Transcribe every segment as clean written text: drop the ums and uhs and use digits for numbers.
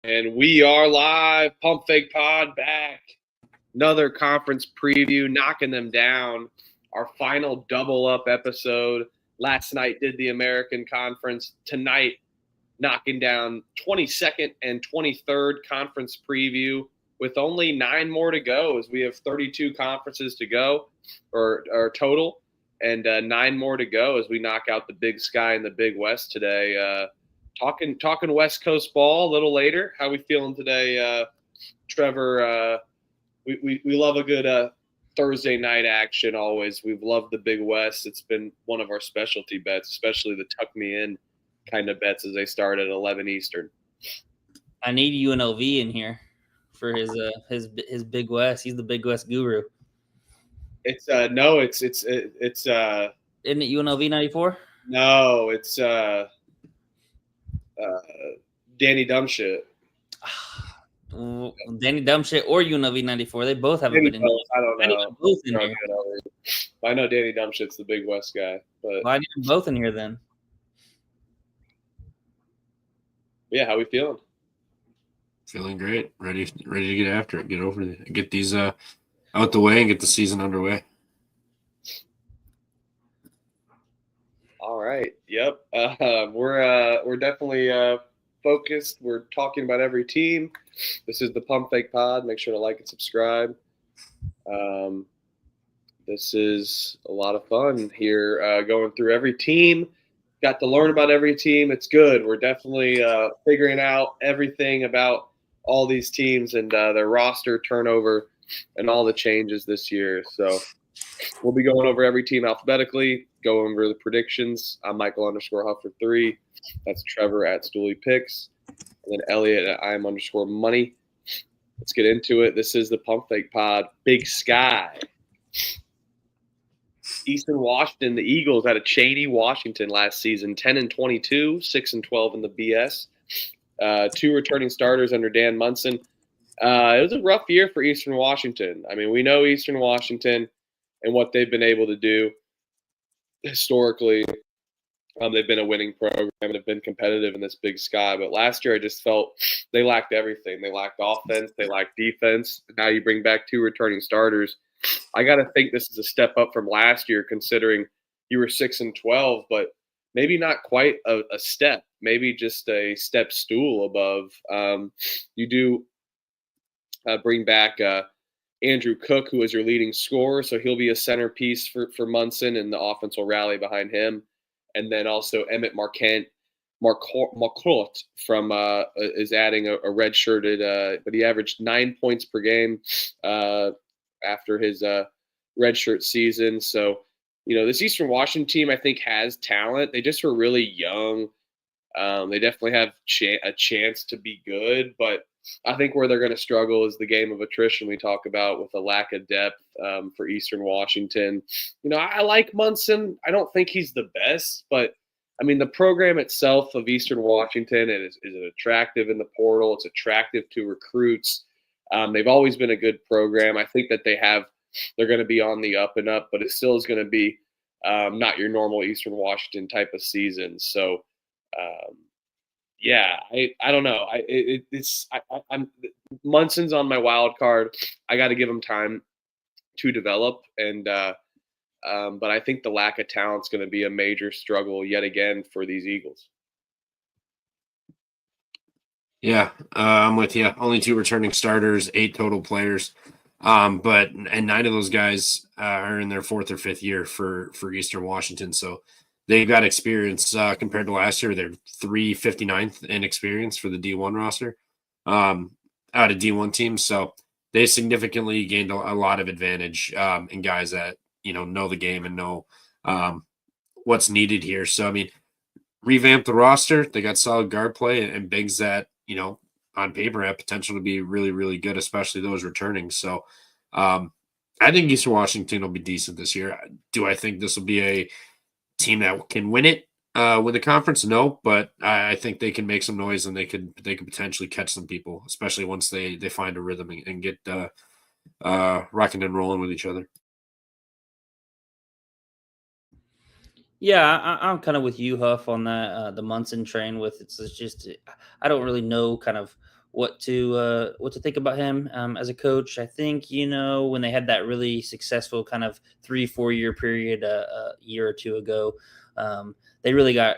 And we are live, Pump Fake Pod back. Another conference preview, knocking them down. Our final double up episode. Last night did the American Conference. Tonight, knocking down 22nd and 23rd conference preview with only 9 more to go, as we have 32 conferences to go, or total, and 9 more to go as we knock out the Big Sky and the Big West today. Talking West Coast ball a little later. How we feeling today, Trevor? We love a good Thursday night action always. We've loved the Big West. It's been one of our specialty bets, especially the tuck me in kind of bets as they start at 11 Eastern. I need UNLV in here for his Big West. He's the Big West guru. It's isn't it UNLV 94? No, it's Danny Dumbshit. Danny Dumbshit or UNLV 94. They both haven't been in here. I don't know. Both in here. I know Danny Dumbshit's the Big West guy, but well, I need them both in here then. Yeah, how we feeling? Feeling great. Ready to get after it. Get these out the way and get the season underway. All right. Yep. We're definitely focused. We're talking about every team. This is the Pump Fake Pod. Make sure to like and subscribe. This is a lot of fun here, going through every team. Got to learn about every team. It's good. We're definitely figuring out everything about all these teams and their roster turnover and all the changes this year. So we'll be going over every team alphabetically, go over the predictions. I'm Michael_Huffer3. That's Trevor at Stooley Picks. And then Elliot at IM_Money. Let's get into it. This is the Pump Fake Pod. Big Sky. Eastern Washington, the Eagles out of Cheney, Washington last season, 10-22, 6-12 in the BS. 2 returning starters under Dan Munson. It was a rough year for Eastern Washington. I mean, we know Eastern Washington and what they've been able to do historically. They've been a winning program and have been competitive in this Big Sky. But last year, I just felt they lacked everything. They lacked offense. They lacked defense. Now you bring back 2 returning starters. I got to think this is a step up from last year, considering you were 6-12, but maybe not quite a step, maybe just a step stool above. You do bring back Andrew Cook, who is your leading scorer, so he'll be a centerpiece for Munson, and the offense will rally behind him. And then also Emmett Marcourt from is adding a redshirted, but he averaged 9 points per game after his redshirt season. So, this Eastern Washington team, I think, has talent. They just were really young. They definitely have a chance to be good, but I think where they're going to struggle is the game of attrition we talk about, with a lack of depth for Eastern Washington. I like Munson. I don't think he's the best, but I mean, the program itself of Eastern Washington is attractive in the portal. It's attractive to recruits. They've always been a good program. I think that they're going to be on the up and up, but it still is going to be not your normal Eastern Washington type of season. So, yeah, I don't know. I'm Munson's on my wild card. I got to give him time to develop, and but I think the lack of talent is going to be a major struggle yet again for these Eagles. Yeah, I'm with you. Only 2 returning starters, 8 total players, but 9 of those guys are in their 4th or 5th year for Eastern Washington. So they've got experience compared to last year. They're 359th in experience for the D1 roster out of D1 teams. So they significantly gained a lot of advantage in guys that know the game and know what's needed here. So I mean, revamp the roster. They got solid guard play and bigs that on paper have potential to be really, really good, especially those returning. So I think Eastern Washington will be decent this year. Do I think this will be a team that can win the conference? No, but I think they can make some noise, and they could potentially catch some people, especially once they find a rhythm and get rocking and rolling with each other. Yeah, I'm kind of with you, Huff, on that. The Munson train with it's just I don't really know kind of what to think about him as a coach. I think, when they had that really successful kind of 3-4 year period a year or two ago, they really got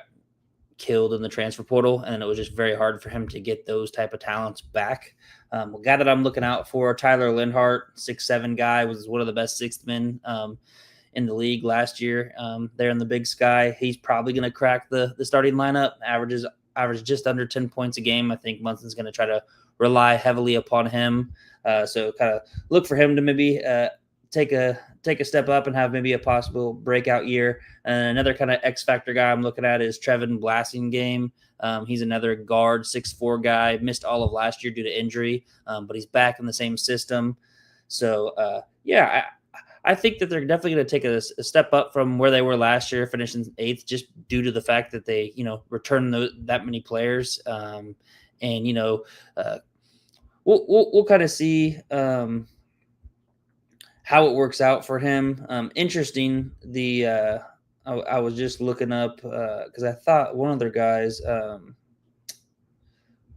killed in the transfer portal, and it was just very hard for him to get those type of talents back. A guy that I'm looking out for, Tyler Linhart, 6'7" guy, was one of the best sixth men in the league last year. There in the Big Sky, he's probably going to crack the starting lineup. Average just under 10 points a game. I think Munson's going to try to rely heavily upon him. So kind of look for him to maybe take a step up and have maybe a possible breakout year. And another kind of X factor guy I'm looking at is Trevin Blasingame. He's another guard, 6'4" guy, missed all of last year due to injury, but he's back in the same system. So I think that they're definitely going to take a step up from where they were last year, finishing 8th, just due to the fact that they, return that many players. We'll kind of see how it works out for him. Interesting. I was just looking up because I thought one of their guys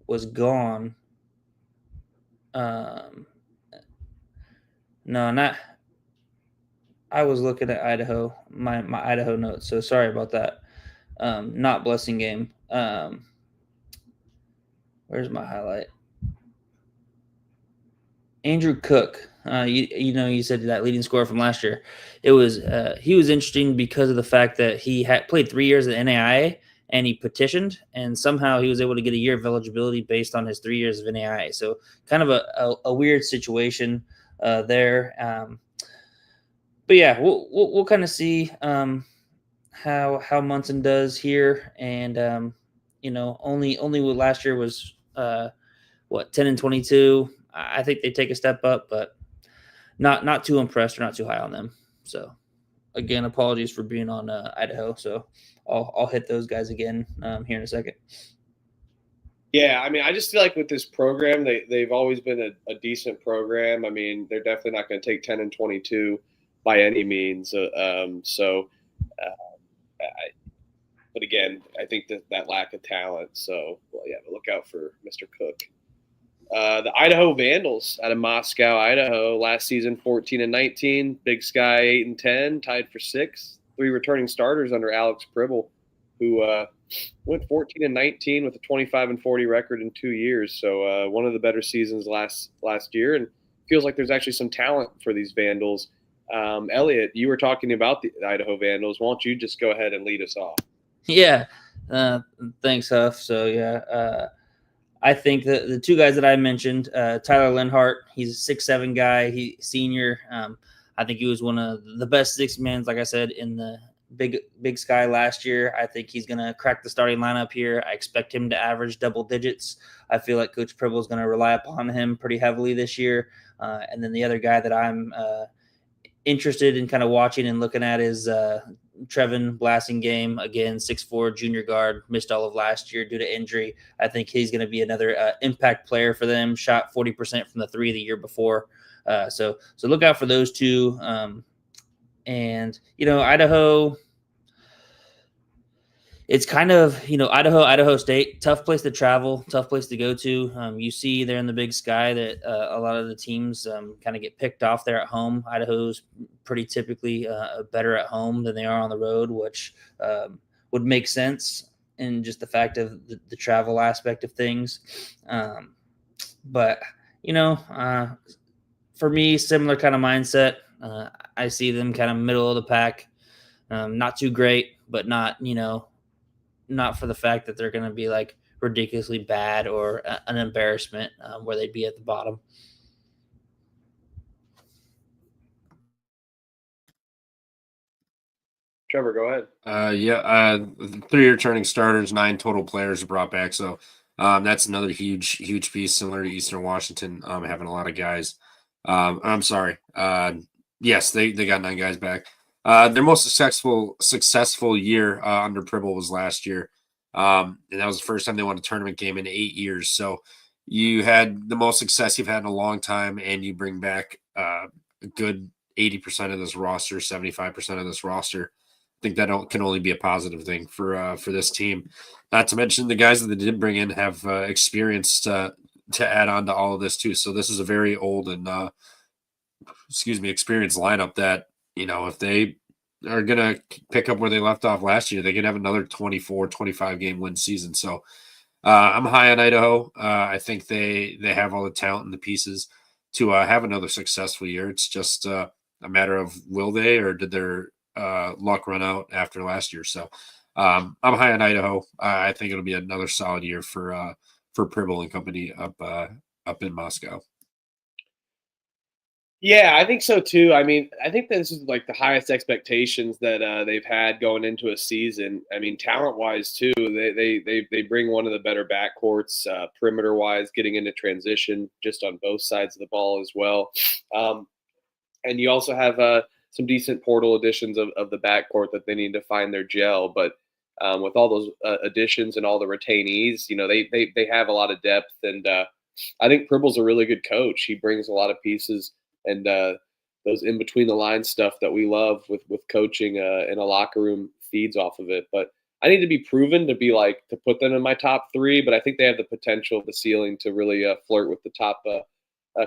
was gone. No, not. I was looking at Idaho, my Idaho notes. So sorry about that. Not Blasingame. Where's my highlight? Andrew Cook. You said that leading scorer from last year. It was he was interesting because of the fact that he had played 3 years at NAIA and he petitioned, and somehow he was able to get a year of eligibility based on his 3 years of NAIA. So kind of a weird situation there. But yeah, we'll kind of see how Munson does here, and only what last year was 10-22. I think they take a step up, but not too impressed or not too high on them. So again, apologies for being on Idaho. So I'll hit those guys again here in a second. Yeah, I mean, I just feel like with this program, they've always been a decent program. I mean, they're definitely not going to take 10-22 by any means. But again, I think that lack of talent. So, look out for Mr. Cook. The Idaho Vandals out of Moscow, Idaho, last season 14-19, Big Sky 8-10, tied for 6th. 3 returning starters under Alex Pribble, who went 14-19 with a 25-40 record in 2 years. So one of the better seasons last year, and feels like there's actually some talent for these Vandals. Elliot, you were talking about the Idaho Vandals. Why don't you just go ahead and lead us off? Yeah, thanks, Huff. So I think the 2 guys that I mentioned, Tyler Linhart, he's a 6'7" guy. He's senior. I think he was one of the best 6-men, like I said, in the Big Sky last year. I think he's going to crack the starting lineup here. I expect him to average double digits. I feel like Coach Pribble is going to rely upon him pretty heavily this year. And then the other guy that I'm interested in kind of watching and looking at is Trevin Blasingame, again, 6'4" junior guard, missed all of last year due to injury. I think he's going to be another impact player for them, shot 40% from the 3 the year before. So look out for those 2. Idaho, it's kind of, Idaho State, tough place to travel, tough place to go to. You see there in the Big Sky that a lot of the teams kind of get picked off there at home. Idaho's pretty typically better at home than they are on the road, which would make sense in just the fact of the travel aspect of things. But for me, similar kind of mindset. I see them kind of middle of the pack, not too great, but not for the fact that they're going to be like ridiculously bad or an embarrassment where they'd be at the bottom. Trevor, go ahead. 3 returning starters, 9 total players brought back. So that's another huge piece, similar to Eastern Washington, having a lot of guys. I'm sorry. Yes, they got 9 guys back. Their most successful year under Pribble was last year. And that was the first time they won a tournament game in 8 years. So you had the most success you've had in a long time, and you bring back a good 80% of this roster, 75% of this roster. I think that can only be a positive thing for this team. Not to mention the guys that they did bring in have experienced to add on to all of this too. So this is a very old and experienced lineup that, if they are going to pick up where they left off last year, they could have another 24, 25 game win season. So I'm high on Idaho. I think they have all the talent and the pieces to have another successful year. It's just a matter of will they, or did their luck run out after last year? So I'm high on Idaho. I think it'll be another solid year for Pribble and company up in Moscow. Yeah, I think so too. I mean, I think this is like the highest expectations that they've had going into a season. I mean, talent-wise too, they bring one of the better backcourts, perimeter-wise, getting into transition just on both sides of the ball as well. And you also have some decent portal additions of the backcourt that they need to find their gel. But with all those additions and all the retainees, they have a lot of depth. And I think Pribble's a really good coach. He brings a lot of pieces. And those in between the line stuff that we love with coaching in a locker room feeds off of it. But I need to be proven to put them in my top three. But I think they have the potential, the ceiling to really flirt with the top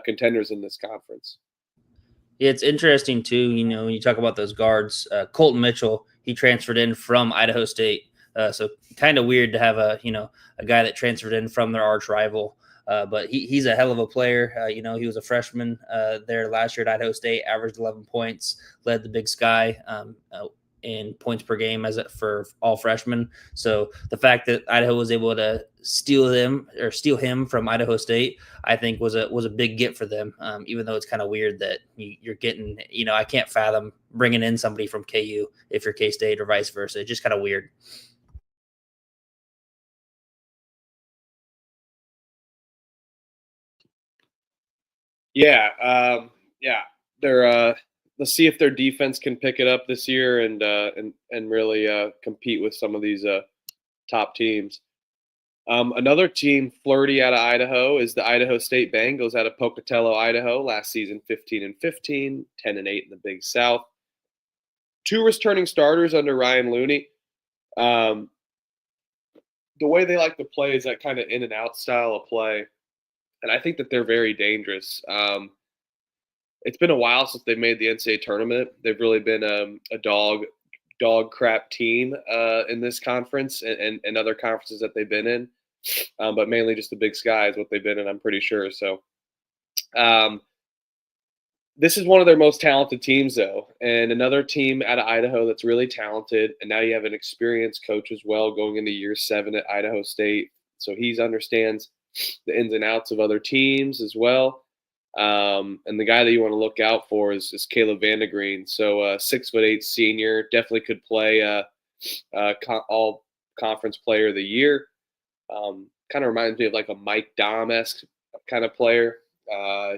contenders in this conference. Yeah, it's interesting too. When you talk about those guards, Colton Mitchell, he transferred in from Idaho State, so kind of weird to have a guy that transferred in from their arch rival. But he's a hell of a player. He was a freshman there last year at Idaho State, averaged 11 points, led the Big Sky in points per game for all freshmen. So the fact that Idaho was able to steal him from Idaho State, I think was a big get for them. Even though it's kind of weird that you're getting, I can't fathom bringing in somebody from KU if you're K-State or vice versa. It's just kind of weird. Yeah, they're let's see if their defense can pick it up this year and really compete with some of these top teams. Another team flirty out of Idaho is the Idaho State Bengals out of Pocatello, Idaho. Last season, 15-15, 10-8 in the Big South. 2 returning starters under Ryan Looney. The way they like to play is that kind of in and out style of play. And I think that they're very dangerous. It's been a while since they've made the NCAA tournament. They've really been a dog crap team in this conference and other conferences that they've been in. But mainly just the Big Sky is what they've been in, I'm pretty sure. So this is one of their most talented teams, though. And another team out of Idaho that's really talented. And now you have an experienced coach as well going into year 7 at Idaho State. So he understands the ins and outs of other teams as well. And the guy that you want to look out for is Caleb Vandegreen. So 6'8" senior, definitely could play all conference player of the year. Kind of reminds me of like a Mike Dom-esque kind of player.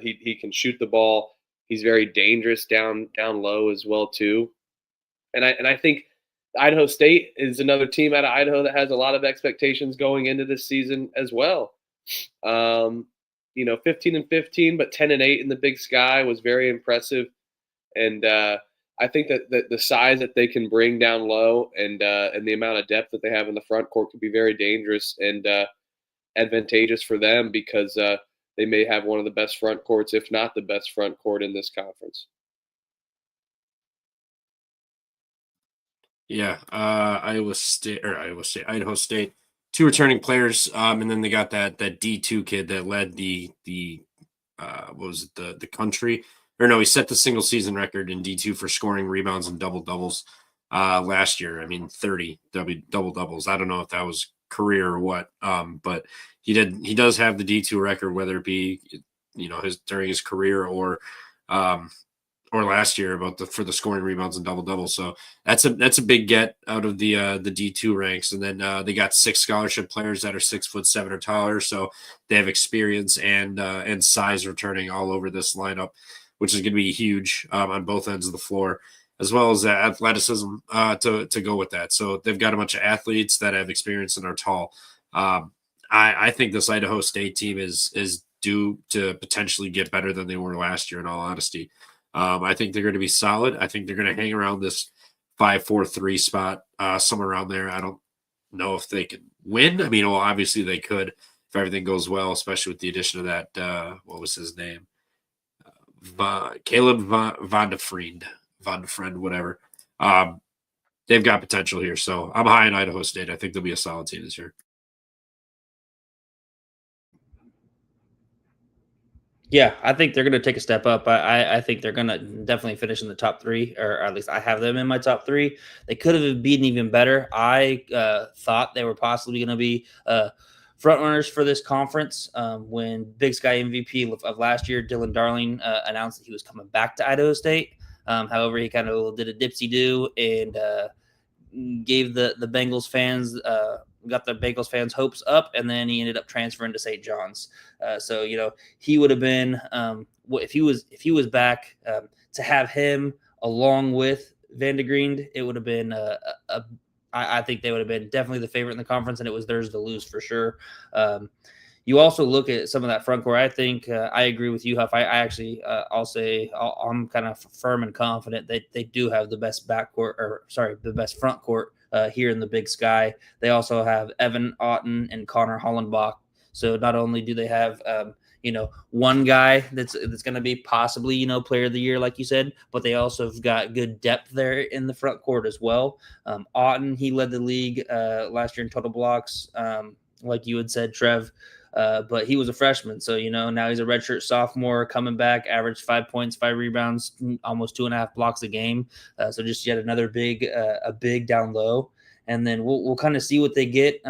He can shoot the ball. He's very dangerous down low as well too. And I think Idaho State is another team out of Idaho that has a lot of expectations going into this season as well. 15-15, but 10-8 in the Big Sky was very impressive. And I think that the size that they can bring down low and the amount of depth that they have in the front court could be very dangerous and advantageous for them because they may have one of the best front courts, if not the best front court in this conference. Yeah, Idaho State, Idaho State. 2 returning players, and then they got that D2 kid that led the country, or no, he set the single season record in D2 for scoring, rebounds, and double doubles last year. I mean, 30 double doubles. I don't know if that was career or what, but he does have the D2 record, whether it be during his career or last year for the scoring, rebounds, and double doubles. So that's a big get out of the D2 ranks. And then they got 6 scholarship players that are 6'7" or taller. So they have experience and size returning all over this lineup, which is going to be huge on both ends of the floor, as well as athleticism to go with that. So they've got a bunch of athletes that have experience and are tall. I think this Idaho State team is due to potentially get better than they were last year, in all honesty. I think they're going to be solid. I think they're going to hang around this 5-4-3 spot, somewhere around there. I don't know if they can win. I mean, well, obviously they could if everything goes well, especially with the addition of that, what was his name? Caleb Von de Vriend, whatever. They've got potential here. So I'm high on Idaho State. I think they'll be a solid team this year. Yeah, I think they're going to take a step up. I think they're going to definitely finish in the top three, or at least I have them in my top three. They could have been even better. I thought they were possibly going to be front runners for this conference when Big Sky MVP of last year, Dylan Darling, announced that he was coming back to Idaho State. However, he kind of did a dipsy-do and gave the Bengals fans got the Bengals fans' hopes up, and then he ended up transferring to St. John's. So he would have been if he was back to have him along with Van de Green, it would have been I think they would have been definitely the favorite in the conference, and it was theirs to lose for sure. You also look at some of that front court. I think I agree with you, Huff. I actually I'll say I'm kind of firm and confident that they do have the best the best front court here in the Big Sky. They also have Evan Otten and Connor Hollenbach. So not only do they have one guy that's going to be possibly player of the year, like you said, but they also have got good depth there in the front court as well. Otten, he led the league last year in total blocks, like you had said, Trev. But he was a freshman, so now he's a redshirt sophomore coming back, averaged 5 points, 5 rebounds, almost 2.5 blocks a game. So just yet another big down low. And then we'll kind of see what they get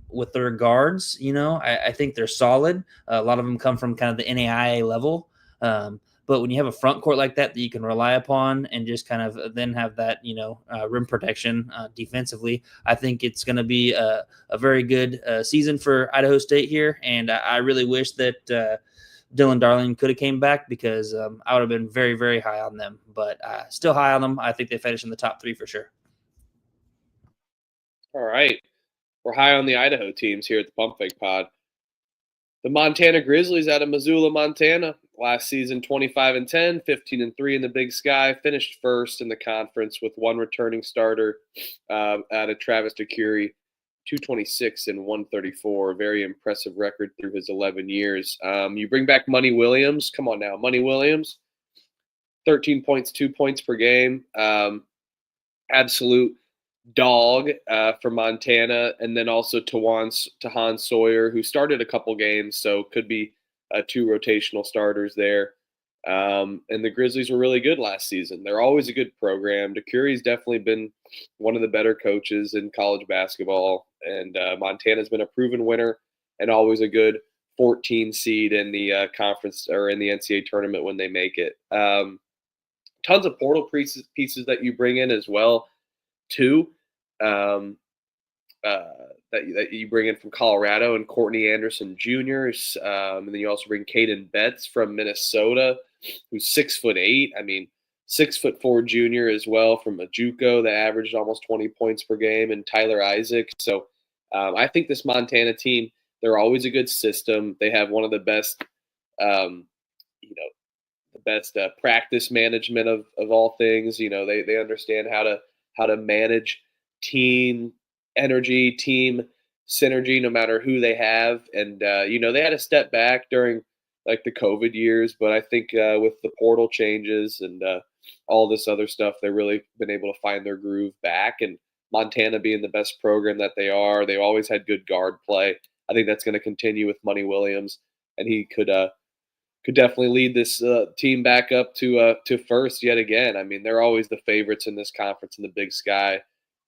with their guards. I think they're solid. A lot of them come from kind of the NAIA level. But when you have a front court like that you can rely upon and just kind of then have that, rim protection defensively, I think it's going to be a very good season for Idaho State here. And I really wish that Dylan Darling could have came back because I would have been very, very high on them. But still high on them. I think they finish in the top 3 for sure. All right. We're high on the Idaho teams here at the Pump Fake Pod. The Montana Grizzlies out of Missoula, Montana. Last season, 25-10, 15-3 in the Big Sky. Finished first in the conference with one returning starter out of Travis DeCurie, 226 and 134. Very impressive record through his 11 years. You bring back Money Williams. Come on now, Money Williams. 13 points, 2 points per game. Absolute dog for Montana, and then also Tahan Sawyer, who started a couple games, so could be 2 rotational starters there. And the Grizzlies were really good last season. They're always a good program. DeCurie's definitely been one of the better coaches in college basketball, and Montana's been a proven winner and always a good 14 seed in the conference or in the NCAA tournament when they make it. Tons of portal pieces that you bring in as well, too. That you bring in from Colorado and Courtney Anderson Jr. And then you also bring Caden Betts from Minnesota, who's 6'8". I mean, 6'4" junior as well from a JUCO that averaged almost 20 points per game, and Tyler Isaac. So I think this Montana team, they're always a good system. They have one of the best, practice management of all things. They understand how to manage team energy, team synergy, no matter who they have. And, they had a step back during like the COVID years, but I think with the portal changes and all this other stuff, they've really been able to find their groove back. And Montana being the best program that they are, they've always had good guard play. I think that's going to continue with Money Williams, and he could definitely lead this team back up to first yet again. I mean, they're always the favorites in this conference in the Big Sky.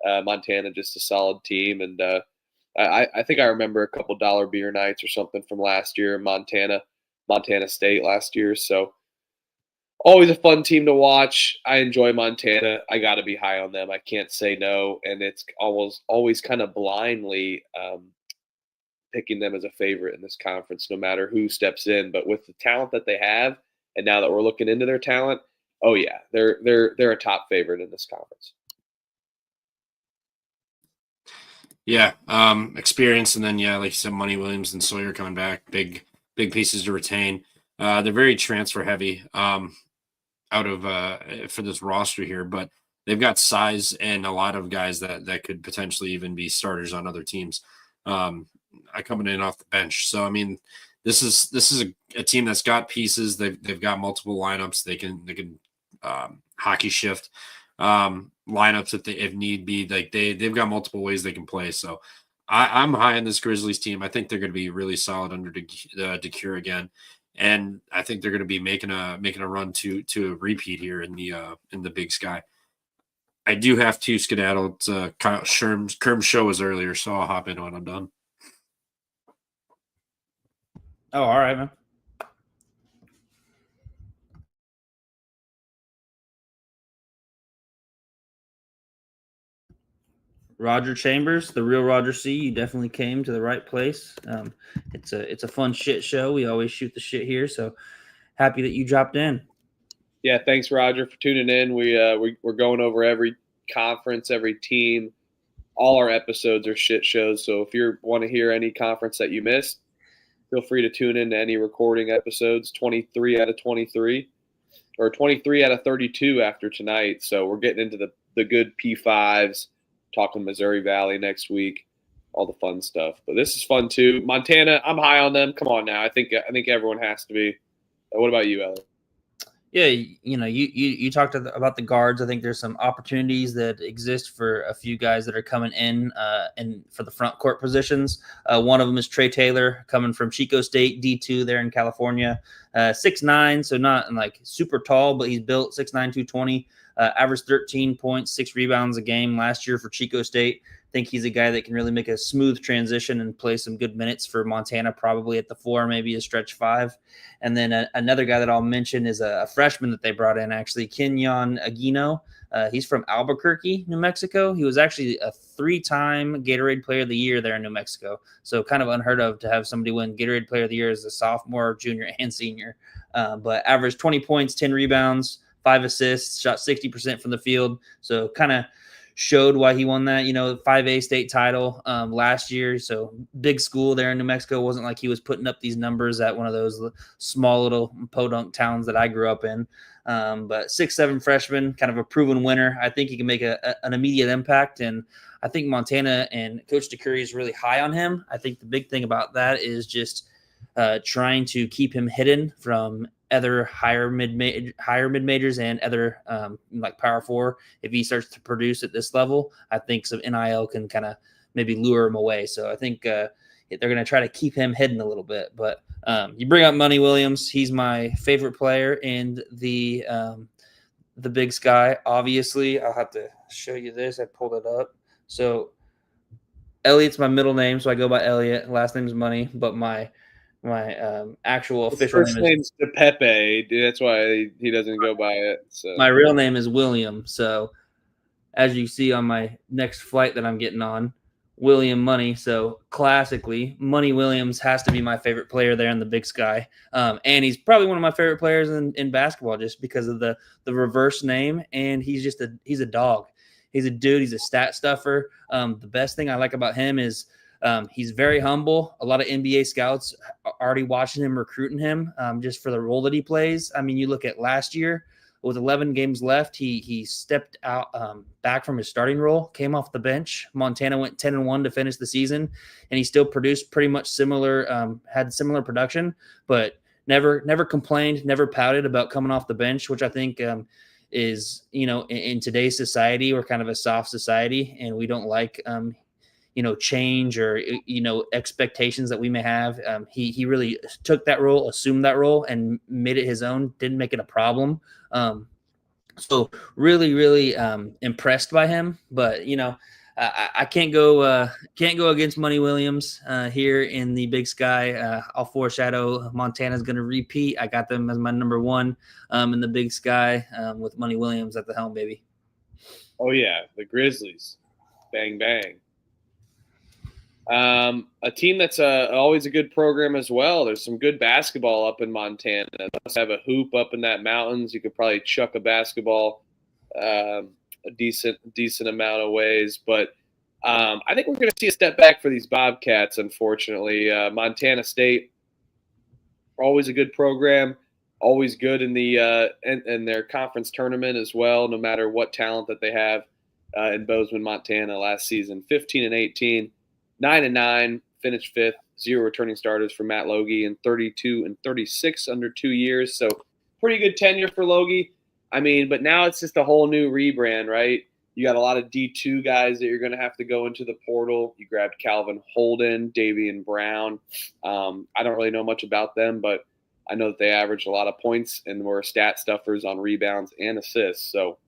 Montana, just a solid team. And I think I remember a couple dollar beer nights or something from last year, Montana State last year. So always a fun team to watch. I enjoy Montana. I got to be high on them. I can't say no. And it's always kind of blindly picking them as a favorite in this conference, no matter who steps in. But with the talent that they have, and now that we're looking into their talent, oh yeah, they're a top favorite in this conference. Yeah, experience, and then like you said, Money Williams and Sawyer coming back, big pieces to retain. They're very transfer heavy out of for this roster here, but they've got size and a lot of guys that could potentially even be starters on other teams. coming in off the bench. So I mean, this is a team that's got pieces. They've got multiple lineups. They can hockey shift lineups if need be. Like they've got multiple ways they can play. So I'm high on this Grizzlies team. I think they're going to be really solid under DeCure again, and I think they're going to be making a run to a repeat here in the Big Sky. I do have to skedaddle. It's Kyle Kerm's show was earlier, so I'll hop in when I'm done. Oh, all right, man. Roger Chambers, the real Roger C. You definitely came to the right place. It's a fun shit show. We always shoot the shit here, so happy that you dropped in. Yeah, thanks, Roger, for tuning in. We're going over every conference, every team. All our episodes are shit shows. So if you want to hear any conference that you missed, feel free to tune in to any recording episodes. 23 out of 23, or 23 out of 32 after tonight. So we're getting into the good P5s. Talking Missouri Valley next week, all the fun stuff. But this is fun too. Montana, I'm high on them. Come on now, I think everyone has to be. What about you, Ellie? Yeah, you talked about the guards. I think there's some opportunities that exist for a few guys that are coming in and for the front court positions. One of them is Trey Taylor, coming from Chico State, D2 there in California. 6'9", so not like super tall, but he's built 6'9", 220. Averaged 13 points, 6 rebounds a game last year for Chico State. I think he's a guy that can really make a smooth transition and play some good minutes for Montana, probably at the 4, maybe a stretch 5. And then another guy that I'll mention is a freshman that they brought in, actually, Kenyon Aguino. He's from Albuquerque, New Mexico. He was actually a 3-time Gatorade Player of the Year there in New Mexico. So kind of unheard of to have somebody win Gatorade Player of the Year as a sophomore, junior, and senior. But averaged 20 points, 10 rebounds, 5 assists, shot 60% from the field. So kind of showed why he won that, 5A state title last year. So big school there in New Mexico. It wasn't like he was putting up these numbers at one of those small little podunk towns that I grew up in. But 6'7" freshman, kind of a proven winner. I think he can make an immediate impact. And I think Montana and Coach DeCury is really high on him. I think the big thing about that is just trying to keep him hidden from other higher mid majors and other like Power 4. If he starts to produce at this level, I think some NIL can kind of maybe lure him away. So I think they're going to try to keep him hidden a little bit. But you bring up Money Williams. He's my favorite player in the Big Sky. Obviously, I'll have to show you this. I pulled it up. So Elliot's my middle name, so I go by Elliot. Last name is Money, but my actual official first name's Pepe. That's why he doesn't go by it. So my real name is William. So as you see on my next flight that I'm getting on, William Money. So classically, Money Williams has to be my favorite player there in the Big Sky. And he's probably one of my favorite players in basketball just because of the reverse name. And he's a dog. He's a dude. He's a stat stuffer. The best thing I like about him is he's very humble. A lot of NBA scouts are already watching him, recruiting him just for the role that he plays. I mean, you look at last year with 11 games left, he stepped out back from his starting role, came off the bench. Montana went 10-1 to finish the season, and he still produced pretty much similar, had similar production, but never complained, never pouted about coming off the bench, which I think is, in today's society, we're kind of a soft society, and we don't like change or, expectations that we may have. He really took that role, assumed that role, and made it his own, didn't make it a problem. So really, really impressed by him. But, I can't go against Money Williams here in the Big Sky. I'll foreshadow Montana's going to repeat. I got them as my number 1 in the Big Sky with Money Williams at the helm, baby. Oh, yeah, the Grizzlies. Bang, bang. A team that's always a good program as well. There's some good basketball up in Montana. They also have a hoop up in that mountains. You could probably chuck a basketball a decent amount of ways. But I think we're going to see a step back for these Bobcats, unfortunately. Montana State, always a good program, always good in the in their conference tournament as well, no matter what talent that they have in Bozeman, Montana last season. 15-18. 9-9, finished 5th, 0 returning starters for Matt Logie, and 32 and 36 under 2 years. So pretty good tenure for Logie. I mean, but now it's just a whole new rebrand, right? You got a lot of D2 guys that you're going to have to go into the portal. You grabbed Calvin Holden, Davian Brown. I don't really know much about them, but I know that they averaged a lot of points and were stat stuffers on rebounds and assists. So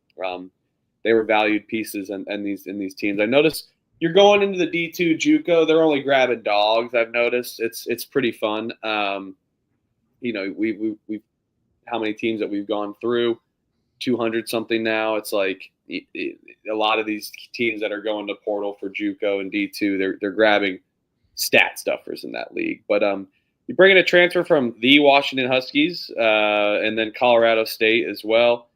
they were valued pieces in these teams. I noticed you're going into the D2 JUCO. They're only grabbing dogs. I've noticed it's pretty fun. We've how many teams that we've gone through, 200 something now. It's like a lot of these teams that are going to portal for JUCO and D2, they're grabbing stat stuffers in that league. But you bring in a transfer from the Washington Huskies and then Colorado State as well.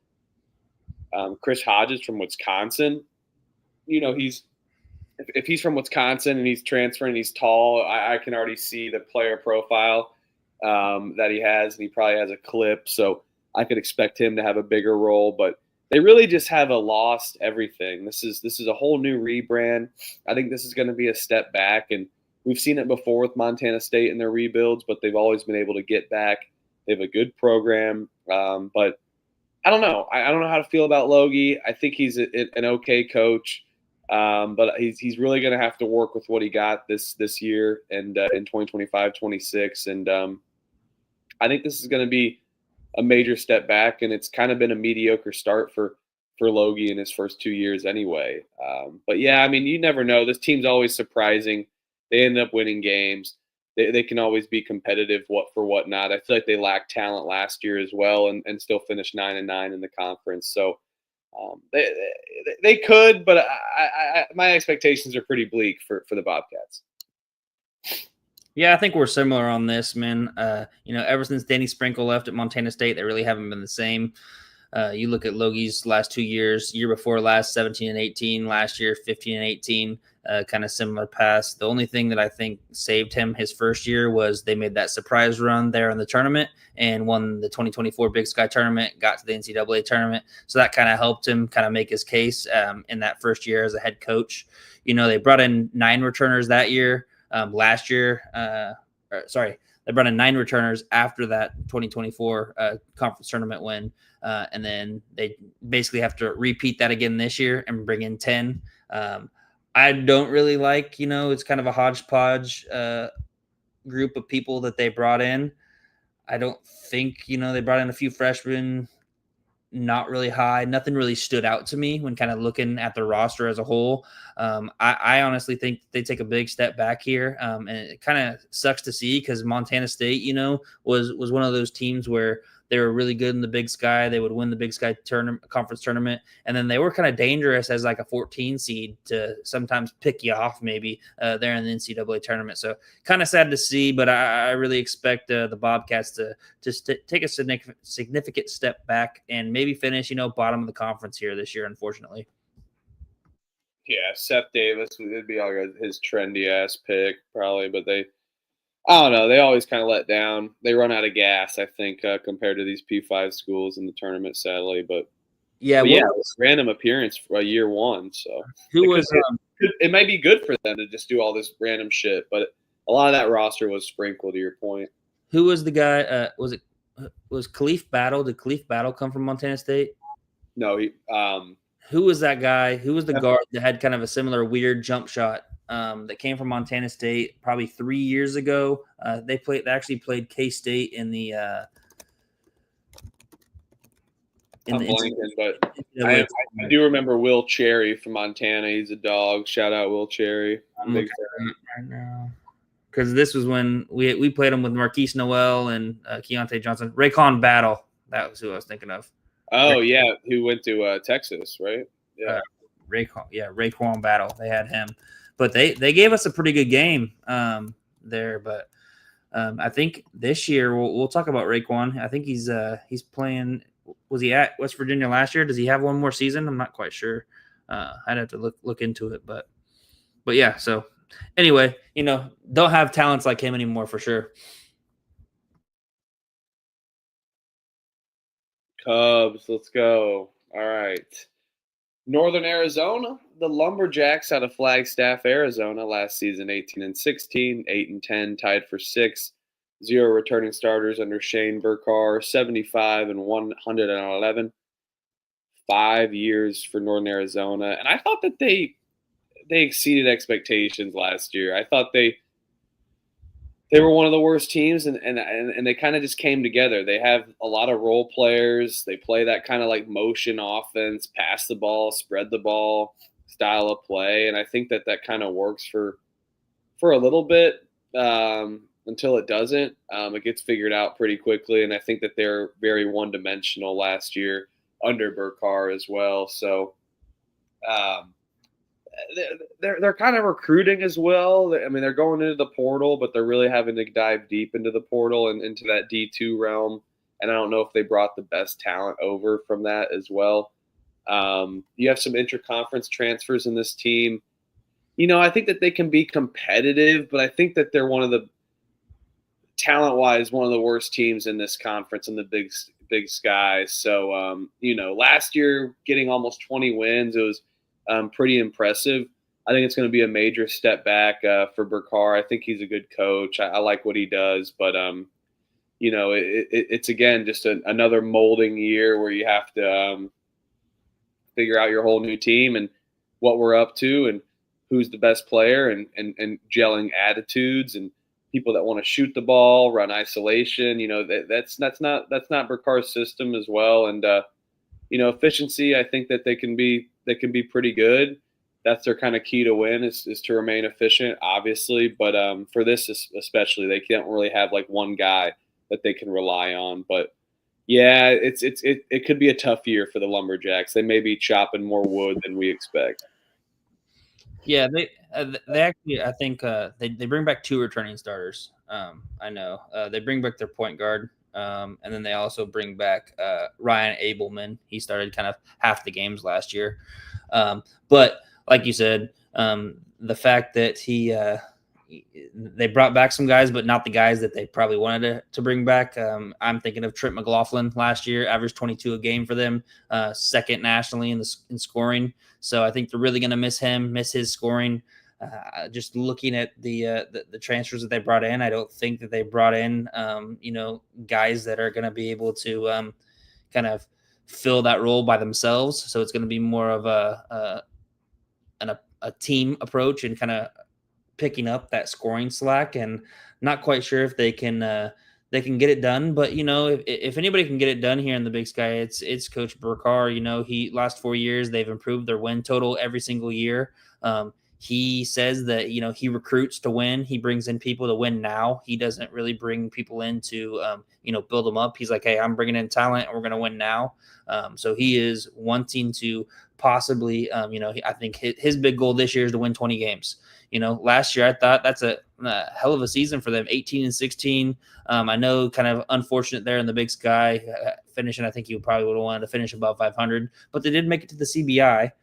Chris Hodges from Wisconsin. If he's from Wisconsin and he's transferring, he's tall, I can already see the player profile that he has, and he probably has a clip. So I could expect him to have a bigger role, but they really just have lost everything. This is a whole new rebrand. I think this is going to be a step back, and we've seen it before with Montana State and their rebuilds, but they've always been able to get back. They have a good program, but I don't know. I don't know how to feel about Logie. I think he's an okay coach, but he's really going to have to work with what he got this year and in 2025-26, and I think this is going to be a major step back, and it's kind of been a mediocre start for Logie in his first 2 years anyway. But yeah, I mean, you never know. This team's always surprising. They end up winning games. They can always be competitive for whatnot. I feel like they lacked talent last year as well, and still finished 9-9 in the conference. So they could, but my expectations are pretty bleak for the Bobcats. Yeah, I think we're similar on this, man. Ever since Danny Sprinkle left at Montana State, they really haven't been the same. You look at Logie's last 2 years, year before last, 17 and 18, last year, 15 and 18, kind of similar pass. The only thing that I think saved him his first year was they made that surprise run there in the tournament and won the 2024 Big Sky tournament, got to the NCAA tournament. So that kind of helped him kind of make his case in that first year as a head coach. They brought in 9 returners that year. Last year, they brought in 9 returners after that 2024 conference tournament win. And then they basically have to repeat that again this year and bring in 10. I don't really like, it's kind of a hodgepodge group of people that they brought in. I don't think, they brought in a few freshmen, not really high. Nothing really stood out to me when kind of looking at the roster as a whole. I honestly think they take a big step back here. And it kind of sucks to see because Montana State, was one of those teams where they were really good in the Big Sky. They would win the Big Sky conference tournament. And then they were kind of dangerous as like a 14 seed to sometimes pick you off maybe there in the NCAA tournament. So kind of sad to see, but I really expect the Bobcats to just take a significant step back and maybe finish, bottom of the conference here this year, unfortunately. Yeah, Seth Davis would be like his trendy-ass pick probably, but I don't know. They always kind of let down. They run out of gas, I think, compared to these P5 schools in the tournament, sadly. But it's random appearance for year one. So it might be good for them to just do all this random shit. But a lot of that roster was sprinkled, to your point. Who was the guy? Was Khalif Battle? Did Khalif Battle come from Montana State? No. Who was that guy? Who was the guard that had kind of a similar weird jump shot? That came from Montana State probably 3 years ago. They actually played K-State in the I'm blanking, but I do remember Will Cherry from Montana. He's a dog. Shout out Will Cherry. I'm looking right now because this was when we played him with Marquise Noel and Keontae Johnson. Raycon Battle. That was who I was thinking of. Oh yeah, who went to Texas, right? Yeah, Raycon Battle. They had him. But they gave us a pretty good game there. But I think this year we'll talk about Raekwon. I think he's playing. Was he at West Virginia last year? Does he have one more season? I'm not quite sure. I'd have to look into it. But yeah. So anyway, don't have talents like him anymore for sure. Cubs, let's go. All right. Northern Arizona, the Lumberjacks out of Flagstaff, Arizona, last season 18-16, 8-10, tied for 6th. 0 returning starters under Shane Burkar, 75 and 111. 5 years for Northern Arizona, and I thought that they exceeded expectations last year. I thought they were one of the worst teams, and they kind of just came together. They have a lot of role players. They play that kind of like motion offense, pass the ball, spread the ball style of play, and I think that kind of works for a little bit until it doesn't. It gets figured out pretty quickly, and I think that they're very one-dimensional last year under Burkar as well. So they're kind of recruiting as well. I mean, they're going into the portal, but they're really having to dive deep into the portal and into that D2 realm. And I don't know if they brought the best talent over from that as well. You have some interconference transfers in this team. I think that they can be competitive, but I think that they're one of the talent-wise, one of the worst teams in this conference in the Big Sky. So, last year getting almost 20 wins, it was pretty impressive. I think it's going to be a major step back for Burkar. I think he's a good coach. I like what he does, but it's again just another molding year where you have to figure out your whole new team and what we're up to and who's the best player and gelling attitudes and people that want to shoot the ball, run isolation. That's not Burkar's system as well. And efficiency, I think that they can be pretty good. That's their kind of key to win is to remain efficient, obviously. But for this especially, they can't really have like one guy that they can rely on. But yeah, it could be a tough year for the Lumberjacks. They may be chopping more wood than we expect. Yeah, they actually, I think they bring back 2 returning starters. I know they bring back their point guard. And then they also bring back Ryan Abelman. He started kind of half the games last year. But like you said, the fact that they brought back some guys, but not the guys that they probably wanted to bring back. I'm thinking of Trent McLaughlin last year, averaged 22 a game for them, second nationally in scoring. So I think they're really going to miss him, miss his scoring. Just looking at the transfers that they brought in, I don't think that they brought in, guys that are going to be able to kind of fill that role by themselves. So it's going to be more of a team approach and kind of picking up that scoring slack. And not quite sure if they can get it done. But if anybody can get it done here in the Big Sky, it's Coach Burkar. He last 4 years they've improved their win total every single year. He says that, he recruits to win. He brings in people to win now. He doesn't really bring people in to, build them up. He's like, hey, I'm bringing in talent and we're going to win now. So he is wanting to possibly, I think his big goal this year is to win 20 games. Last year I thought that's a hell of a season for them, 18-16. I know kind of unfortunate there in the Big Sky finishing. I think you probably would have wanted to finish above 500, but they did make it to the CBI.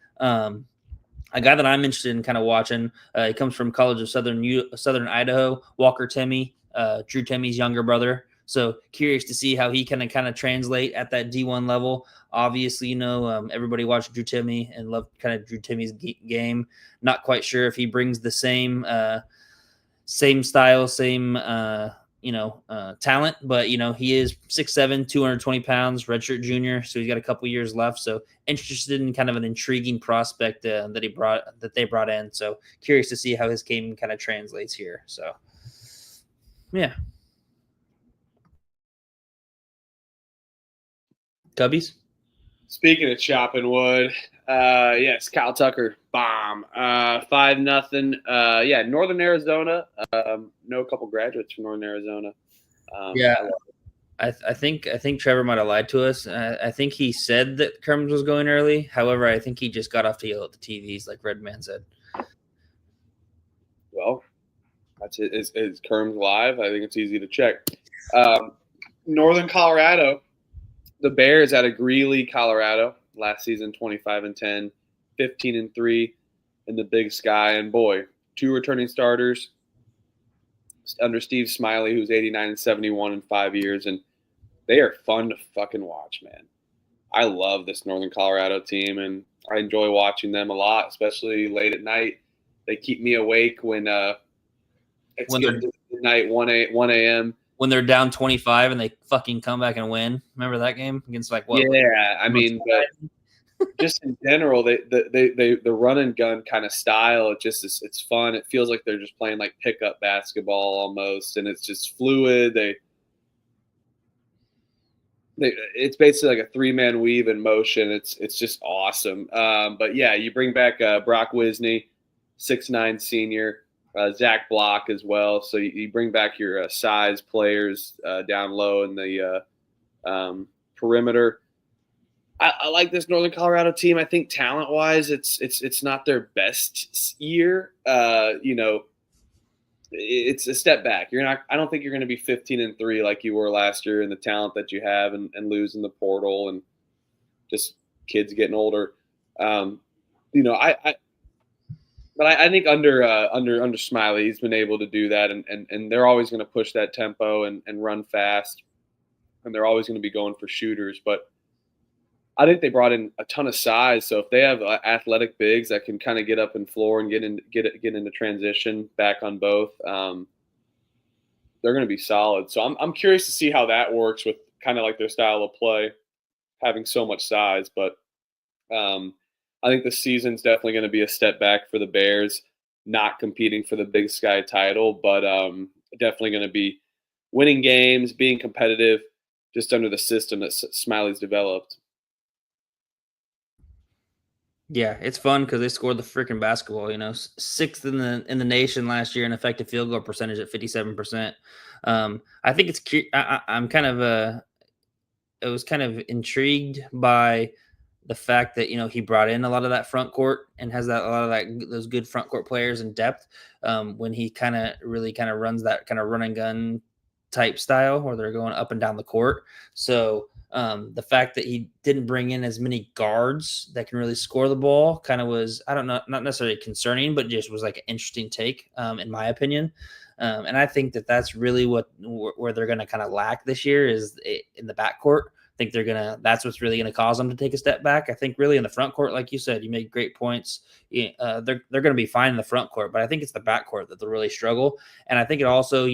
A guy that I'm interested in kind of watching, he comes from College of Southern Idaho, Walker Timme, Drew Timme's younger brother. So curious to see how he can kind of translate at that D1 level. Obviously, everybody watched Drew Timme and loved kind of Drew Timme's game. Not quite sure if he brings the same style, same talent, but he is 6'7", 220 pounds, redshirt junior, so he's got a couple years left. So interested in kind of an intriguing prospect that they brought in. So curious to see how his game kind of translates here. So yeah. Cubbies. Speaking of chopping wood, yes, Kyle Tucker, bomb, 5-0. Yeah, Northern Arizona. Know a couple graduates from Northern Arizona. I think Trevor might have lied to us. I think he said that Kerms was going early. However, I think he just got off to yell at the TVs, like Redman said. Well, that's it. Is Kerms live? I think it's easy to check. Northern Colorado. The Bears out of Greeley, Colorado, last season 25-10, 15-3 in the Big Sky, and boy, 2 returning starters under Steve Smiley, who's 89-71 in 5 years, and they are fun to fucking watch, man. I love this Northern Colorado team, and I enjoy watching them a lot, especially late at night. They keep me awake when it's When getting to midnight, 1 a.m. when they're down 25 and they fucking come back and win. Remember that game against like what? Yeah, I mean, but just in general, they the run and gun kind of style. It's fun. It feels like they're just playing like pickup basketball almost, and it's just fluid. It's basically like a 3-man weave in motion. It's just awesome. But yeah, you bring back Brock Wisney, 6'9" senior, Zach Block as well. So you bring back your size players down low in the perimeter. I like this Northern Colorado team. I think talent-wise, it's not their best year. It's a step back. I don't think you're going to be 15-3 like you were last year in the talent that you have and losing the portal and just kids getting older. But I think under Smiley, he's been able to do that, and they're always going to push that tempo and run fast, and they're always going to be going for shooters. But I think they brought in a ton of size. So if they have athletic bigs that can kind of get up and floor and get into transition back on both, they're going to be solid. So I'm curious to see how that works with kind of like their style of play, having so much size. But I think the season's definitely going to be a step back for the Bears, not competing for the Big Sky title, but definitely going to be winning games, being competitive, just under the system that Smiley's developed. Yeah, it's fun because they scored the freaking basketball. Sixth in the nation last year in effective field goal percentage at 57%. I think it's I'm kind of I was kind of intrigued by the fact that he brought in a lot of that front court and has a lot of those good front court players in depth. When he kind of runs that kind of run and gun type style where they're going up and down the court. So the fact that he didn't bring in as many guards that can really score the ball kind of was, I don't know, not necessarily concerning, but just was like an interesting take, in my opinion. And I think that that's really where they're going to kind of lack this year is in the backcourt. I think that's what's really going to cause them to take a step back. I think really in the front court, like you said, you made great points. They're going to be fine in the front court, but I think it's the backcourt that they'll really struggle. And I think it also,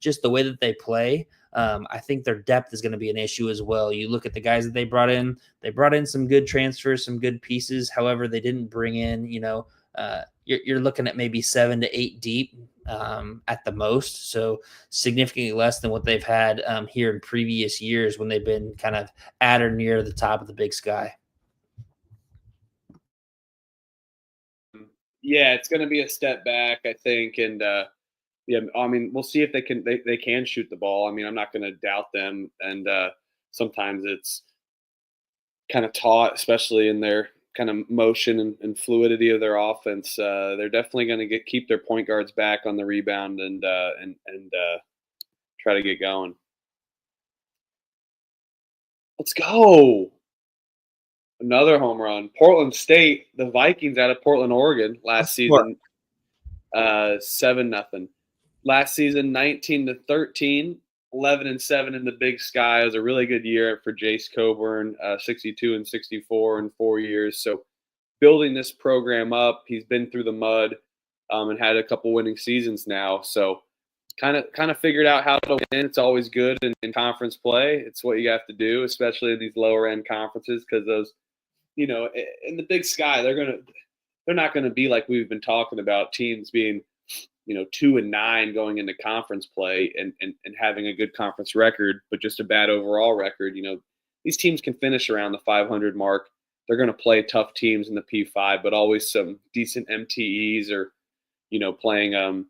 just the way that they play, I think their depth is going to be an issue as well. You look at the guys that they brought in some good transfers, some good pieces. However, they didn't bring in, you're looking at maybe 7 to 8 deep at the most. So significantly less than what they've had here in previous years when they've been kind of at or near the top of the Big Sky. Yeah, it's going to be a step back, I think. And, yeah, I mean, we'll see if they can shoot the ball. I mean, I'm not going to doubt them. And sometimes it's kind of taught, especially in their kind of motion and fluidity of their offense. They're definitely going to keep their point guards back on the rebound and try to get going. Let's go. Another home run. Portland State, the Vikings out of Portland, Oregon last season, 7-0. Last season, 19-13, 11-7 in the Big Sky. It was a really good year for Jace Coburn, 62 and 64 in 4 years. So building this program up, he's been through the mud and had a couple winning seasons now. So kind of figured out how to win. It's always good in conference play. It's what you have to do, especially in these lower end conferences, because those, in the Big Sky, they're not going to be like we've been talking about, teams being 2-9 going into conference play and having a good conference record, but just a bad overall record. These teams can finish around the 500 mark. They're going to play tough teams in the P5, but always some decent MTEs or, playing a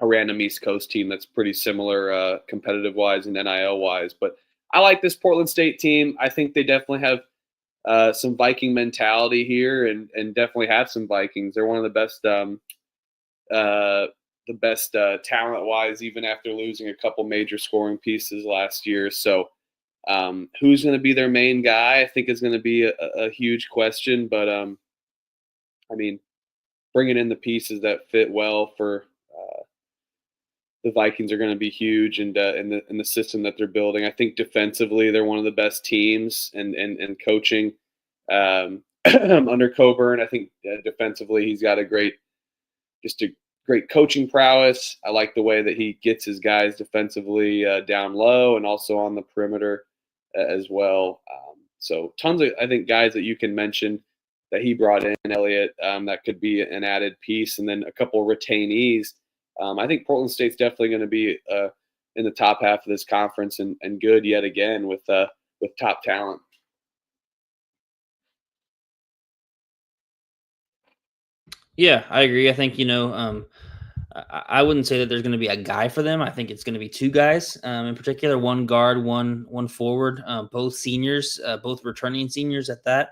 random East Coast team that's pretty similar competitive wise and NIL wise. But I like this Portland State team. I think they definitely have some Viking mentality here and definitely have some Vikings. They're one of the best talent-wise, even after losing a couple major scoring pieces last year. So who's going to be their main guy, I think, is going to be a huge question. But, I mean, bringing in the pieces that fit well for the Vikings are going to be huge, and in the system that they're building. I think defensively they're one of the best teams, and coaching. under Coburn. I think defensively he's got a great coaching prowess. I like the way that he gets his guys defensively down low and also on the perimeter as well. So tons of, I think, guys that you can mention that he brought in, Elliott, that could be an added piece. And then a couple of retainees. I think Portland State's definitely going to be in the top half of this conference and good yet again with top talent. Yeah, I agree. I think, I wouldn't say that there's going to be a guy for them. I think it's going to be two guys in particular, one guard, one forward, both seniors, both returning seniors at that.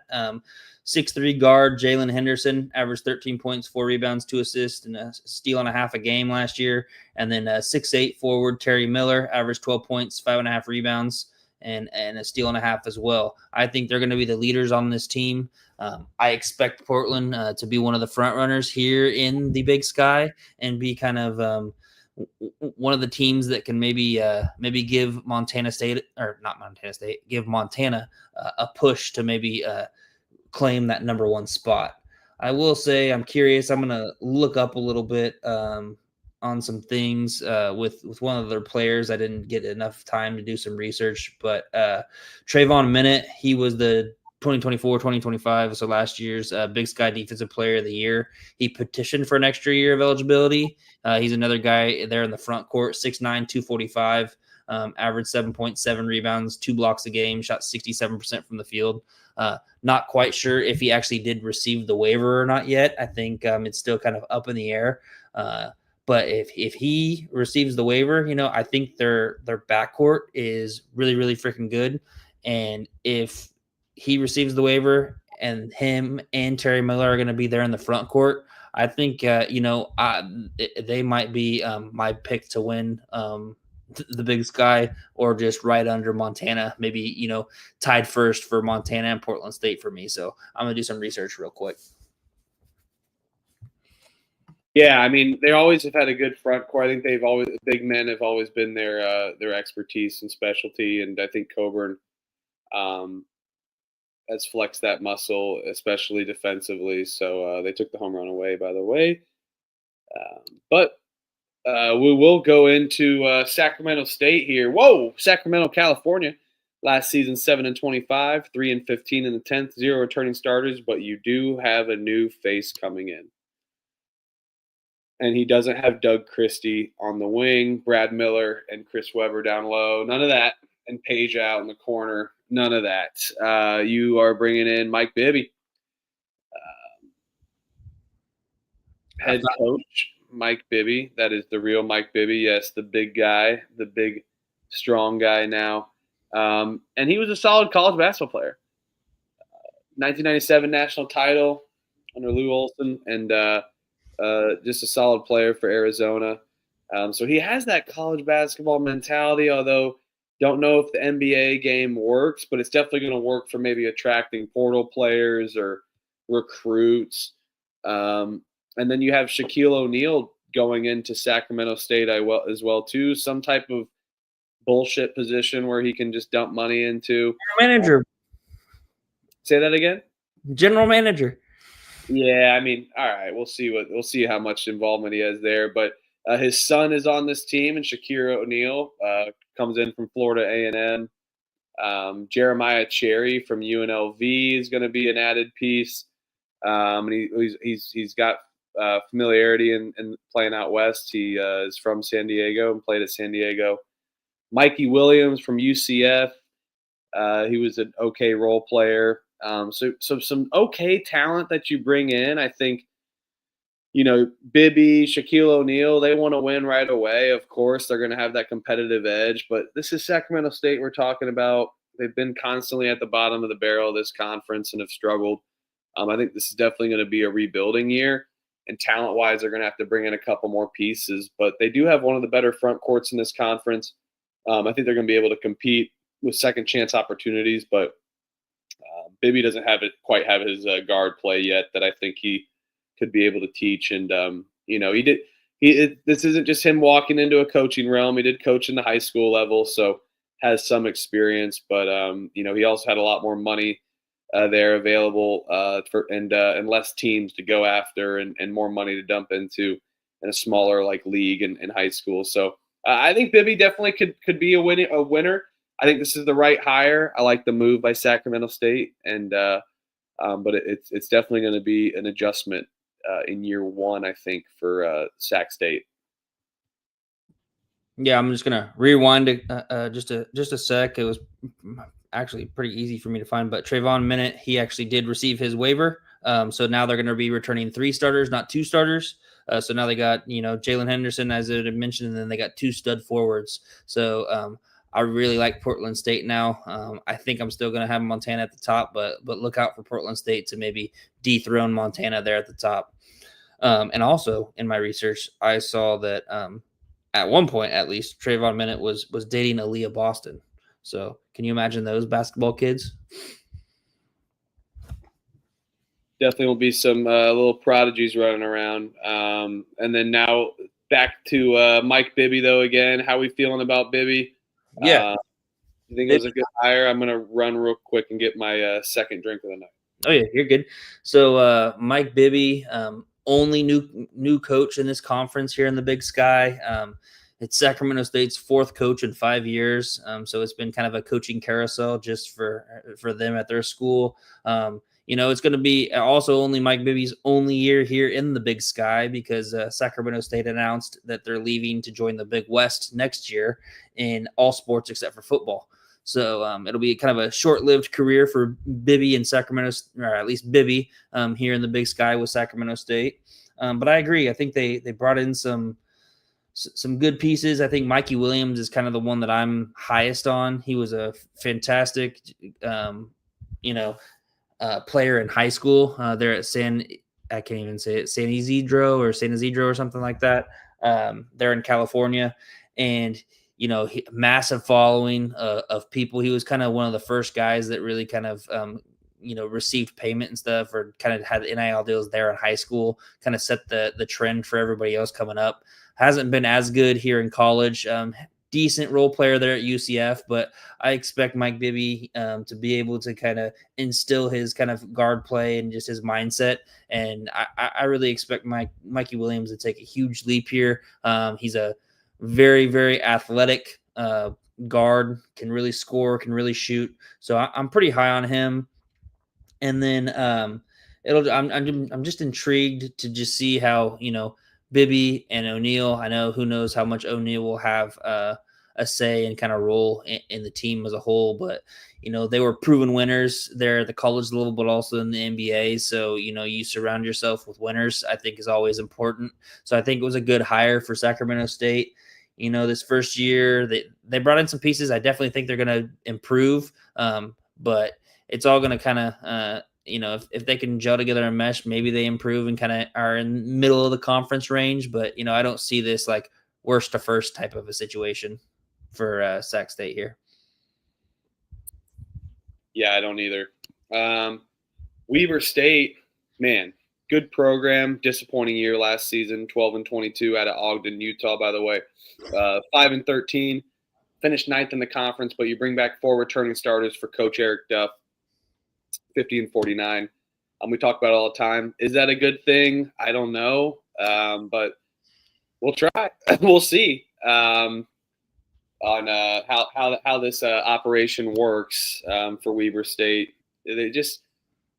6'3" guard Jalen Henderson averaged 13 points, 4 rebounds, 2 assists, and a steal and a half a game last year. And then 6'8" forward Terry Miller averaged 12 points, 5.5 rebounds, and a steal and a half as well. I think they're going to be the leaders on this team. I expect Portland to be one of the front runners here in the Big Sky and be kind of one of the teams that can maybe give Montana State, or not Montana State, give Montana a push to maybe claim that number 1 spot. I will say I'm curious. I'm going to look up a little bit on some things with one of their players. I didn't get enough time to do some research, but Trayvon Minute, he was the 2024-2025, so last year's Big Sky Defensive Player of the Year. He petitioned for an extra year of eligibility. He's another guy there in the front court, 6'9", 245, averaged 7.7 rebounds, 2 blocks a game, shot 67% from the field. Not quite sure if he actually did receive the waiver or not yet. I think it's still kind of up in the air. But if he receives the waiver, I think their backcourt is really, really freaking good. And if he receives the waiver and him and Terry Miller are going to be there in the front court, I think, they might be my pick to win the Big Sky, or just right under Montana, maybe, tied first for Montana and Portland State for me. So I'm going to do some research real quick. Yeah, I mean, they always have had a good front court. I think big men have always been their expertise and specialty, and I think Coburn has flexed that muscle, especially defensively. So they took the home run away, by the way. But we will go into Sacramento State here. Whoa, Sacramento, California. Last season, 7-25, 3-15 in the 10th, 0 returning starters, but you do have a new face coming in. And he doesn't have Doug Christie on the wing, Brad Miller and Chris Webber down low. None of that. And Page out in the corner. None of that. You are bringing in Mike Bibby, head coach Mike Bibby. That is the real Mike Bibby. Yes, the big guy, the big, strong guy now. And he was a solid college basketball player. 1997 national title under Lou Olson, and just a solid player for Arizona. So he has that college basketball mentality, although don't know if the NBA game works, but it's definitely going to work for maybe attracting portal players or recruits. And then you have Shaquille O'Neal going into Sacramento State as well too. Some type of bullshit position where he can just dump money into. Manager. Say that again? General manager. Yeah, I mean, all right, we'll see how much involvement he has there. But his son is on this team, and Shakir O'Neal comes in from Florida A&M. Jeremiah Cherry from UNLV is going to be an added piece. And he's got familiarity in playing out west. He is from San Diego and played at San Diego. Mikey Williams from UCF. He was an okay role player. So some okay talent that you bring in. I think, Bibby, Shaquille O'Neal, they want to win right away. Of course, they're going to have that competitive edge. But this is Sacramento State we're talking about. They've been constantly at the bottom of the barrel of this conference and have struggled. I think this is definitely going to be a rebuilding year. And talent-wise, they're going to have to bring in a couple more pieces. But they do have one of the better front courts in this conference. I think they're going to be able to compete with second-chance opportunities. But Bibby doesn't quite have his guard play yet that I think he could be able to teach. And, this isn't just him walking into a coaching realm. He did coach in the high school level, so has some experience. But, he also had a lot more money there available and less teams to go after and more money to dump into in a smaller like league in high school. So I think Bibby definitely could be a winner. I think this is the right hire. I like the move by Sacramento State, and but it's definitely going to be an adjustment in year one, I think, for Sac State. Yeah, I'm just gonna rewind just a sec. It was actually pretty easy for me to find, but Trayvon Minute, he actually did receive his waiver. So now they're going to be returning 3 starters, not 2 starters. So now they got Jalen Henderson, as I had mentioned, and then they got 2 stud forwards. So I really like Portland State now. I think I'm still going to have Montana at the top, but look out for Portland State to maybe dethrone Montana there at the top. And also in my research, I saw that at one point, at least, Trayvon Minute was dating Aaliyah Boston. So can you imagine those basketball kids? Definitely will be some little prodigies running around. And then now back to Mike Bibby, though, again. How are we feeling about Bibby? Yeah. You think it was a good hire? I'm going to run real quick and get my second drink of the night. Oh, yeah, you're good. So Mike Bibby, only new coach in this conference here in the Big Sky. It's Sacramento State's 4th coach in 5 years. So it's been kind of a coaching carousel just for them at their school. It's going to be also only Mike Bibby's only year here in the Big Sky because Sacramento State announced that they're leaving to join the Big West next year in all sports except for football. So it'll be kind of a short-lived career for Bibby and Sacramento, or at least Bibby here in the Big Sky with Sacramento State. But I agree. I think they brought in some good pieces. I think Mikey Williams is kind of the one that I'm highest on. He was a fantastic, player in high school there at I can't even say it, San Isidro or something like that. There in California, and massive following of people. He was kind of one of the first guys that really kind of received payment and stuff, or kind of had NIL deals there in high school. Kind of set the trend for everybody else coming up. Hasn't been as good here in college. Decent role player there at UCF, but I expect Mike Bibby to be able to kind of instill his kind of guard play and just his mindset. And I really expect Mikey Williams to take a huge leap here. He's a very, very athletic guard, can really score, can really shoot. So I'm pretty high on him. And then I'm just intrigued to just see how Bibby and O'Neal. I know who knows how much O'Neal will have a say and kind of role in the team as a whole, but they were proven winners there at the college level, but also in the NBA. So you surround yourself with winners, I think, is always important. So I think it was a good hire for Sacramento State. This first year they brought in some pieces. I definitely think they're going to improve, but it's all going to kind of if they can gel together and mesh, maybe they improve and kind of are in the middle of the conference range. But, I don't see this like worst to first type of a situation for Sac State here. Yeah, I don't either. Weber State, man, good program. Disappointing year last season, 12-22 out of Ogden, Utah, by the way. 5-13, finished 9th in the conference, but you bring back 4 returning starters for Coach Eric Duff. 50-49. We talk about it all the time. Is that a good thing? I don't know, but we'll try. We'll see on how this operation works for Weber State. They just,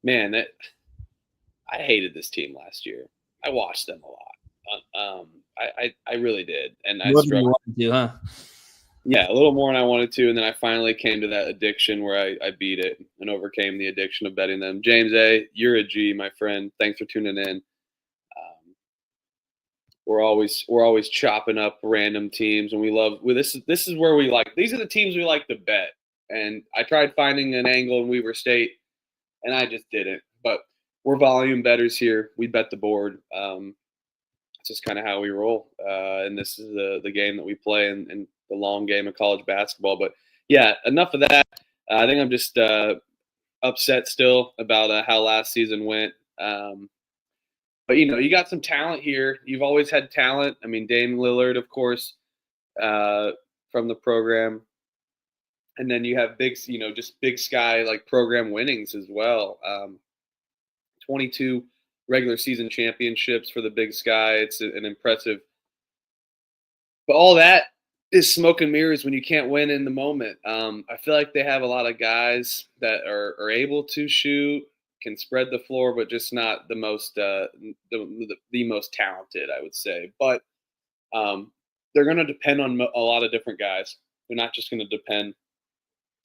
man, I hated this team last year. I watched them a lot. I really did, and I struggled. Yeah, a little more than I wanted to, and then I finally came to that addiction where I beat it and overcame the addiction of betting them. James A., you're a G, my friend. Thanks for tuning in. We're always chopping up random teams, and we love. This is where we like. These are the teams we like to bet. And I tried finding an angle in Weber State, and I just didn't. But we're volume bettors here. We bet the board. It's just kind of how we roll, and this is the game that we play and the long game of college basketball. But yeah, enough of that. I think I'm just upset still about how last season went. But you got some talent here. You've always had talent. I mean, Dame Lillard, of course, from the program. And then you have just Big Sky like program winnings as well. 22 regular season championships for the Big Sky. It's an impressive. But all that is smoke and mirrors when you can't win in the moment. I feel like they have a lot of guys that are able to shoot, can spread the floor, but just not the most most talented, I would say. But they're going to depend on a lot of different guys. They're not just going to depend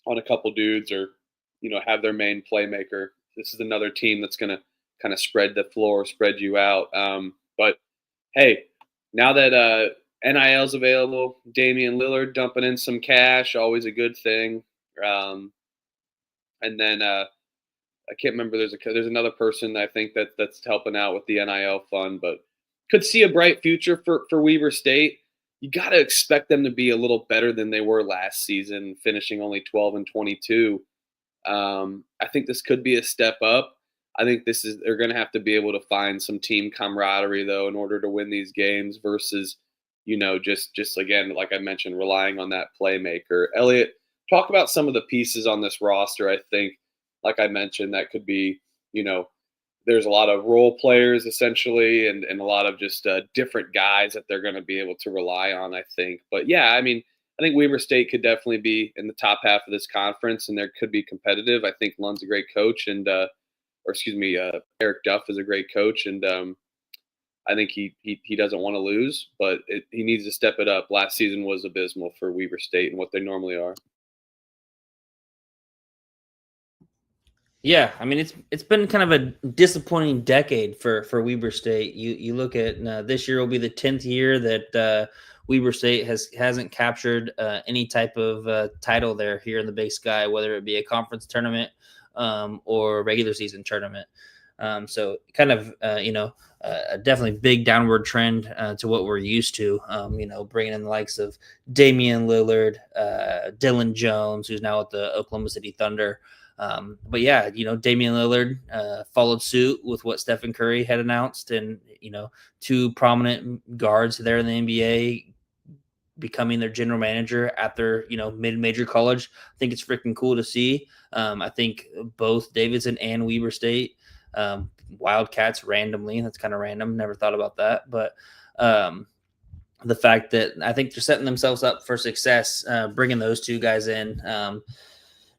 on a couple dudes or have their main playmaker. This is another team that's going to kind of spread the floor, spread you out. But hey, now that NIL's available, Damian Lillard dumping in some cash, always a good thing. And then I can't remember. There's another person I think that's helping out with the NIL fund, but could see a bright future for Weber State. You got to expect them to be a little better than they were last season, finishing only 12-22. I think this could be a step up. I think they're going to have to be able to find some team camaraderie though in order to win these games versus just again, like I mentioned, relying on that playmaker. Elliot, talk about some of the pieces on this roster. I think, like I mentioned, that could be, there's a lot of role players essentially and a lot of just different guys that they're going to be able to rely on, I think. But yeah, I think Weber State could definitely be in the top half of this conference and there could be competitive. I think Lund's a great coach and, Eric Duff is a great coach. And I think he doesn't want to lose, but he needs to step it up. Last season was abysmal for Weber State and what they normally are. Yeah, it's been kind of a disappointing decade for Weber State. You look at this year will be the 10th year that Weber State hasn't captured any type of title there here in the Big Sky, whether it be a conference tournament or a regular season tournament. So kind of a definitely big downward trend to what we're used to. Bringing in the likes of Damian Lillard, Dylan Jones, who's now at the Oklahoma City Thunder. But yeah, Damian Lillard followed suit with what Stephen Curry had announced, and two prominent guards there in the NBA becoming their general manager at their mid-major college. I think it's freaking cool to see. I think both Davidson and Weber State Wildcats randomly. That's kind of random. Never thought about that, but the fact that I think they're setting themselves up for success, bringing those two guys in.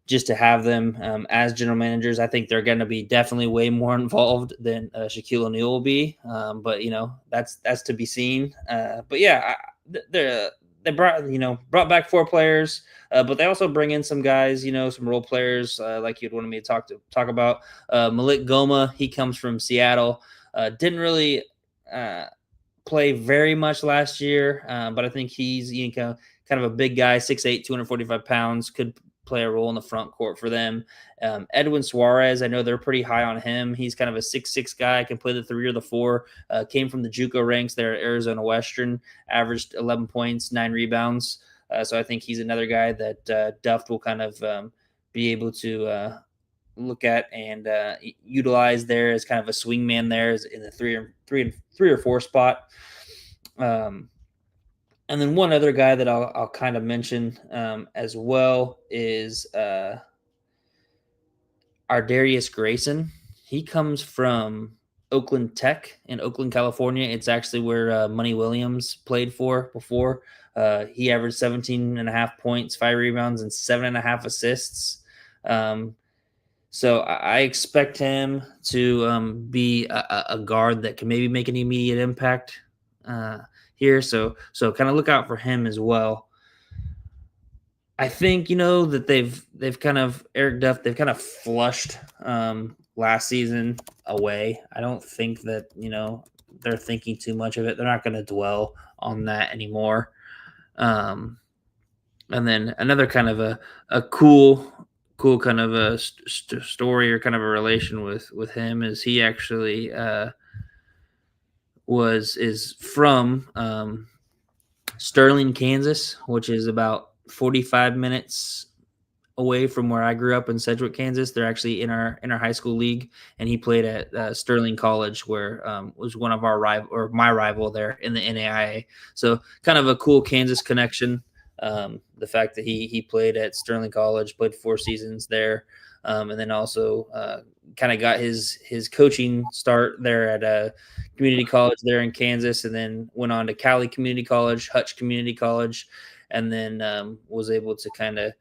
Just to have them as general managers, I think they're going to be definitely way more involved than Shaquille O'Neal will be. But that's to be seen. But yeah, they brought back 4 players, but they also bring in some guys, some role players like you'd wanted me to talk about. Malik Goma, he comes from Seattle. Didn't really play very much last year, but I think he's kind of a big guy, 6'8", 245 pounds, could play a role in the front court for them. Edwin Suarez, I know they're pretty high on him. He's kind of a 6'6" guy, can play the 3 or the 4. Came from the JUCO ranks there at Arizona Western, averaged 11 points, 9 rebounds. So I think he's another guy that Duff will kind of be able to look at and utilize there as kind of a swing man there in the 3 or 4 spot. And then one other guy that I'll kind of mention as well is Ardarius Grayson. He comes from Oakland Tech in Oakland, California. It's actually where Money Williams played for before. He averaged 17.5 points, 5 rebounds, and 7.5 assists. So I expect him to be a guard that can maybe make an immediate impact here. So kind of look out for him as well. I think, that they've kind of Eric Duff, they've kind of flushed last season away. I don't think that, they're thinking too much of it. They're not going to dwell on that anymore. And then another kind of a cool kind of a story or kind of a relation with him is he actually is from Sterling, Kansas, which is about 45 minutes away from where I grew up in Sedgwick, Kansas. They're actually in our high school league, and he played at Sterling College, where was one of our my rival there in the NAIA. So kind of a cool Kansas connection The fact that he played at Sterling College, played 4 seasons there, and then also kind of got his coaching start there at a community college there in Kansas, and then went on to Cali Community College, Hutch Community College, and then was able to kind of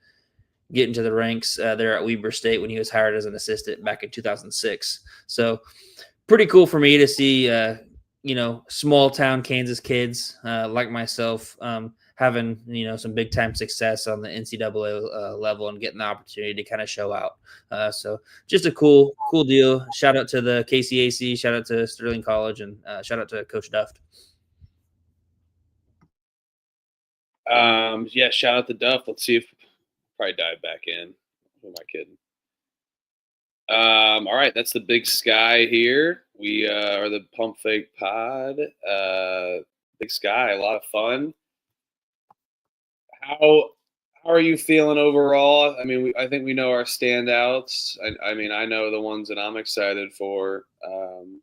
get into the ranks there at Weber State when he was hired as an assistant back in 2006. So pretty cool for me to see, small town Kansas kids like myself having, some big time success on the NCAA level and getting the opportunity to kind of show out. So just a cool deal. Shout out to the KCAC, shout out to Sterling College, and shout out to Coach Duft. Shout out to Duff. Let's see if probably dive back in. Who am I kidding? All right, that's the Big Sky here. We are the Pump Fake Pod. Big Sky, a lot of fun. How are you feeling overall? I mean, I think we know our standouts. I know the ones that I'm excited for. I'm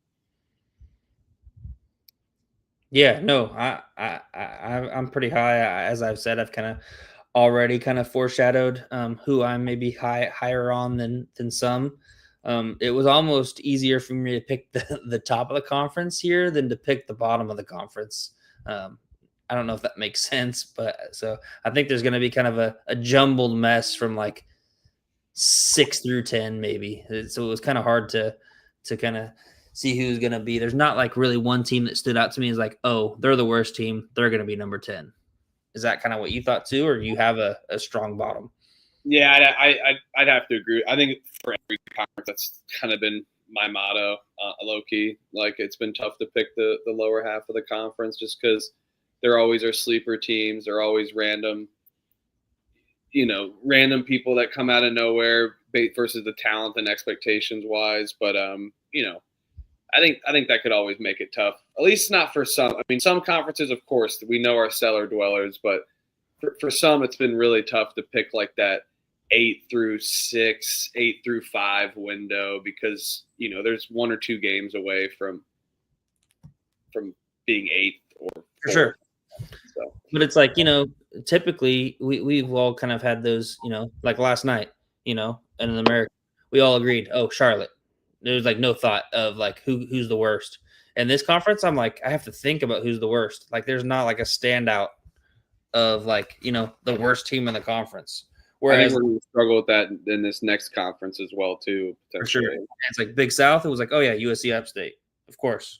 pretty high. As I've said, I've kind of already kind of foreshadowed who I'm maybe higher on than some. It was almost easier for me to pick the top of the conference here than to pick the bottom of the conference. I don't know if that makes sense, but so I think there's going to be kind of a jumbled mess from like 6 through 10, maybe. So it was kind of hard to kind of see who's going to be. There's not like really one team that stood out to me as like, oh, they're the worst team, they're going to be number 10. Is that kind of what you thought too, or you have a strong bottom? Yeah, I'd have to agree. I think for every conference, that's kind of been my motto, low key. Like, it's been tough to pick the lower half of the conference just because there always are sleeper teams. There are always random people that come out of nowhere versus the talent and expectations wise. But I think that could always make it tough. At least not for some. I mean, some conferences, of course, we know are cellar dwellers, but for some, it's been really tough to pick like that 8 through 6, 8 through 5 window because there's 1 or 2 games away from being 8th or 4th. For sure. So. But it's like, typically we've all kind of had those, like last night, and in America, we all agreed, oh, Charlotte. There's like no thought of like who's the worst. And this conference, I'm like, I have to think about who's the worst. Like, there's not like a standout of like, the worst team in the conference. Whereas I think we're going to struggle with that in this next conference as well, too. For sure. It's like Big South. It was like, oh yeah, USC Upstate, of course.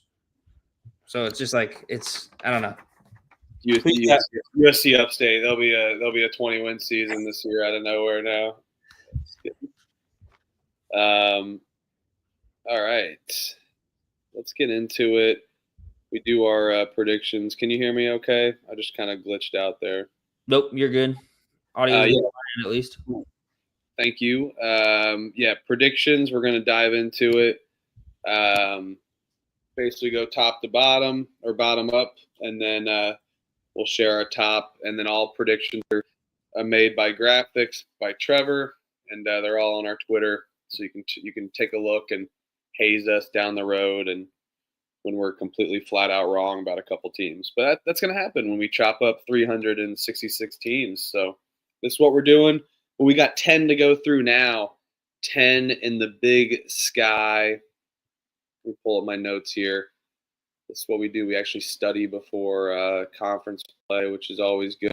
So it's just like, I don't know. USC Upstate. They'll be a 20-win season this year out of nowhere now. All right, let's get into it. We do our predictions. Can you hear me okay? I just kind of glitched out there. Nope, you're good. Audio at least. Thank you. Predictions. We're going to dive into it. Basically go top to bottom or bottom up, and then we'll share our top. And then all predictions are made by graphics by Trevor, and they're all on our Twitter, so you can take a look and haze us down the road and when we're completely flat out wrong about a couple teams. But that's going to happen when we chop up 366 teams. So this is what we're doing. But we got 10 to go through now. 10 in the Big Sky. Let me pull up my notes here. This is what we do. We actually study before conference play, which is always good.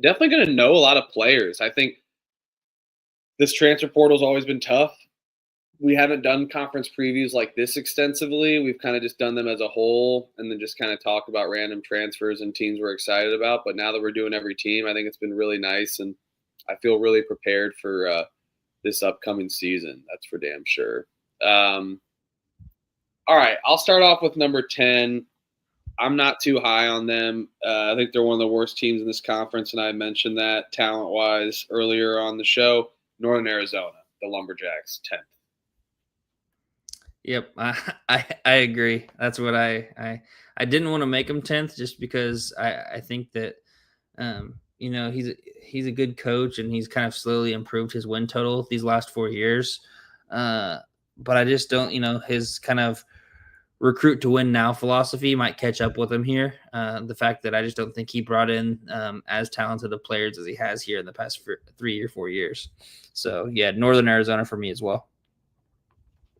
Definitely going to know a lot of players. I think this transfer portal has always been tough. We haven't done conference previews like this extensively. We've kind of just done them as a whole and then just kind of talked about random transfers and teams we're excited about. But now that we're doing every team, I think it's been really nice, and I feel really prepared for this upcoming season. That's for damn sure. All right, I'll start off with number 10. I'm not too high on them. I think they're one of the worst teams in this conference, and I mentioned that talent-wise earlier on the show. Northern Arizona, the Lumberjacks, 10th. Yep, I agree. That's what I didn't want to make him 10th just because I think that he's a good coach and he's kind of slowly improved his win total these last 4 years. But I just don't, his kind of recruit to win now philosophy might catch up with him here. The fact that I just don't think he brought in as talented of players as he has here in the past 3 or 4 years. So, yeah, Northern Arizona for me as well.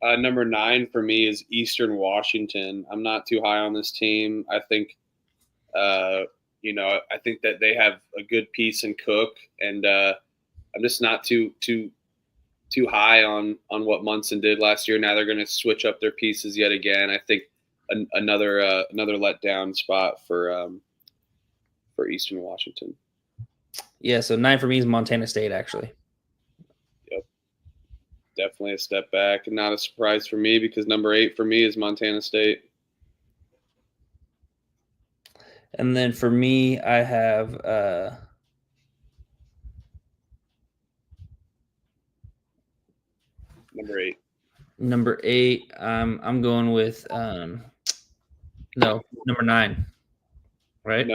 Number 9 for me is Eastern Washington. I'm not too high on this team. I think, I think that they have a good piece in Cook, and I'm just not too high on what Munson did last year. Now they're going to switch up their pieces yet again. I think another letdown spot for Eastern Washington. Yeah, so 9 for me is Montana State, actually. Yep, definitely a step back, and not a surprise for me because number 8 for me is Montana State. And then for me, I have number 8. Number 8, I'm going with number 9, right?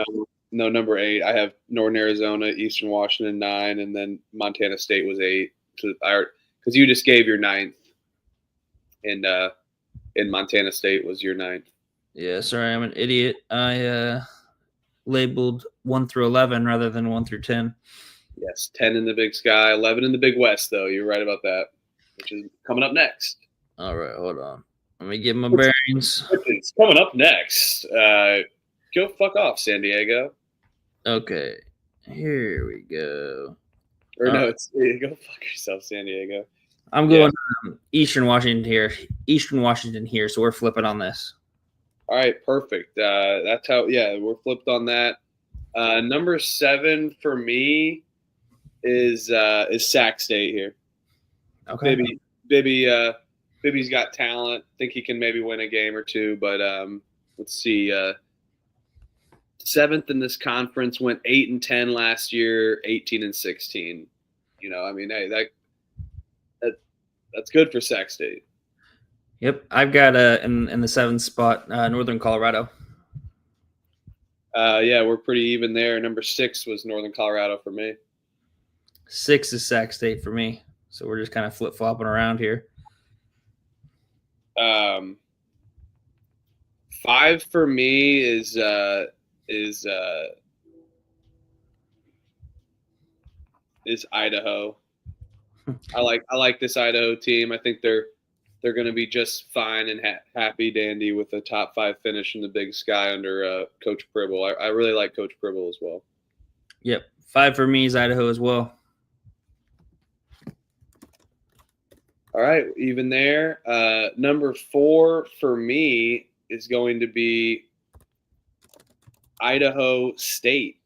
No, number 8. I have Northern Arizona, Eastern Washington 9, and then Montana State was 8. Because you just gave your 9th, and Montana State was your 9th. Yeah, sorry, I'm an idiot. I labeled 1 through 11 rather than 1 through 10. Yes, 10 in the Big Sky, 11 in the Big West, though. You're right about that, which is coming up next. All right, hold on. Let me get my bearings. It's coming up next. Go fuck off, San Diego. Okay, here we go. Or no, it's go fuck yourself, San Diego. I'm going Eastern Washington here. So we're flipping on this. All right, perfect. That's how. Yeah, we're flipped on that. Number 7 for me is Sac State here. Okay. Bibby's got talent. Think he can maybe win a game or two, but let's see. 7th in this conference, went 8-10 last year, 18-16. Hey, that's good for Sac State. Yep, I've got in the 7th spot, Northern Colorado. Yeah, we're pretty even there. Number 6 was Northern Colorado for me. 6 is Sac State for me. So we're just kind of flip flopping around here. 5 for me is Idaho. I like this Idaho team. I think they're going to be just fine and happy dandy with a top 5 finish in the Big Sky under Coach Pribble. I really like Coach Pribble as well. Yep, 5 for me is Idaho as well. All right, even there. Number 4 for me is going to be Idaho State.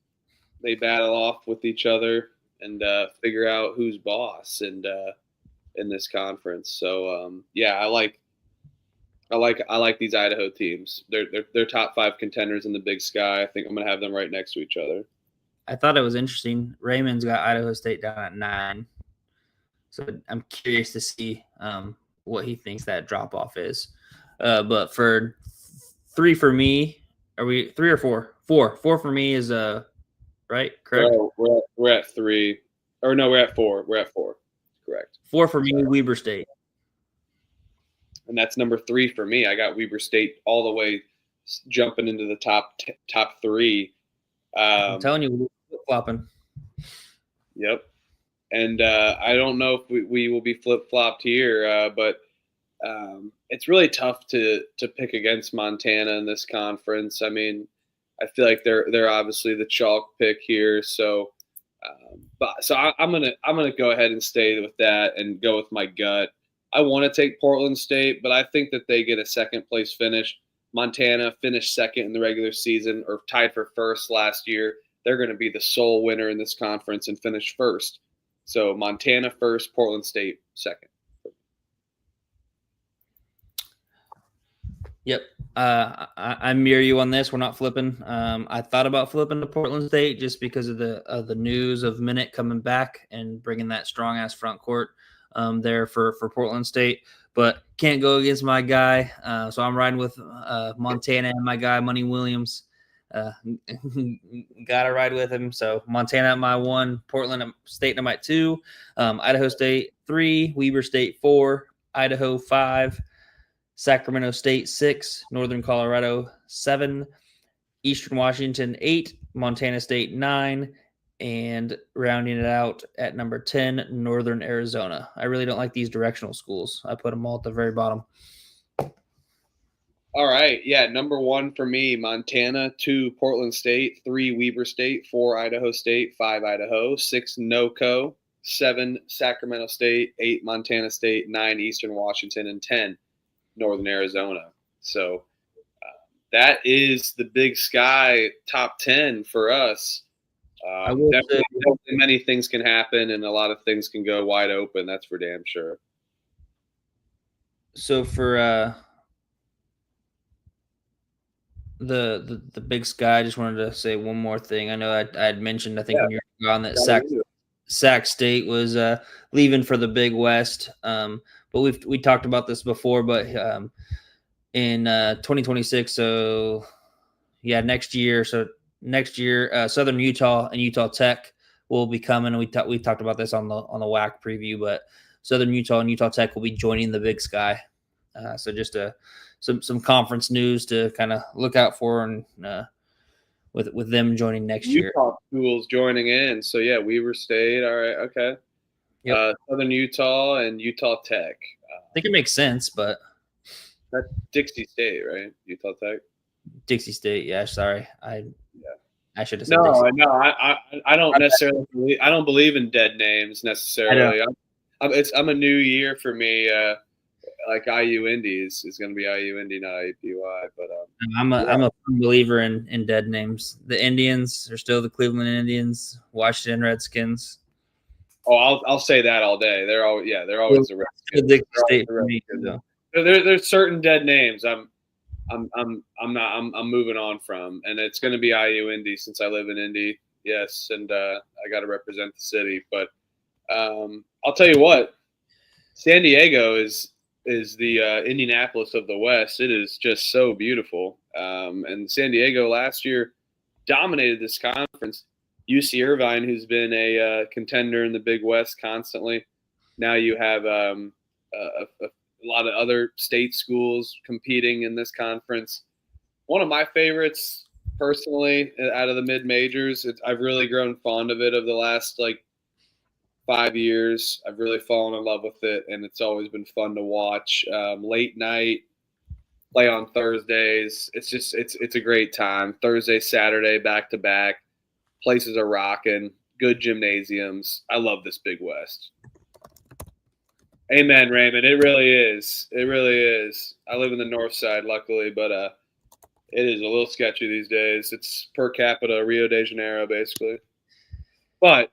They battle off with each other and figure out who's boss in this conference. So I like these Idaho teams. They're top 5 contenders in the Big Sky. I think I'm gonna have them right next to each other. I thought it was interesting. Raymond's got Idaho State down at 9. So I'm curious to see what he thinks that drop off is. But for 3 for me, are we 3 or 4? 4 for me is right? Correct. We're at 3, or no, we're at 4. We're at 4. Correct. 4 for me, Weber State. And that's number 3 for me. I got Weber State all the way jumping into the top 3. I'm telling you, we're flip-flopping. Yep. And I don't know if we will be flip-flopped here, but it's really tough to pick against Montana in this conference. I mean, I feel like they're obviously the chalk pick here. So, I'm gonna go ahead and stay with that and go with my gut. I want to take Portland State, but I think that they get a 2nd place finish. Montana finished 2nd in the regular season, or tied for 1st last year. They're going to be the sole winner in this conference and finish 1st. So Montana 1st, Portland State 2nd. Yep. I mirror you on this. We're not flipping. I thought about flipping to Portland State just because of the news of Minute coming back and bringing that strong ass front court there for Portland State, but can't go against my guy. So I'm riding with Montana and my guy Money Williams. Gotta ride with him. So Montana at my 1, Portland State at my 2, Idaho State 3, Weber State 4, Idaho 5. Sacramento State 6, Northern Colorado 7, Eastern Washington 8, Montana State 9, and rounding it out at number 10, Northern Arizona. I really don't like these directional schools. I put them all at the very bottom. All right. Yeah. Number 1 for me, Montana. 2, Portland State. 3, Weber State. 4, Idaho State. 5, Idaho. 6, NoCo. 7, Sacramento State. 8, Montana State. 9, Eastern Washington. And 10, Northern Arizona. So that is the Big Sky top 10 for us. Definitely many things can happen and a lot of things can go wide open. That's for damn sure. So for the Big Sky, I just wanted to say one more thing. I know I had mentioned, I think when you were on that Sac State was leaving for the Big West. But we talked about this before, but in 2026, so yeah, next year, Southern Utah and Utah Tech will be coming. We talked about this on the WAC preview, but Southern Utah and Utah Tech will be joining the Big Sky. So just some conference news to kind of look out for, and with them joining next year. Utah schools joining in. So yeah, Weber State. All right, okay. Yep. Southern Utah and Utah Tech. I think it makes sense, but that's Dixie State, right? Utah Tech. Dixie State. Yeah, sorry. I should have said no. Dixie. No, I don't necessarily. I don't believe in dead names necessarily. I'm a new year for me. Like IU Indy is going to be IU Indy, not IUPUI. But I'm a believer in dead names. The Indians are still the Cleveland Indians, Washington Redskins. Oh, I'll say that all day. They're always the Redskins. Dixie State for me, though. There's certain dead names I'm moving on from, and it's going to be IU Indy since I live in Indy. Yes, and I got to represent the city. But I'll tell you what, San Diego is the Indianapolis of the West. It is just so beautiful. And San Diego last year dominated this conference. UC Irvine, who's been a contender in the Big West constantly. Now you have a lot of other state schools competing in this conference. One of my favorites, personally, out of the mid-majors, I've really grown fond of it over the last, 5 years. I've really fallen in love with it, and it's always been fun to watch. Late night, play on Thursdays. It's a great time. Thursday, Saturday, back-to-back. Places are rocking. Good gymnasiums. I love this Big West. Amen, Raymond. It really is. It really is. I live in the north side, luckily, but it is a little sketchy these days. It's per capita Rio de Janeiro, basically. But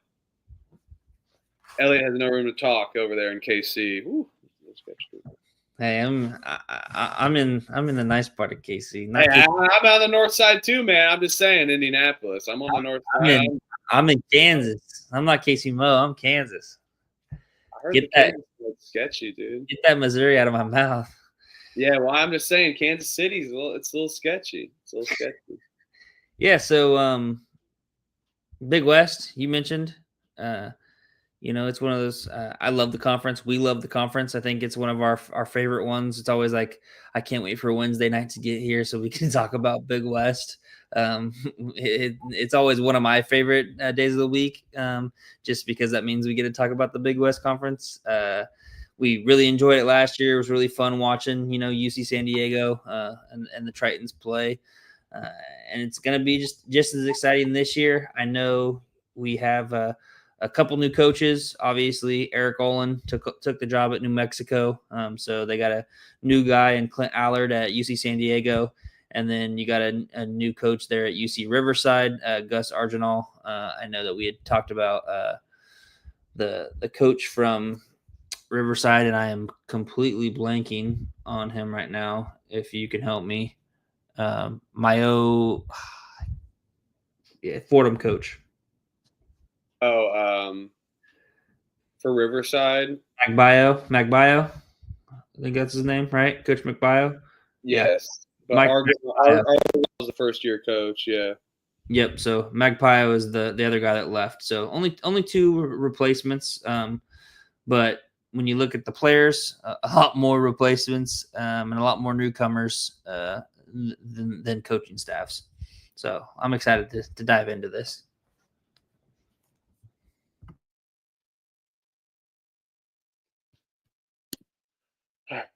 Elliot has no room to talk over there in KC. Ooh, hey, I'm in the nice part of KC. I'm on the north side too, man. I'm just saying, Indianapolis. I'm on the north side. I'm in Kansas. I'm not KC Mo. I'm Kansas. Get that sketchy, dude. Get that Missouri out of my mouth. Yeah, well, I'm just saying, Kansas City's a little sketchy. It's a little sketchy. Yeah. So, Big West, you mentioned. It's one of those. I love the conference. We love the conference. I think it's one of our favorite ones. It's always like, I can't wait for Wednesday night to get here so we can talk about Big West. It's always one of my favorite days of the week, just because that means we get to talk about the Big West Conference. We really enjoyed it last year. It was really fun watching, UC San Diego and the Tritons play, and it's going to be just as exciting this year. I know we have a couple new coaches. Obviously, Eric Olin took the job at New Mexico, so they got a new guy in Clint Allard at UC San Diego. And then you got a new coach there at UC Riverside, Gus Arginal. I know that we had talked about the coach from Riverside, and I am completely blanking on him right now. If you can help me, Fordham coach. Oh, for Riverside, Magbio. I think that's his name, right? Coach McBio. Yes. But Arginal was the first-year coach, yeah. Yep. So Magpio is the other guy that left. So only two replacements. But when you look at the players, a lot more replacements and a lot more newcomers than coaching staffs. So I'm excited to dive into this. All right.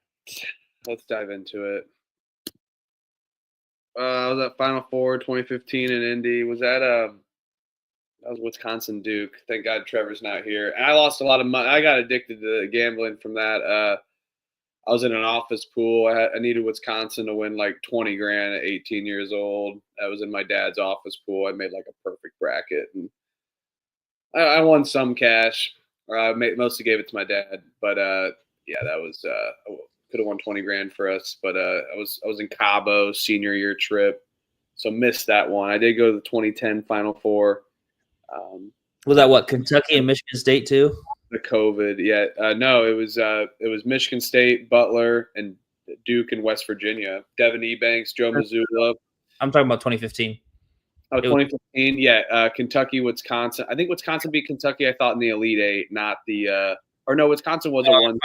Let's dive into it. I was at Final Four 2015 in Indy. Was that was Wisconsin Duke. Thank God Trevor's not here. And I lost a lot of money. I got addicted to gambling from that. I was in an office pool. I needed Wisconsin to win like 20 grand at 18 years old. I was in my dad's office pool. I made like a perfect bracket, and I won some cash. I mostly gave it to my dad, but yeah, that was could have won 20 grand for us. But I was in Cabo senior year trip, so missed that one. I did go to the 2010 Final Four. Was that what, Kentucky and Michigan State too? The COVID, yeah. No, it was Michigan State, Butler, and Duke and West Virginia. Devin Ebanks, Joe Mazzulla. I'm talking about 2015. Oh, 2015, yeah. Kentucky, Wisconsin. I think Wisconsin beat Kentucky, I thought, in the Elite Eight, not the or no, Wisconsin was a 1-2.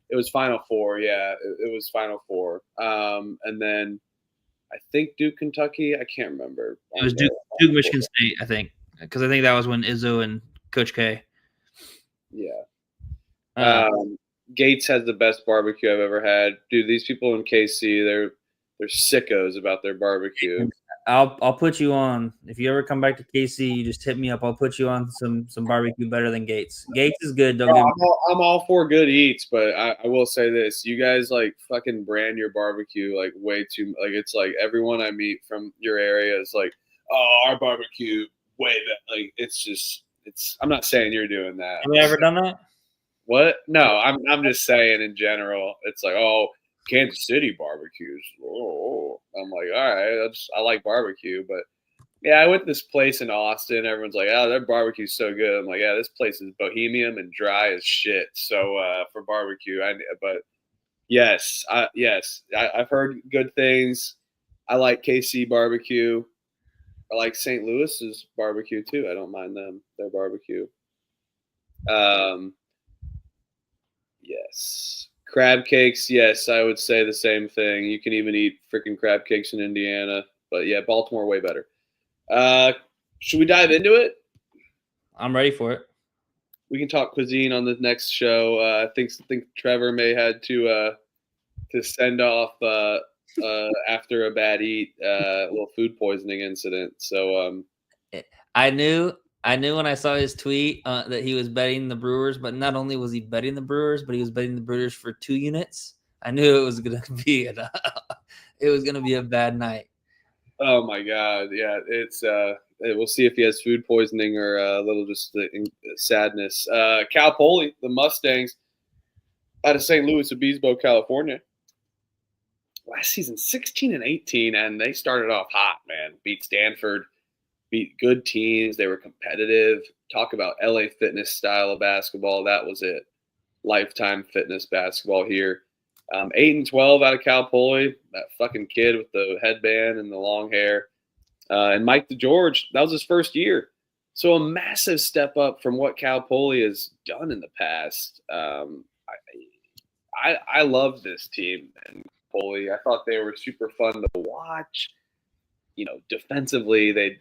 It was Final Four, yeah. It was Final Four. And then I think Duke, Kentucky. I can't remember. It was Duke Michigan State, I think. Because I think that was when Izzo and Coach K. Yeah. Gates has the best barbecue I've ever had. Dude, these people in KC, they're sickos about their barbecue. I'll put you on. If you ever come back to KC, you just hit me up. I'll put you on some barbecue better than Gates. Gates is good. I'm all for good eats, but I will say this: you guys like fucking brand your barbecue like way too. Like it's like everyone I meet from your area is like, oh, our barbecue way better. Like it's. I'm not saying you're doing that. Have you ever done that? What? No, I'm just saying in general. It's like, oh, Kansas City barbecues. Oh, I'm like, all right, I like barbecue, but yeah, I went to this place in Austin. Everyone's like, oh, their barbecue's so good. I'm like, yeah, this place is bohemian and dry as shit. So for barbecue, but yes, I've heard good things. I like KC barbecue. I like St. Louis's barbecue too. I don't mind their barbecue. Yes. Crab cakes, yes, I would say the same thing. You can even eat freaking crab cakes in Indiana. But yeah, Baltimore way better. Should we dive into it? I'm ready for it. We can talk cuisine on the next show. I think Trevor may had to send off after a bad eat, a little food poisoning incident. So I knew when I saw his tweet that he was betting the Brewers, but not only was he betting the Brewers, but he was betting the Brewers for 2 units. I knew it was going to be a bad night. Oh my God. Yeah. It's, we'll see if he has food poisoning or a little just sadness. Cal Poly, the Mustangs out of St. Louis Obispo, California. Last season, 16-18, and they started off hot, man. Beat Stanford. Beat good teams. They were competitive. Talk about LA Fitness style of basketball. That was it. Lifetime Fitness basketball here. 8-12 out of Cal Poly. That fucking kid with the headband and the long hair. And Mike DeGeorge, that was his first year. So a massive step up from what Cal Poly has done in the past. I love this team and Poly. I thought they were super fun to watch. You know, defensively, they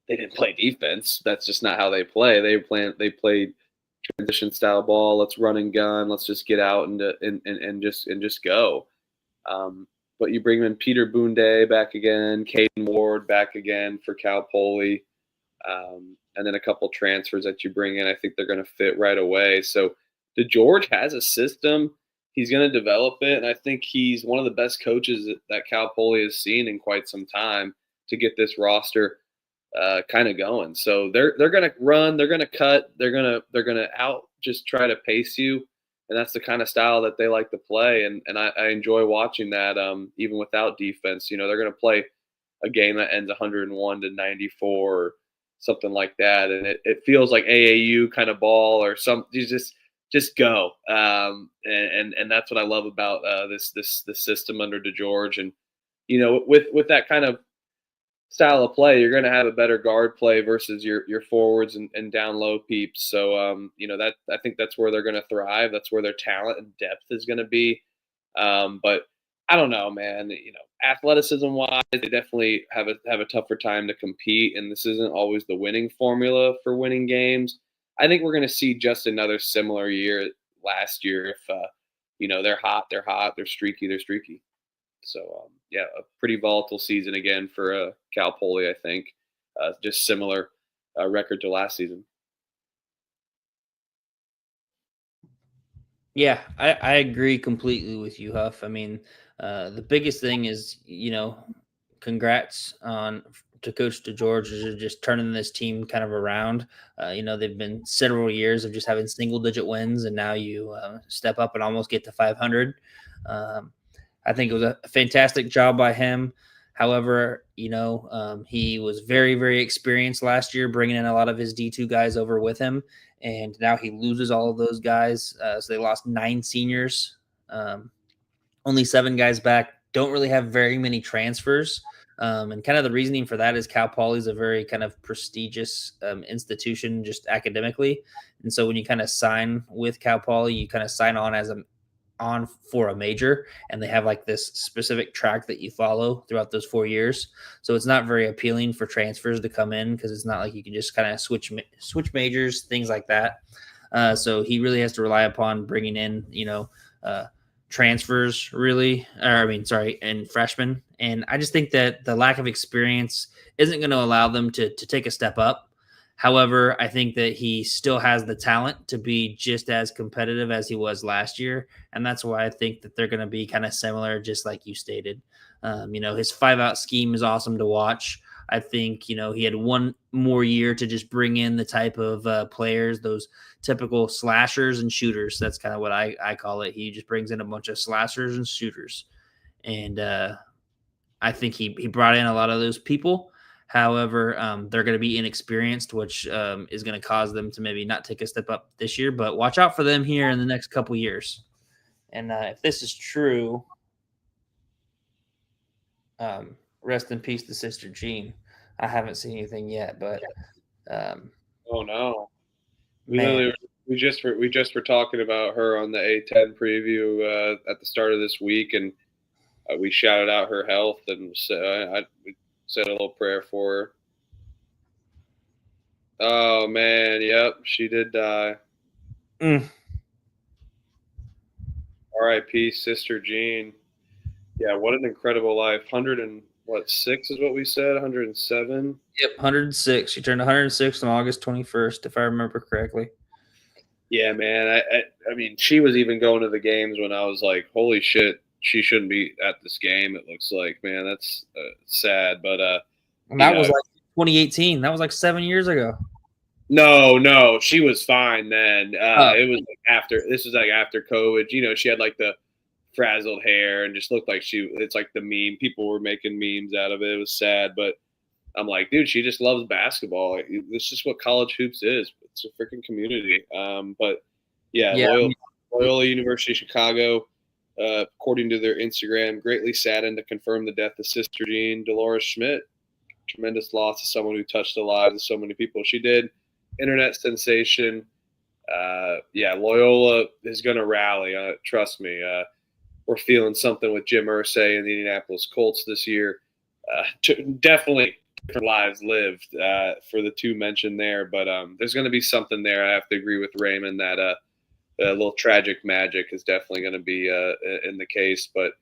didn't play defense. That's just not how they play. They played transition style ball. Let's run and gun. Let's just get out and just go. But you bring in Peter Boonday back again, Caden Ward back again for Cal Poly, and then a couple transfers that you bring in. I think they're going to fit right away. So DeGeorge has a system. He's going to develop it, and I think he's one of the best coaches that Cal Poly has seen in quite some time to get this roster kind of going. So they're going to run, they're going to cut, they're going to out just try to pace you, and that's the kind of style that they like to play. And I enjoy watching that even without defense. You know, they're going to play a game that ends 101-94 or something like that, and it feels like AAU kind of ball or some. You just go, and that's what I love about this system under DeGeorge. And you know, with that kind of style of play, you're going to have a better guard play versus your forwards and down low peeps. So that I think that's where they're going to thrive. That's where their talent and depth is going to be. But I don't know, man. Athleticism wise, they definitely have a tougher time to compete, and this isn't always the winning formula for winning games. I think we're going to see just another similar year last year. If they're hot, they're hot. They're streaky, they're streaky. So a pretty volatile season again for Cal Poly, I think. Just similar record to last season. Yeah, I agree completely with you, Huff. I mean, the biggest thing is, congrats to Coach DeGeorge just turning this team kind of around. They've been several years of just having single-digit wins, and now you step up and almost get to 500. I think it was a fantastic job by him. However, he was very, very experienced last year, bringing in a lot of his D2 guys over with him. And now he loses all of those guys. So they lost 9 seniors, only 7 guys back. Don't really have very many transfers. And kind of the reasoning for that is Cal Poly is a very kind of prestigious institution just academically. And so when you kind of sign with Cal Poly, you kind of sign on for a major, and they have like this specific track that you follow throughout those 4 years. So it's not very appealing for transfers to come in because it's not like you can just kind of switch majors, things like that. So he really has to rely upon bringing in, transfers and freshmen. And I just think that the lack of experience isn't going to allow them to take a step up. However, I think that he still has the talent to be just as competitive as he was last year. And that's why I think that they're going to be kind of similar, just like you stated. His 5-out scheme is awesome to watch. I think, he had one more year to just bring in the type of players, those typical slashers and shooters. That's kind of what I call it. He just brings in a bunch of slashers and shooters. And I think he brought in a lot of those people. However, they're going to be inexperienced, which is going to cause them to maybe not take a step up this year. But watch out for them here in the next couple years. And if this is true, rest in peace to Sister Jean. I haven't seen anything yet, but oh no, we just were talking about her on the A10 preview at the start of this week, and we shouted out her health, and we said a little prayer for her. Oh man, yep, she did die. R.I.P. Sister Jean. Yeah, what an incredible life. 106 is what we said. 107. Yep, 106. She turned 106 on August 21st, if I remember correctly. Yeah, man. I mean, she was even going to the games when I was like, holy shit, she shouldn't be at this game. It looks like, man, that's sad. But and that was like 2018. That was like 7 years ago. No, she was fine then. It was like after. This was like after COVID. She had like the frazzled hair and just looked like it's like the meme. People were making memes out of it. It was sad, but I'm like, dude, she just loves basketball. This is what college hoops is. It's a freaking community. But yeah. Loyola University of Chicago, according to their Instagram, greatly saddened to confirm the death of Sister Jean Dolores Schmidt. Tremendous loss to someone who touched the lives of so many people. She did. Internet sensation. Loyola is going to rally. Trust me. We're feeling something with Jim Irsay and the Indianapolis Colts this year. Definitely different lives lived for the two mentioned there, but there's going to be something there. I have to agree with Raymond that a little tragic magic is definitely going to be in the case. But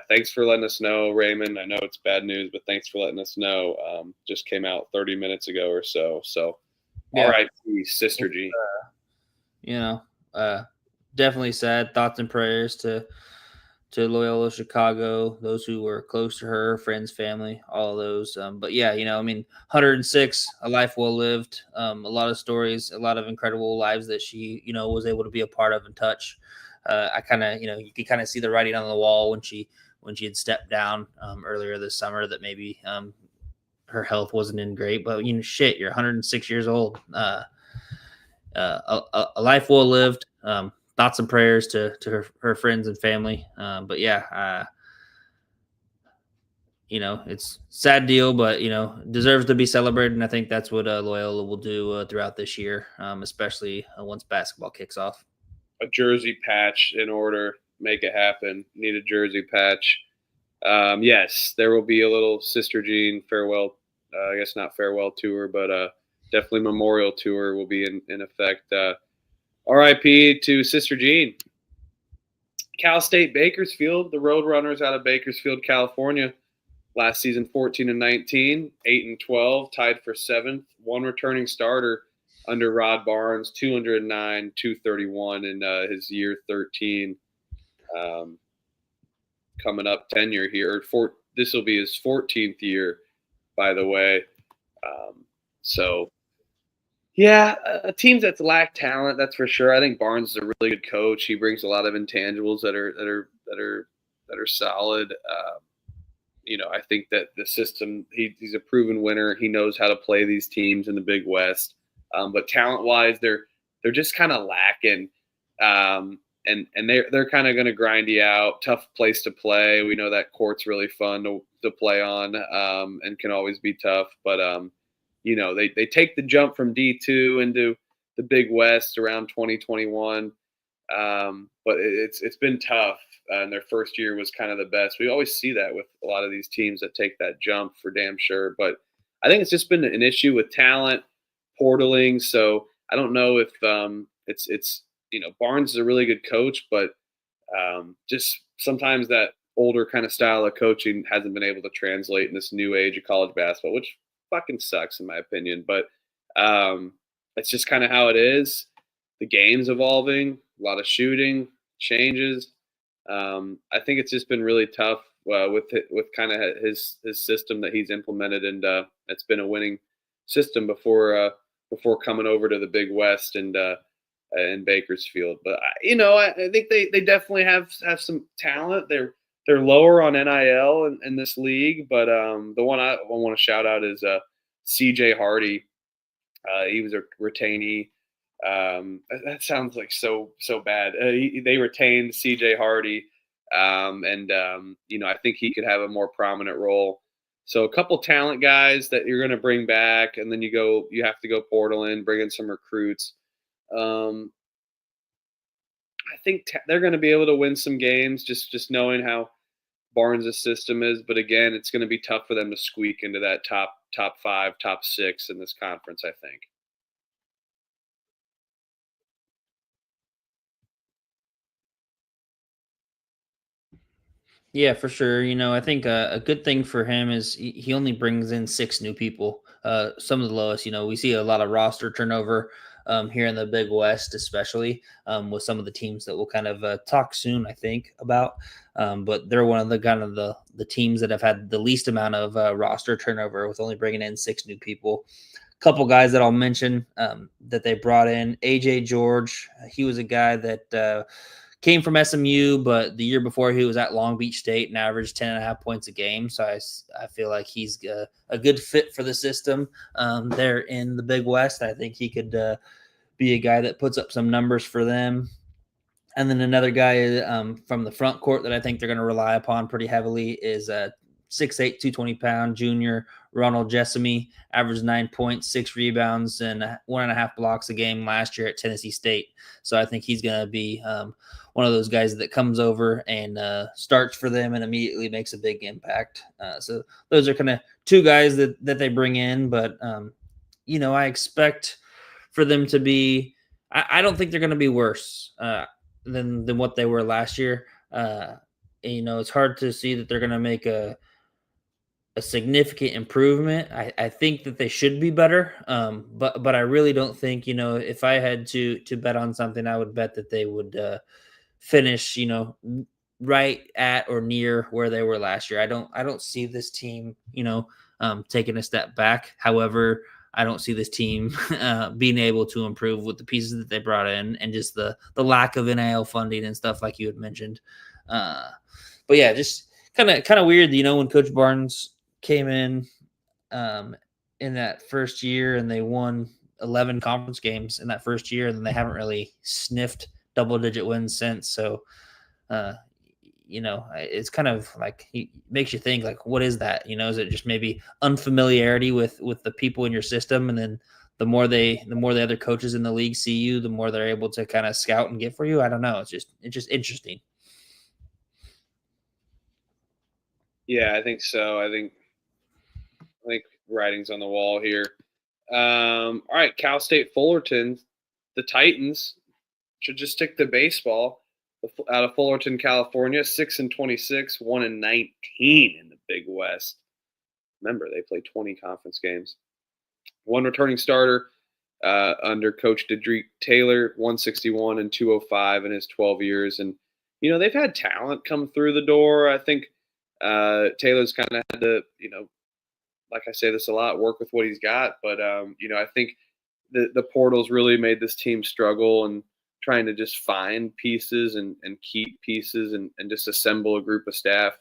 thanks for letting us know, Raymond. I know it's bad news, but thanks for letting us know. Just came out 30 minutes ago or so. So, R.I.P. Sister Jean. Definitely sad. Thoughts and prayers to Loyola Chicago, those who were close to her, friends, family, all of those. But 106, a life well lived, a lot of stories, a lot of incredible lives that she, was able to be a part of and touch. I kind of, you could kind of see the writing on the wall when she had stepped down earlier this summer that maybe her health wasn't in great, but you're 106 years old. A life well lived. Thoughts and prayers to her friends and family. it's sad deal, but deserves to be celebrated, and I think that's what Loyola will do throughout this year, especially once basketball kicks off. A jersey patch in order, make it happen. Need a jersey patch. Yes, there will be a little Sister Jean farewell. I guess not farewell tour, but definitely memorial tour will be in effect. R.I.P. to Sister Jean. Cal State Bakersfield, the Roadrunners out of Bakersfield, California. Last season, 14-19, 8-12, tied for 7th. One returning starter under Rod Barnes, 209, 231 in his year 13. Coming up tenure here. This will be his 14th year, by the way. Teams that lack talent, that's for sure. I think Barnes is a really good coach. He brings a lot of intangibles that are solid. I think that the system, he's a proven winner. He knows how to play these teams in the Big West. But talent-wise, they're just kind of lacking. And they're kind of going to grind you out. Tough place to play. We know that court's really fun to play on and can always be tough. But, they take the jump from D2 into the Big West around 2021. But it's been tough. And their first year was kind of the best. We always see that with a lot of these teams that take that jump for damn sure. But I think it's just been an issue with talent, portaling. So I don't know if it's Barnes is a really good coach, but just sometimes that older kind of style of coaching hasn't been able to translate in this new age of college basketball, which fucking sucks in my opinion. But it's just kind of how it is. The game's evolving, a lot of shooting, changes. I think it's just been really tough with kind of his system that he's implemented, and it's been a winning system before coming over to the Big West and in Bakersfield. But I think they definitely have some talent. They're lower on NIL in this league, but the one I want to shout out is CJ Hardy. He was a retainee. That sounds like so bad. They retained CJ Hardy, and I think he could have a more prominent role. So a couple talent guys that you're going to bring back, and then you have to go portal in, bring in some recruits. I think they're going to be able to win some games just knowing how Barnes' system is. But again, it's going to be tough for them to squeak into that top 5, top 6 in this conference, I think. Yeah, for sure. I think a good thing for him is he only brings in 6 new people. Some of the lowest. We see a lot of roster turnover here in the Big West, especially with some of the teams that we'll kind of talk soon, I think, about. But they're one of the kind of the teams that have had the least amount of roster turnover, with only bringing in 6 new people. Couple guys that I'll mention that they brought in. AJ George, he was a guy that came from SMU, but the year before he was at Long Beach State and averaged 10.5 points a game. So I feel like he's a good fit for the system there in the Big West. I think he could be a guy that puts up some numbers for them. And then another guy from the front court that I think they're going to rely upon pretty heavily is 6'8", 220-pound junior Ronald Jessamy, averaged 9 points, 6 rebounds, and 1.5 blocks a game last year at Tennessee State. So I think he's going to be one of those guys that comes over and starts for them and immediately makes a big impact. So those are kind of 2 guys that they bring in. But, I expect for them to be – I don't think they're going to be worse than what they were last year. It's hard to see that they're going to make a significant improvement. I think that they should be better. But I really don't think, if I had to bet on something, I would bet that they would finish, right at or near where they were last year. I don't see this team, taking a step back. However, I don't see this team being able to improve with the pieces that they brought in and just the lack of NIL funding and stuff like you had mentioned. But yeah, just kind of weird, when Coach Barnes came in that first year and they won 11 conference games in that first year, and then they haven't really sniffed double-digit wins since. So, it's kind of like he makes you think like, what is that? Is it just maybe unfamiliarity with the people in your system, and then the more the other coaches in the league see you, the more they're able to kind of scout and get for you. I don't know. It's just interesting. Yeah, I think so. I think writing's on the wall here. All right, Cal State Fullerton, the Titans should just stick to baseball. Out of Fullerton, California, 6-26, 1-19 in the Big West. Remember, they play 20 conference games. One returning starter under Coach Dedrick Taylor, 161 and 205 in his 12 years. And, they've had talent come through the door. I think Taylor's kind of had to, like I say this a lot, work with what he's got. But, I think the portal's really made this team struggle, and trying to just find pieces and keep pieces and just assemble a group of staff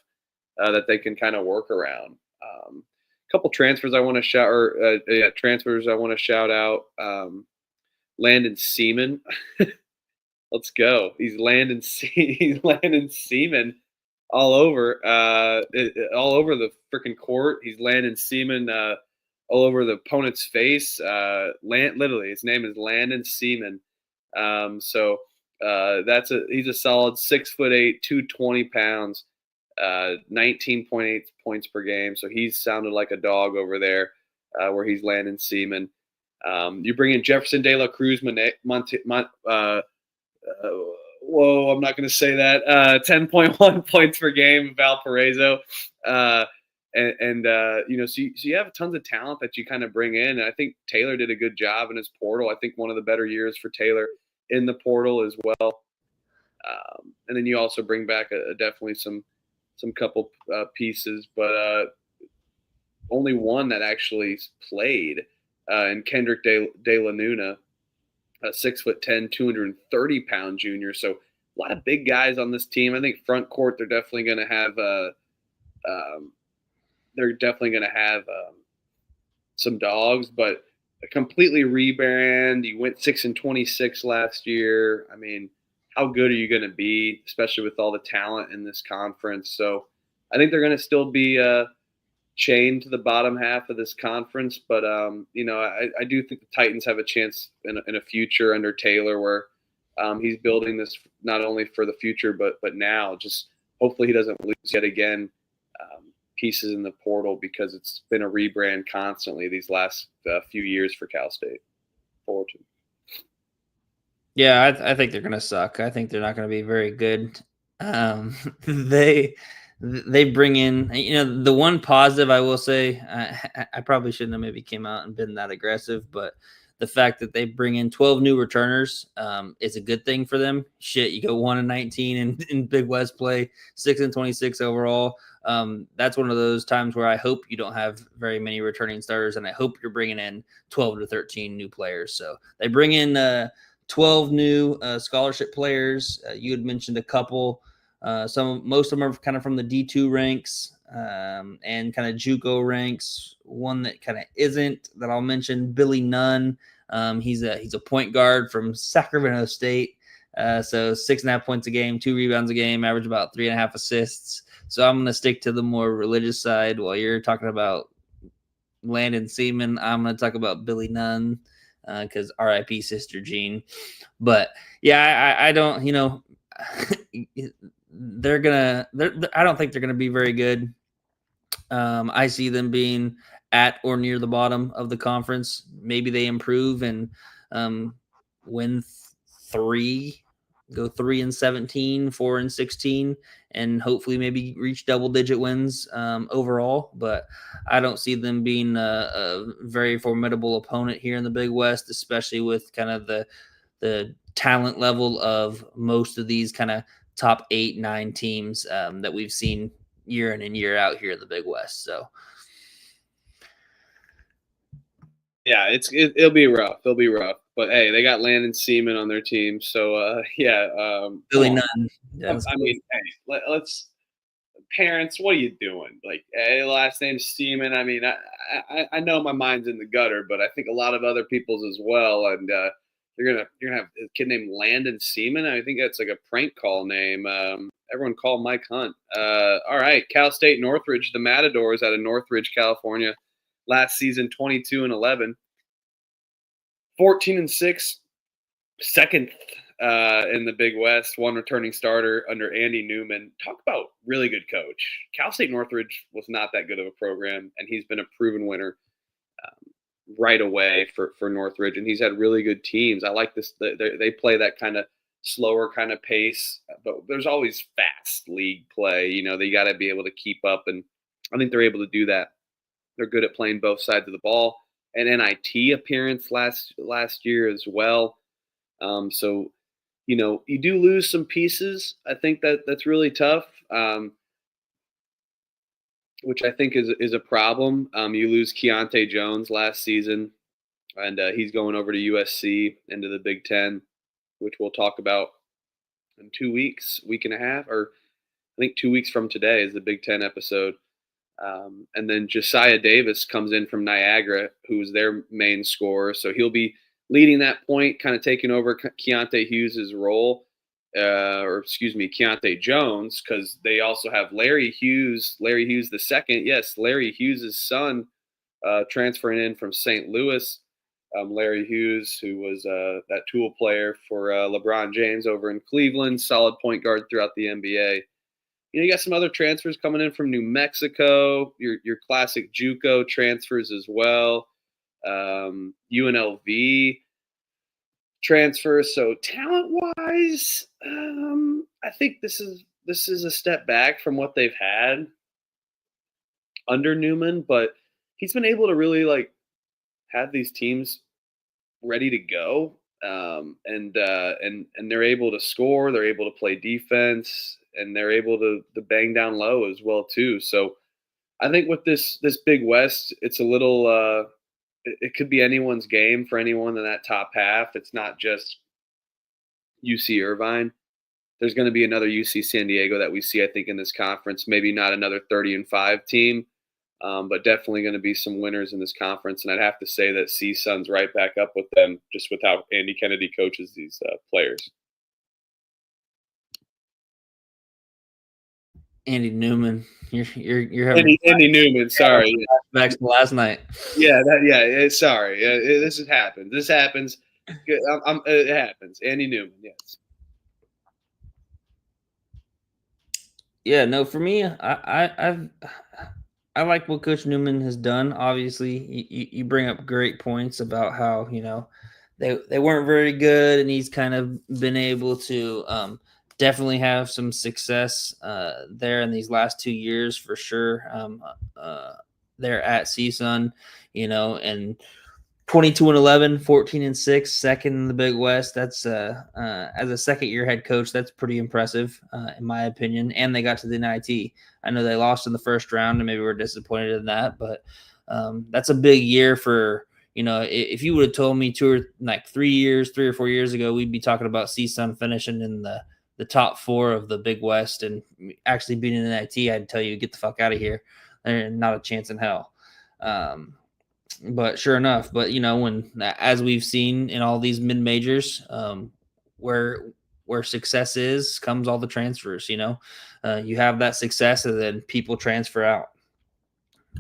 that they can kind of work around. A couple transfers I want to shout out. Landon Seaman. Let's go. He's Landon Seaman all over the freaking court. He's Landon Seaman all over the opponent's face. Literally, his name is Landon Seaman. He's a solid 6'8", 220 pounds, 19.8 points per game. So he's sounded like a dog over there, where he's Landon Seaman. You bring in Jefferson De La Cruz, I'm not going to say that. 10.1 points per game, Valparaiso. So you have tons of talent that you kind of bring in. And I think Taylor did a good job in his portal. I think one of the better years for Taylor in the portal as well. And then you also bring back definitely some couple pieces, but only one that actually played, and Kendrick De La Nuna, a 6'10", 230-pound junior. So a lot of big guys on this team. I think front court, they're definitely going to have some dogs, but a completely rebrand. You went 6-26 last year. I mean, how good are you going to be, especially with all the talent in this conference? So I think they're going to still be chained to the bottom half of this conference. But, I do think the Titans have a chance in a future under Taylor, where he's building this not only for the future, but now. Just hopefully he doesn't lose yet again pieces in the portal, because it's been a rebrand constantly these last few years for Cal State Fullerton. Yeah, I think they're going to suck. I think they're not going to be very good. They bring in, the one positive I will say, I probably shouldn't have maybe came out and been that aggressive, but the fact that they bring in 12 new returners is a good thing for them. Shit, you go 1-19 in Big West play, 6-26 overall. That's one of those times where I hope you don't have very many returning starters, and I hope you're bringing in 12 to 13 new players. So they bring in 12 new scholarship players. You had mentioned a couple. Most of them are kind of from the D2 ranks and kind of JUCO ranks. One that kind of isn't, that I'll mention, Billy Nunn. He's a point guard from Sacramento State. So 6.5 points a game, 2 rebounds a game, average about 3.5 assists. So I'm going to stick to the more religious side. While you're talking about Landon Seaman, I'm going to talk about Billy Nunn, because RIP Sister Jean. But yeah, I don't, I don't think they're going to be very good. I see them being at or near the bottom of the conference. Maybe they improve and win 3, go 3-17, 4-16, and hopefully maybe reach double-digit wins overall. But I don't see them being a very formidable opponent here in the Big West, especially with kind of the talent level of most of these kind of top 8-9 teams that we've seen year in and year out here in the Big West. So yeah, it'll be rough. It'll be rough. But hey, they got Landon Seaman on their team, so Billy Nunn. Yeah, I mean, hey, let's parents, what are you doing? Like, hey, last name's Seaman. I mean, I know my mind's in the gutter, but I think a lot of other people's as well. And you're gonna have a kid named Landon Seaman. I think that's like a prank call name. Everyone call Mike Hunt. All right, Cal State Northridge, the Matadors out of Northridge, California. Last season, 22-11, 14-6, second in the Big West. One returning starter under Andy Newman. Talk about really good coach. Cal State Northridge was not that good of a program, and he's been a proven winner right away for Northridge, and he's had really good teams. I like this. They play that kind of slower kind of pace, but there's always fast league play. You know, they got to be able to keep up, and I think they're able to do that. They're good at playing both sides of the ball. An NIT appearance last year as well. So, you know, you do lose some pieces. I think that's really tough, which I think is a problem. You lose Keontae Jones last season, and he's going over to USC into the Big Ten, which we'll talk about in 2 weeks, week and a half, or I think 2 weeks from today is the Big Ten episode. And then Josiah Davis comes in from Niagara, who's their main scorer. So he'll be leading that point, kind of taking over Keontae Hughes' role, Keontae Jones, because they also have Larry Hughes II. Yes, Larry Hughes' son, transferring in from St. Louis. Larry Hughes, who was that tool player for LeBron James over in Cleveland, solid point guard throughout the NBA. You know, you got some other transfers coming in from New Mexico, your classic JUCO transfers as well, UNLV transfers. So talent-wise, I think this is a step back from what they've had under Newman, but he's been able to really like have these teams ready to go, and they're able to score, they're able to play defense, and they're able to bang down low as well too. So I think with this Big West, it's a little it could be anyone's game for anyone in that top half. It's not just UC Irvine. There's going to be another UC San Diego that we see, I think, in this conference. Maybe not another 30-5 team, but definitely going to be some winners in this conference. And I'd have to say that CSUN's right back up with them, just with how Andy Kennedy coaches these players. Andy Newman, you're having Andy Newman. Sorry, back to last night. Yeah, sorry. This happens. This happens. It happens. Andy Newman. Yes. Yeah. No, for me, I like what Coach Newman has done. Obviously, you bring up great points about how, you know, they weren't very good, and he's kind of been able to definitely have some success there in these last 2 years for sure. They're at CSUN, you know, and 22-11, 14-6, second in the Big West. That's as a second-year head coach, that's pretty impressive in my opinion. And they got to the NIT. I know they lost in the first round, and maybe we're disappointed in that, but that's a big year for. You know, if you would have told me 3 or 4 years ago, we'd be talking about CSUN finishing in the top 4 of the Big West and actually being in the NIT, I'd tell you, get the fuck out of here. There's not a chance in hell. But sure enough, you know, as we've seen in all these mid majors, where success is comes all the transfers. You know, you have that success, and then people transfer out.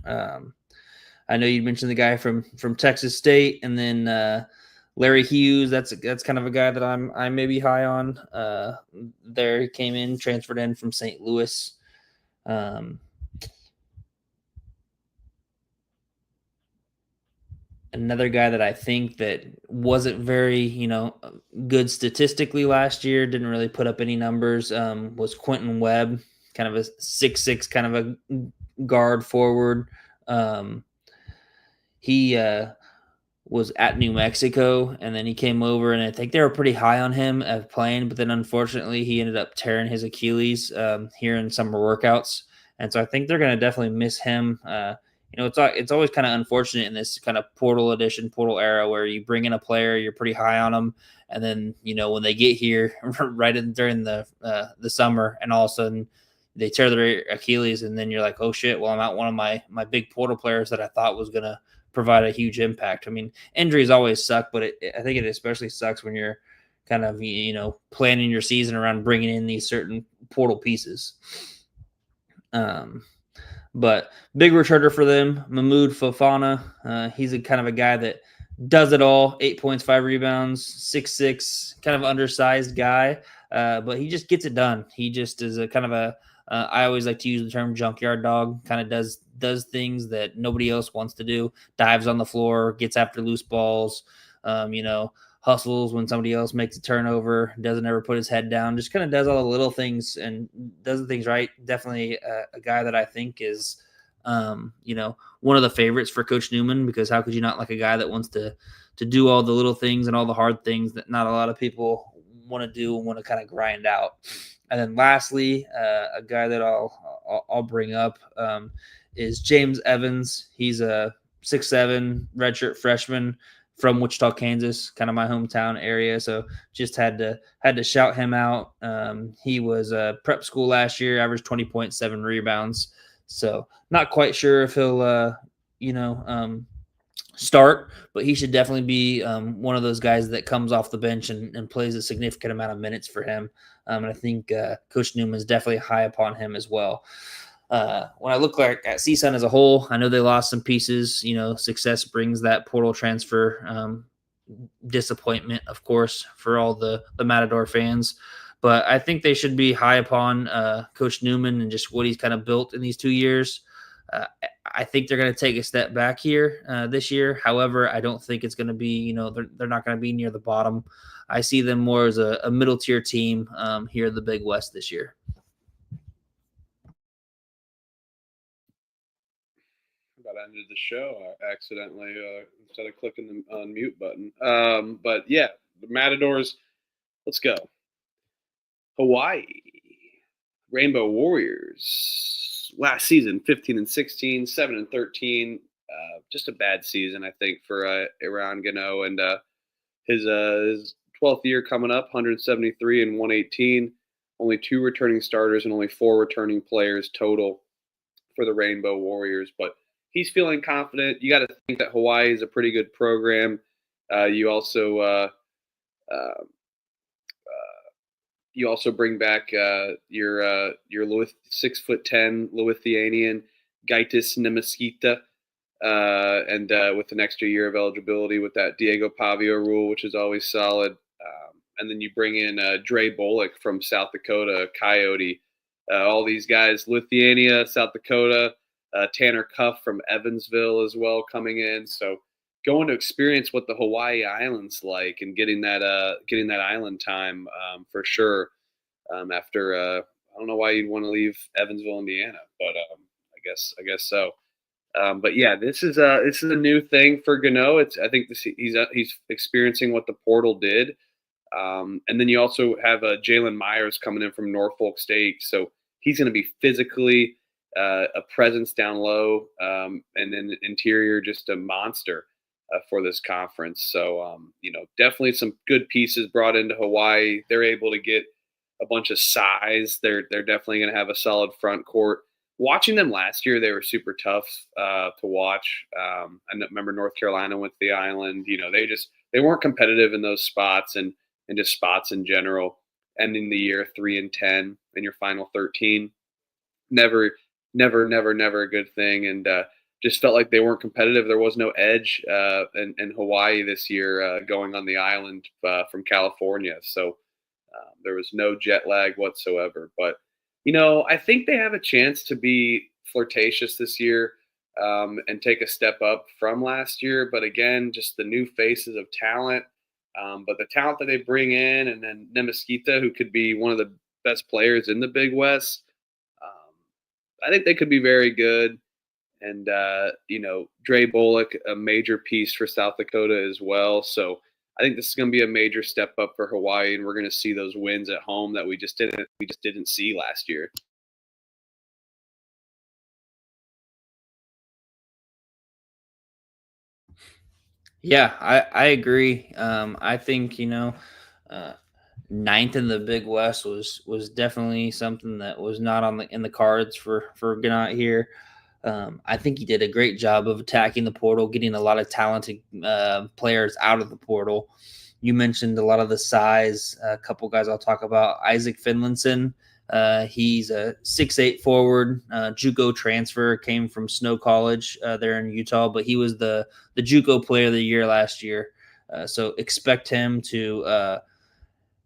I know you mentioned the guy from Texas State, and then Larry Hughes. That's kind of a guy that I may be high on. There he came in, transferred in from St. Louis. Another guy that I think that wasn't very, you know, good statistically last year, didn't really put up any numbers, was Quentin Webb, kind of a 6'6", kind of a guard forward. He was at New Mexico, and then he came over, and I think they were pretty high on him of playing, but then unfortunately he ended up tearing his Achilles here in summer workouts. And so I think they're going to definitely miss him. You know, it's always kind of unfortunate in this kind of portal era where you bring in a player, you're pretty high on them, and then, you know, when they get here during the summer, and all of a sudden they tear their Achilles, and then you're like, oh shit, well, I'm out one of my big portal players that I thought was going to provide a huge impact. I mean, injuries always suck, but I think it especially sucks when you're kind of, you know, planning your season around bringing in these certain portal pieces. But big returner for them, Mahmoud Fofana. He's a kind of a guy that does it all. 8 points, 5 rebounds, 6'6", kind of undersized guy. But he just gets it done. He just is a kind of a I always like to use the term junkyard dog. Kind of does things that nobody else wants to do. Dives on the floor, gets after loose balls. Hustles when somebody else makes a turnover. Doesn't ever put his head down. Just kind of does all the little things and does the things right. Definitely a guy that I think is, one of the favorites for Coach Newman, because how could you not like a guy that wants to do all the little things and all the hard things that not a lot of people want to do and want to kind of grind out. And then lastly, a guy that I'll bring up is James Evans. He's a 6'7" redshirt freshman from Wichita, Kansas, kind of my hometown area. So just had to shout him out. He was prep school last year, averaged 20.7 rebounds. So not quite sure if he'll, start, but he should definitely be one of those guys that comes off the bench and plays a significant amount of minutes for him. And I think Coach Newman is definitely high upon him as well. When I look at CSUN as a whole, I know they lost some pieces. Success brings that portal transfer disappointment, of course, for all the Matador fans. But I think they should be high upon Coach Newman and just what he's kind of built in these 2 years. I think they're going to take a step back here this year. However, I don't think it's going to be, they're not going to be near the bottom. I see them more as a middle tier team here in the Big West this year. About ended the show accidentally instead of clicking the unmute button. But yeah, the Matadors. Let's go. Hawaii Rainbow Warriors last season 15-16, 7-13. Just a bad season, I think, for Iran Gano, and his 12th year coming up, 173 and 118. Only 2 returning starters and only 4 returning players total for the Rainbow Warriors, but he's feeling confident. You got to think that Hawaii is a pretty good program. You also bring back your 6'10" Lithuanian Gaitis Nemaskita, and with an extra year of eligibility with that Diego Pavio rule, which is always solid. And then you bring in Dre Bullock from South Dakota, Coyote. All these guys, Lithuania, South Dakota. Tanner Cuff from Evansville as well coming in. So going to experience what the Hawaii Islands like and getting that island time for sure. After I don't know why you'd want to leave Evansville, Indiana, but I guess so. But yeah, this is a new thing for Gano. I think he's experiencing what the portal did. And then you also have Jalen Myers coming in from Norfolk State, so he's going to be physically a presence down low, and then interior just a monster for this conference. So definitely some good pieces brought into Hawaii. They're able to get a bunch of size. They're definitely going to have a solid front court. Watching them last year, they were super tough to watch. I remember North Carolina went to the island. They weren't competitive in those spots and just spots in general. Ending the year 3-10 in your final 13, never a good thing. And just felt like they weren't competitive. There was no edge in Hawaii this year going on the island from California. So there was no jet lag whatsoever. But I think they have a chance to be flirtatious this year and take a step up from last year. But again, just the new faces of talent. But the talent that they bring in, and then Nemaskita, who could be one of the best players in the Big West, I think they could be very good. And, Dre Bullock, a major piece for South Dakota as well. So I think this is going to be a major step up for Hawaii, and we're going to see those wins at home that we just didn't see last year. Yeah, I agree. I think, ninth in the Big West was definitely something that was not in the cards for Gannett here. I think he did a great job of attacking the portal, getting a lot of talented players out of the portal. You mentioned a lot of the size. A couple guys I'll talk about. Isaac Finlinson He's a 6'8" forward, JUCO transfer, came from Snow College there in Utah, but he was the JUCO player of the year last year. So expect him to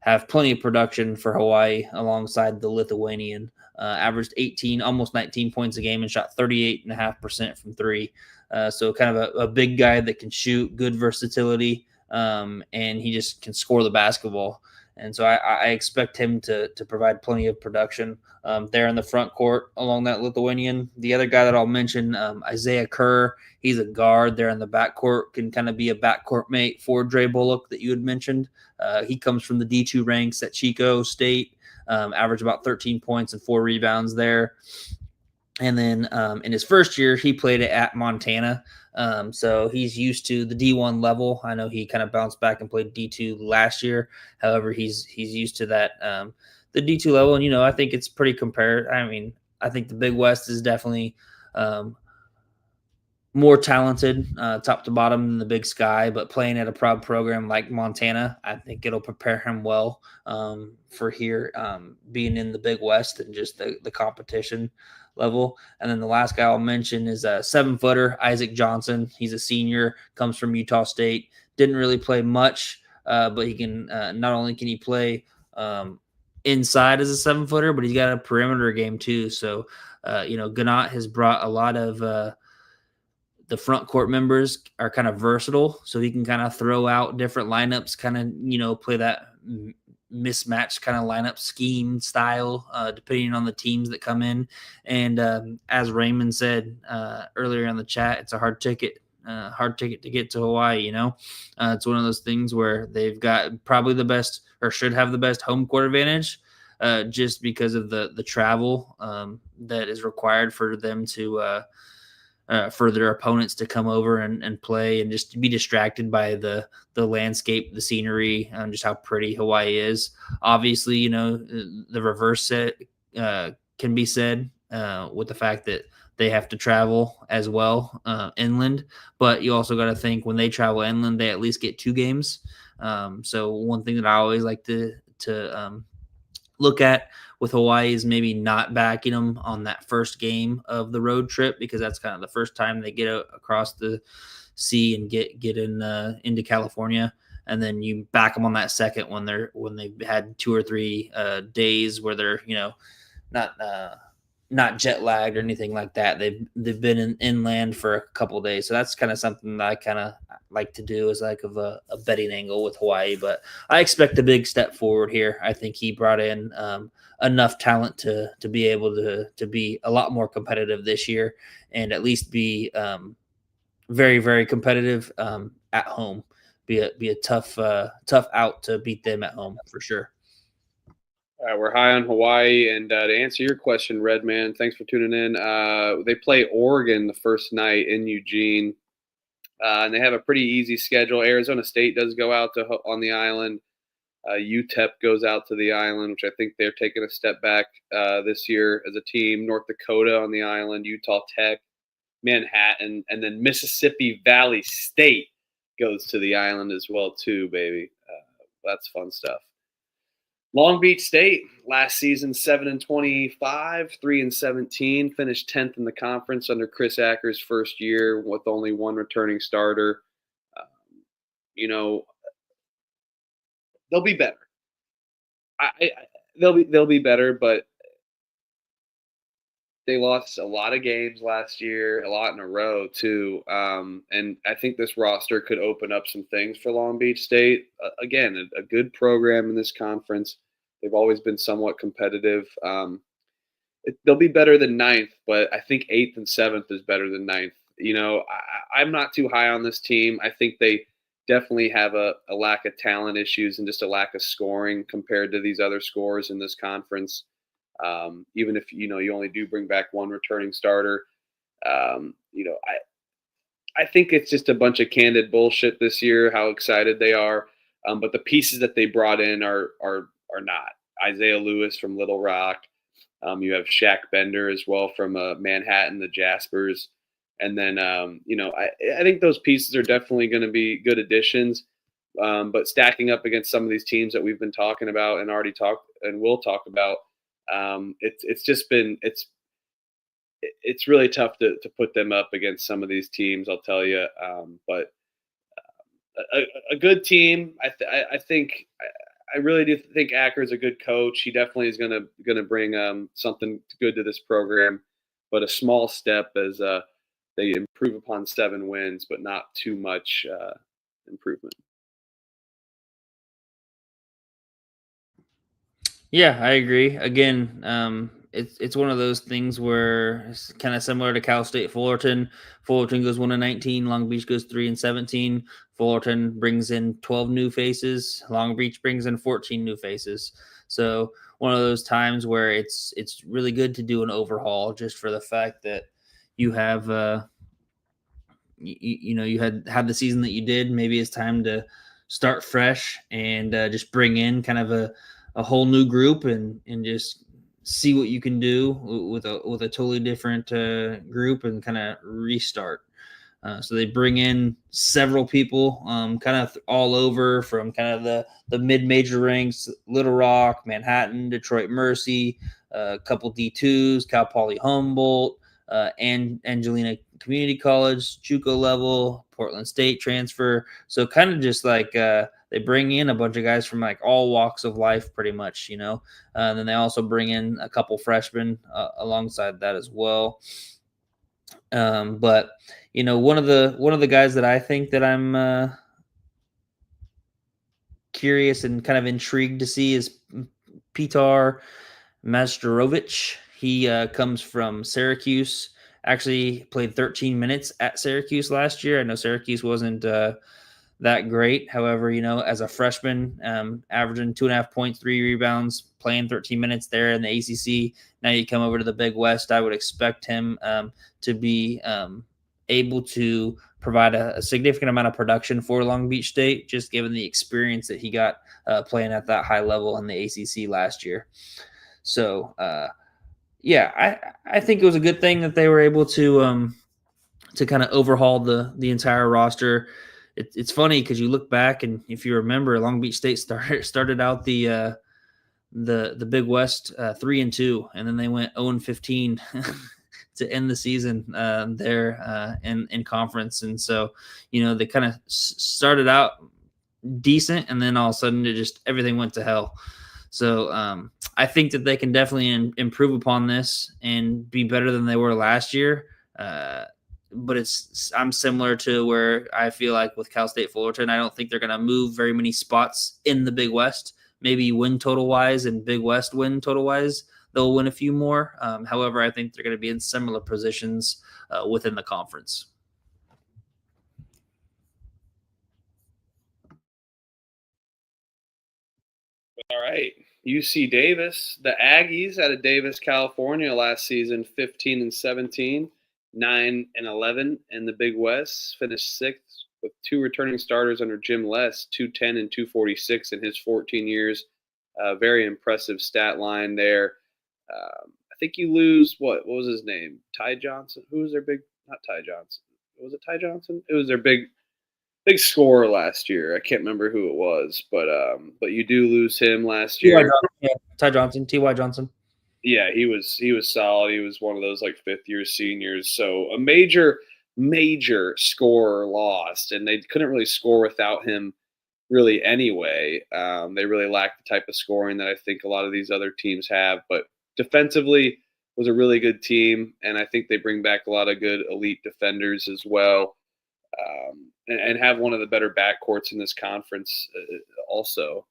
have plenty of production for Hawaii alongside the Lithuanian. Averaged 18, almost 19 points a game and shot 38.5% from three. So kind of a big guy that can shoot, good versatility, and he just can score the basketball. And so I expect him to provide plenty of production there in the front court along that Lithuanian. The other guy that I'll mention, Isaiah Kerr, he's a guard there in the backcourt, can kind of be a backcourt mate for Dre Bullock that you had mentioned. He comes from the D2 ranks at Chico State, averaged about 13 points and 4 rebounds there. And then in his first year, he played at Montana. So he's used to the D1 level. I know he kind of bounced back and played D2 last year. However, he's used to that, the D2 level. And, I think it's pretty compared. I mean, I think the Big West is definitely more talented top to bottom than the Big Sky, but playing at a program like Montana, I think it'll prepare him well for here being in the Big West and just the competition level. And then the last guy I'll mention is a 7-footer, Isaac Johnson. He's a senior, comes from Utah State. Didn't really play much, but he can not only can he play inside as a 7-footer, but he's got a perimeter game too. So, Ganot has brought a lot of the front court members are kind of versatile, so he can kind of throw out different lineups, kind of, play that mismatched kind of lineup scheme style, depending on the teams that come in. And as Raymond said earlier in the chat, it's a hard ticket to get to Hawaii. It's one of those things where they've got probably the best, or should have the best, home court advantage, just because of the travel that is required for them to for their opponents to come over and play and just be distracted by the landscape, the scenery, just how pretty Hawaii is. Obviously, the reverse can be said with the fact that they have to travel as well inland. But you also got to think when they travel inland, they at least get 2 games. So one thing that I always like to look at with Hawaii is maybe not backing them on that first game of the road trip, because that's kind of the first time they get across the sea and get into California. And then you back them on that second when they've had 2 or 3 days where they're, not jet lagged or anything like that. They've been inland for a couple of days. So that's kind of something that I kind of like to do as like of a betting angle with Hawaii. But I expect a big step forward here. I think he brought in enough talent to be able to be a lot more competitive this year, and at least be very, very competitive at home. Be a tough out to beat them at home for sure. We're high on Hawaii, and to answer your question, Redman, thanks for tuning in. They play Oregon the first night in Eugene, and they have a pretty easy schedule. Arizona State does go out on the island. UTEP goes out to the island, which I think they're taking a step back this year as a team. North Dakota on the island, Utah Tech, Manhattan, and then Mississippi Valley State goes to the island as well too, baby. That's fun stuff. Long Beach State last season 7-25, 3-17, finished 10th in the conference under Chris Acker's first year with only 1 returning starter. They'll be better. They'll be better, but they lost a lot of games last year, a lot in a row too. And I think this roster could open up some things for Long Beach State. Again, a good program in this conference. They've always been somewhat competitive. They'll be better than 9th, but I think 8th and 7th is better than 9th. I'm not too high on this team. I think they definitely have a lack of talent issues and just a lack of scoring compared to these other scorers in this conference. Even if, you only do bring back 1 returning starter, I think it's just a bunch of candid bullshit this year, how excited they are. But the pieces that they brought in are not. Isaiah Lewis from Little Rock. You have Shaq Bender as well from Manhattan, the Jaspers. And then, I think those pieces are definitely going to be good additions. But stacking up against some of these teams that we've been talking about and already talked and will talk about, It's really tough to put them up against some of these teams, I'll tell you. But a good team. I think I really do think Acker's a good coach. He definitely is gonna bring something good to this program, but a small step as they improve upon 7 wins, but not too much improvement. Yeah, I agree. Again, it's one of those things where it's kind of similar to Cal State Fullerton. Fullerton goes 1-19, Long Beach goes 3-17. Fullerton brings in 12 new faces. Long Beach brings in 14 new faces. So one of those times where it's really good to do an overhaul, just for the fact that you have you had the season that you did. Maybe it's time to start fresh and just bring in kind of a whole new group and just see what you can do with a totally different group and kind of restart. So they bring in several people, kind of all over from kind of the mid-major ranks: Little Rock, Manhattan, Detroit Mercy, a couple D2s, Cal Poly Humboldt, and Angelina Community College, JUCO level, Portland State transfer. So kind of just like they bring in a bunch of guys from like all walks of life, pretty much, and then they also bring in a couple freshmen alongside that as well. But one of the guys that I think that I'm curious and kind of intrigued to see is Petar Majstorovic. He comes from Syracuse. Actually played 13 minutes at Syracuse last year. I know Syracuse wasn't that great. However, as a freshman, averaging 2.5 points, 3 rebounds, playing 13 minutes there in the ACC. Now you come over to the Big West. I would expect him to be able to provide a significant amount of production for Long Beach State, just given the experience that he got playing at that high level in the ACC last year. So, yeah, I think it was a good thing that they were able to kind of overhaul the entire roster. It's funny because you look back and if you remember, Long Beach State started out the Big West 3-2, and then they went 0-15 to end the season there in conference. And so they kind of started out decent, and then all of a sudden everything went to hell. So I think that they can definitely improve upon this and be better than they were last year. But I'm similar to where I feel like with Cal State Fullerton, I don't think they're going to move very many spots in the Big West. Maybe win total wise and Big West win total wise, they'll win a few more. However, I think they're going to be in similar positions within the conference. All right. UC Davis, the Aggies out of Davis, California last season, 15-17, 9-11 in the Big West, finished 6th with 2 returning starters under Jim Les, 210 and 246 in his 14 years. Very impressive stat line there. I think you lose, what was his name? Ty Johnson? Who was their big, not Ty Johnson. Was it Ty Johnson? It was their big scorer last year. I can't remember who it was, but you do lose him last year. Ty Johnson, T.Y. Johnson. Yeah, he was solid. He was one of those like 5th-year seniors. So a major scorer lost, and they couldn't really score without him really anyway. They really lacked the type of scoring that I think a lot of these other teams have. But defensively was a really good team, and I think they bring back a lot of good elite defenders as well. And have one of the better backcourts in this conference also.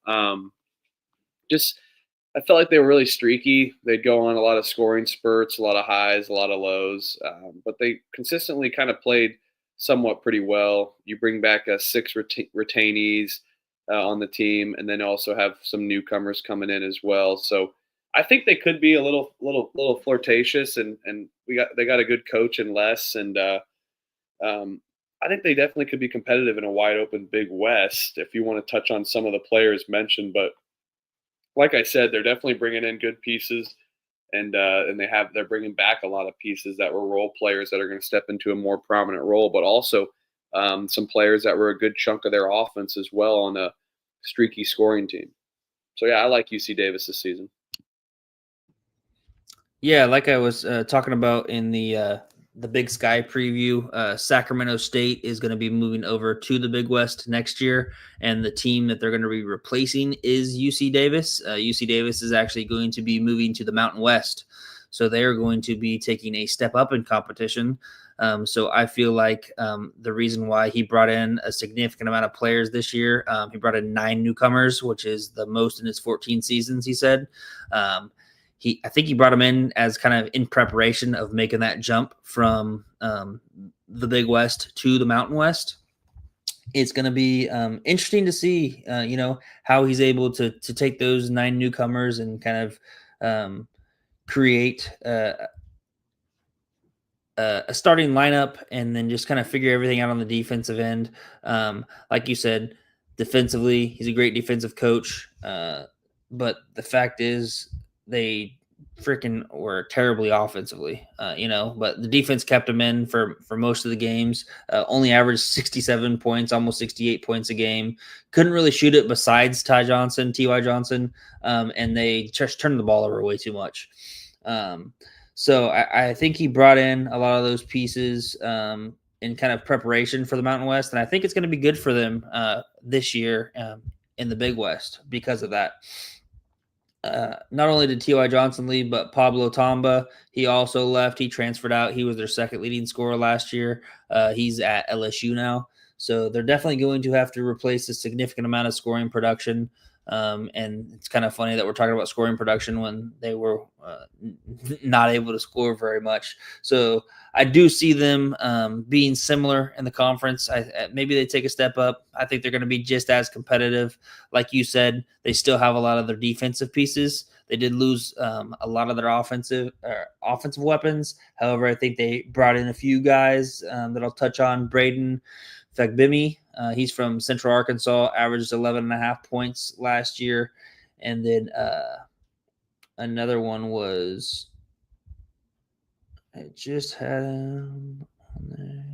I felt like they were really streaky. They'd go on a lot of scoring spurts, a lot of highs, a lot of lows, but they consistently kind of played somewhat pretty well. You bring back 6 retainees on the team, and then also have some newcomers coming in as well. So I think they could be a little flirtatious, and they got a good coach in Les, and I think they definitely could be competitive in a wide open Big West if you want to touch on some of the players mentioned. But like I said, they're definitely bringing in good pieces, and they're bringing back a lot of pieces that were role players that are going to step into a more prominent role, but also some players that were a good chunk of their offense as well on a streaky scoring team. So yeah, I like UC Davis this season. Yeah, like I was talking about in the Big Sky preview, Sacramento State is going to be moving over to the Big West next year, and the team that they're going to be replacing is UC Davis. UC Davis is actually going to be moving to the Mountain West, so they are going to be taking a step up in competition. So I feel like the reason why he brought in a significant amount of players this year, he brought in 9 newcomers, which is the most in his 14 seasons, he said. I think he brought him in as kind of in preparation of making that jump from the Big West to the Mountain West. It's going to be interesting to see, how he's able to take those 9 newcomers and kind of create a starting lineup, and then just kind of figure everything out on the defensive end. Like you said, defensively, he's a great defensive coach. But the fact is, they freaking were terribly offensively, but the defense kept them in for most of the games, only averaged 67 points, almost 68 points a game. Couldn't really shoot it besides Ty Johnson, and they just turned the ball over way too much. So I think he brought in a lot of those pieces in kind of preparation for the Mountain West, and I think it's going to be good for them this year in the Big West because of that. Not only did T.Y. Johnson leave, but Pablo Tamba, he also left. He transferred out. He was their second leading scorer last year. He's at LSU now. So they're definitely going to have to replace a significant amount of scoring production. And it's kind of funny that we're talking about scoring production when they were not able to score very much. So I do see them being similar in the conference. Maybe they take a step up. I think they're going to be just as competitive. Like you said, they still have a lot of their defensive pieces. They did lose a lot of their offensive weapons. However, I think they brought in a few guys that I'll touch on. Braden Fagbimi, he's from Central Arkansas, averaged 11.5 points last year. And then another one was, I just had him on there.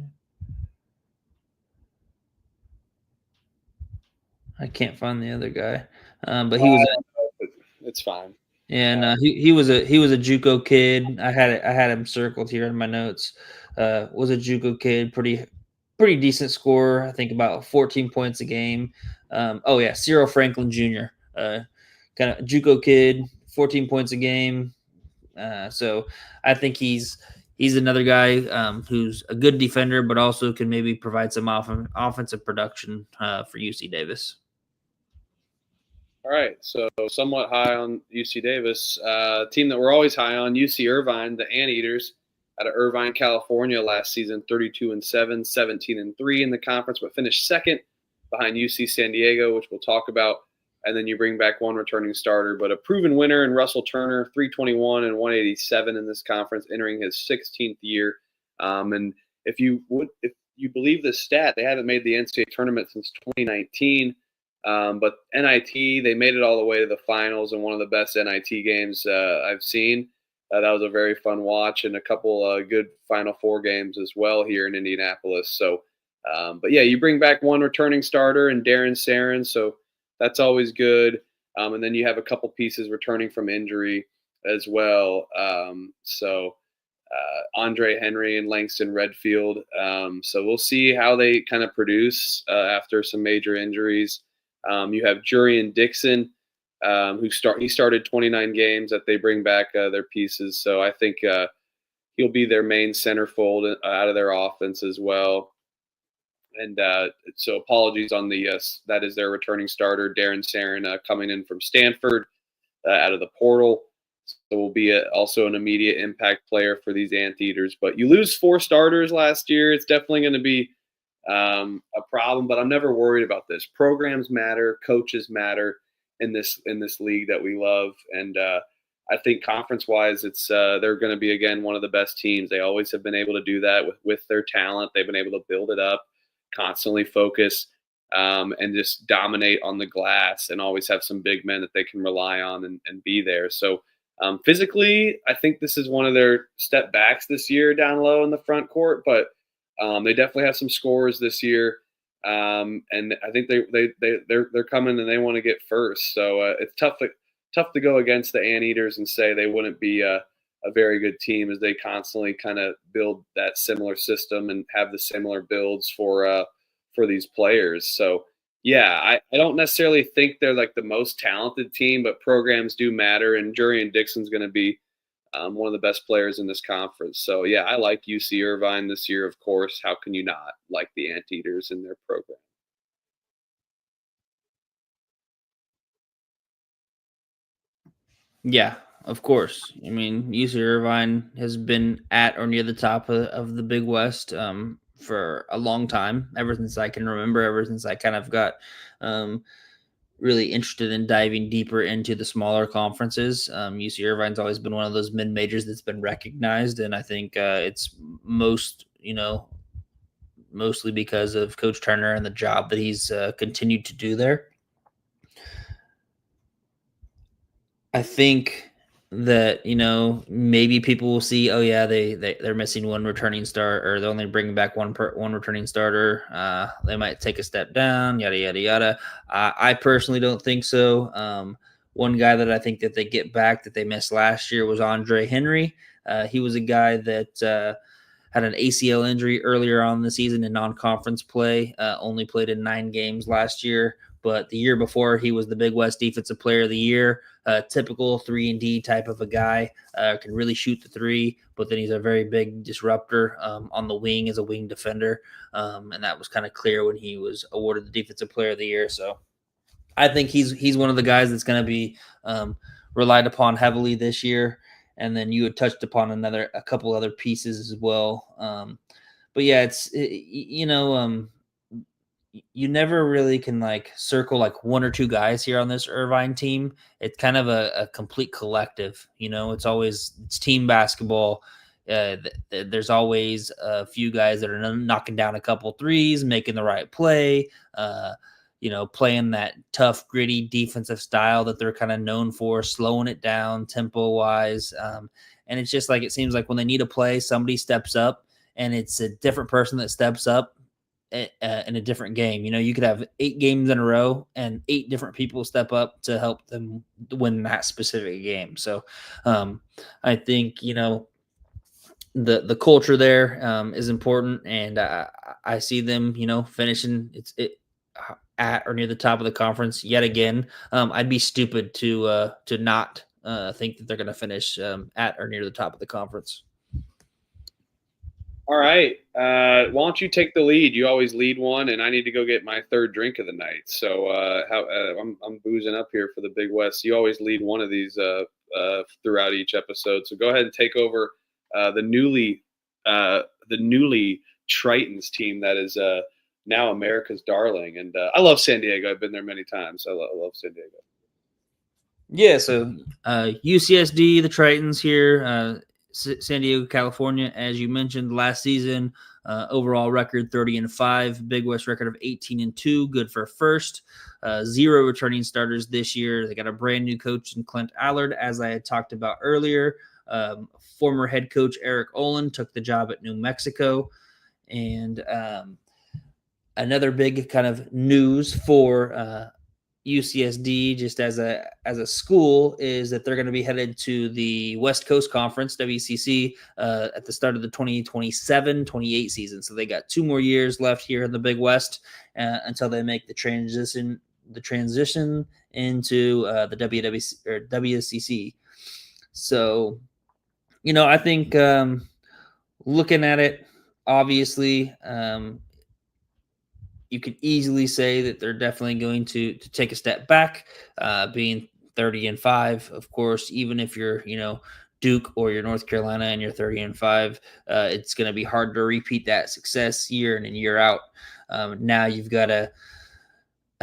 I can't find the other guy, but he was. It's fine. Yeah, no, he was a JUCO kid. I had him circled here in my notes. Was a JUCO kid, pretty decent scorer. I think about 14 points a game. Cyril Franklin Jr. Kind of JUCO kid, 14 points a game. So I think he's another guy who's a good defender, but also can maybe provide some offensive production for UC Davis. All right, so somewhat high on UC Davis. Team that we're always high on, UC Irvine, the Anteaters, out of Irvine, California last season, 32-7, 17-3 in the conference, but finished second behind UC San Diego, which we'll talk about. And then you bring back one returning starter, but a proven winner in Russell Turner, 321 and 187 in this conference, entering his 16th year. And if you believe this stat, they haven't made the NCAA tournament since 2019. But NIT, they made it all the way to the finals in one of the best NIT games I've seen. That was a very fun watch, and a couple good Final Four games as well here in Indianapolis. So, but yeah, you bring back one returning starter and Darren Sarin, so that's always good. And then you have a couple pieces returning from injury as well. Andre Henry and Langston Redfield. So we'll see how they kind of produce after some major injuries. You have Jurian Dixon, he started 29 games that they bring back their pieces. So I think he'll be their main centerfold out of their offense as well. And so apologies on that is their returning starter, Darren Sarin, coming in from Stanford out of the portal. So will be also an immediate impact player for these Anteaters. But you lose 4 starters last year. It's definitely going to be a problem, but I'm never worried about this. Programs matter, coaches matter in this league that we love, and I think conference-wise, they're going to be again one of the best teams. They always have been able to do that with their talent. They've been able to build it up, constantly focus, and just dominate on the glass, and always have some big men that they can rely on and be there. So physically, I think this is one of their step backs this year down low in the front court, but they definitely have some scores this year, and I think they're coming and they want to get first. So it's tough to go against the Anteaters and say they wouldn't be a very good team as they constantly kind of build that similar system and have the similar builds for these players. So yeah, I don't necessarily think they're like the most talented team, but programs do matter, and Jurian Dixon's going to be one of the best players in this conference. So yeah, I like UC Irvine this year, of course. How can you not like the Anteaters in their program? Yeah, of course. I mean, UC Irvine has been at or near the top of the Big West for a long time, ever since I can remember, ever since I kind of got um, really interested in diving deeper into the smaller conferences. UC Irvine's always been one of those mid majors that's been recognized, and I think it's mostly because of Coach Turner and the job that he's continued to do there. I think that maybe people will see, oh yeah, they're missing one returning start, or they're only bringing back one returning starter. They might take a step down, yada yada yada. I personally don't think so. One guy that I think that they get back that they missed last year was Andre Henry. He was a guy that had an ACL injury earlier on in the season in non-conference play. Only played in 9 games last year. But the year before, he was the Big West Defensive Player of the Year. Typical 3-and-D type of a guy. Can really shoot the three, but then he's a very big disruptor on the wing as a wing defender. And that was kind of clear when he was awarded the Defensive Player of the Year. So I think he's one of the guys that's going to be relied upon heavily this year. And then you had touched upon a couple other pieces as well. But yeah, you never really can like circle like one or two guys here on this Irvine team. It's kind of a complete collective. It's team basketball. There's always a few guys that are knocking down a couple threes, making the right play, playing that tough, gritty defensive style that they're kind of known for, slowing it down tempo wise. And it's just like, it seems like when they need a play, somebody steps up, and it's a different person that steps up in a different game. You could have 8 games in a row and 8 different people step up to help them win that specific game. So I think, the culture there is important, and I see them, finishing at or near the top of the conference yet again. I'd be stupid to not think that they're going to finish at or near the top of the conference. All right. Why don't you take the lead? You always lead one, and I need to go get my 3rd drink of the night. So I'm boozing up here for the Big West. You always lead one of these throughout each episode. So go ahead and take over the newly Tritons team that is now America's darling. And I love San Diego. I've been there many times. I love San Diego. Yeah. So UCSD, the Tritons here. San Diego, California, as you mentioned, last season, overall record 30-5, Big West record of 18-2, good for first. 0 returning starters this year. They got a brand new coach in Clint Allard, as I had talked about earlier. Former head coach Eric Olin took the job at New Mexico, and another big kind of news for UCSD, just as a school, is that they're going to be headed to the West Coast Conference, WCC, at the start of the 2027-28 season. So they got 2 more years left here in the Big West until they make the transition into the WCC. So, I think looking at it, obviously, you could easily say that they're definitely going to take a step back, being 30-5. Of course, even if you're, Duke or you're North Carolina and you're 30-5, it's going to be hard to repeat that success year in and year out. Now you've got a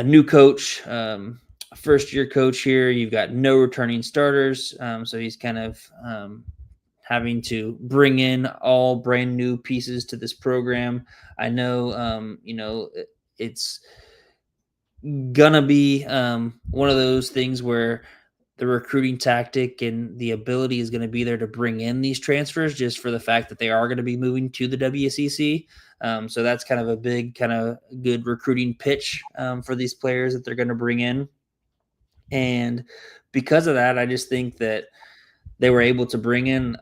new coach, a first-year coach here. You've got no returning starters, so he's kind of having to bring in all brand new pieces to this program. I know, it's gonna be one of those things where the recruiting tactic and the ability is going to be there to bring in these transfers, just for the fact that they are going to be moving to the WCC. So that's kind of a big, kind of good recruiting pitch for these players that they're going to bring in. And because of that, I just think that they were able to bring in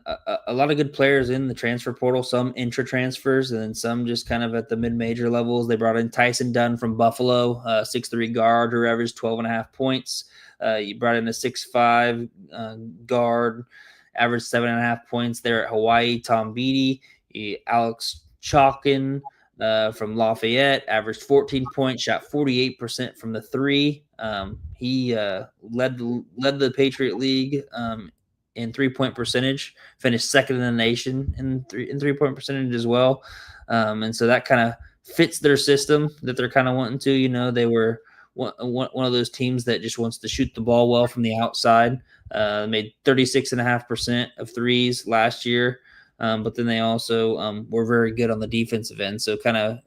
a lot of good players in the transfer portal, some intra-transfers, and then some just kind of at the mid-major levels. They brought in Tyson Dunn from Buffalo, 6'3" guard who averaged 12.5 points. You brought in a 6'5" guard, averaged 7.5 points there at Hawaii. Tom Beatty, Alex Chalkin from Lafayette, averaged 14 points, shot 48% from the three. He led the Patriot League in 3-point percentage, finished second in the nation in 3-point percentage as well. And so that kind of fits their system that they're kind of wanting to. You know, they were one of those teams that just wants to shoot the ball well from the outside. Made 36.5% of threes last year. But then they also were very good on the defensive end. So kind of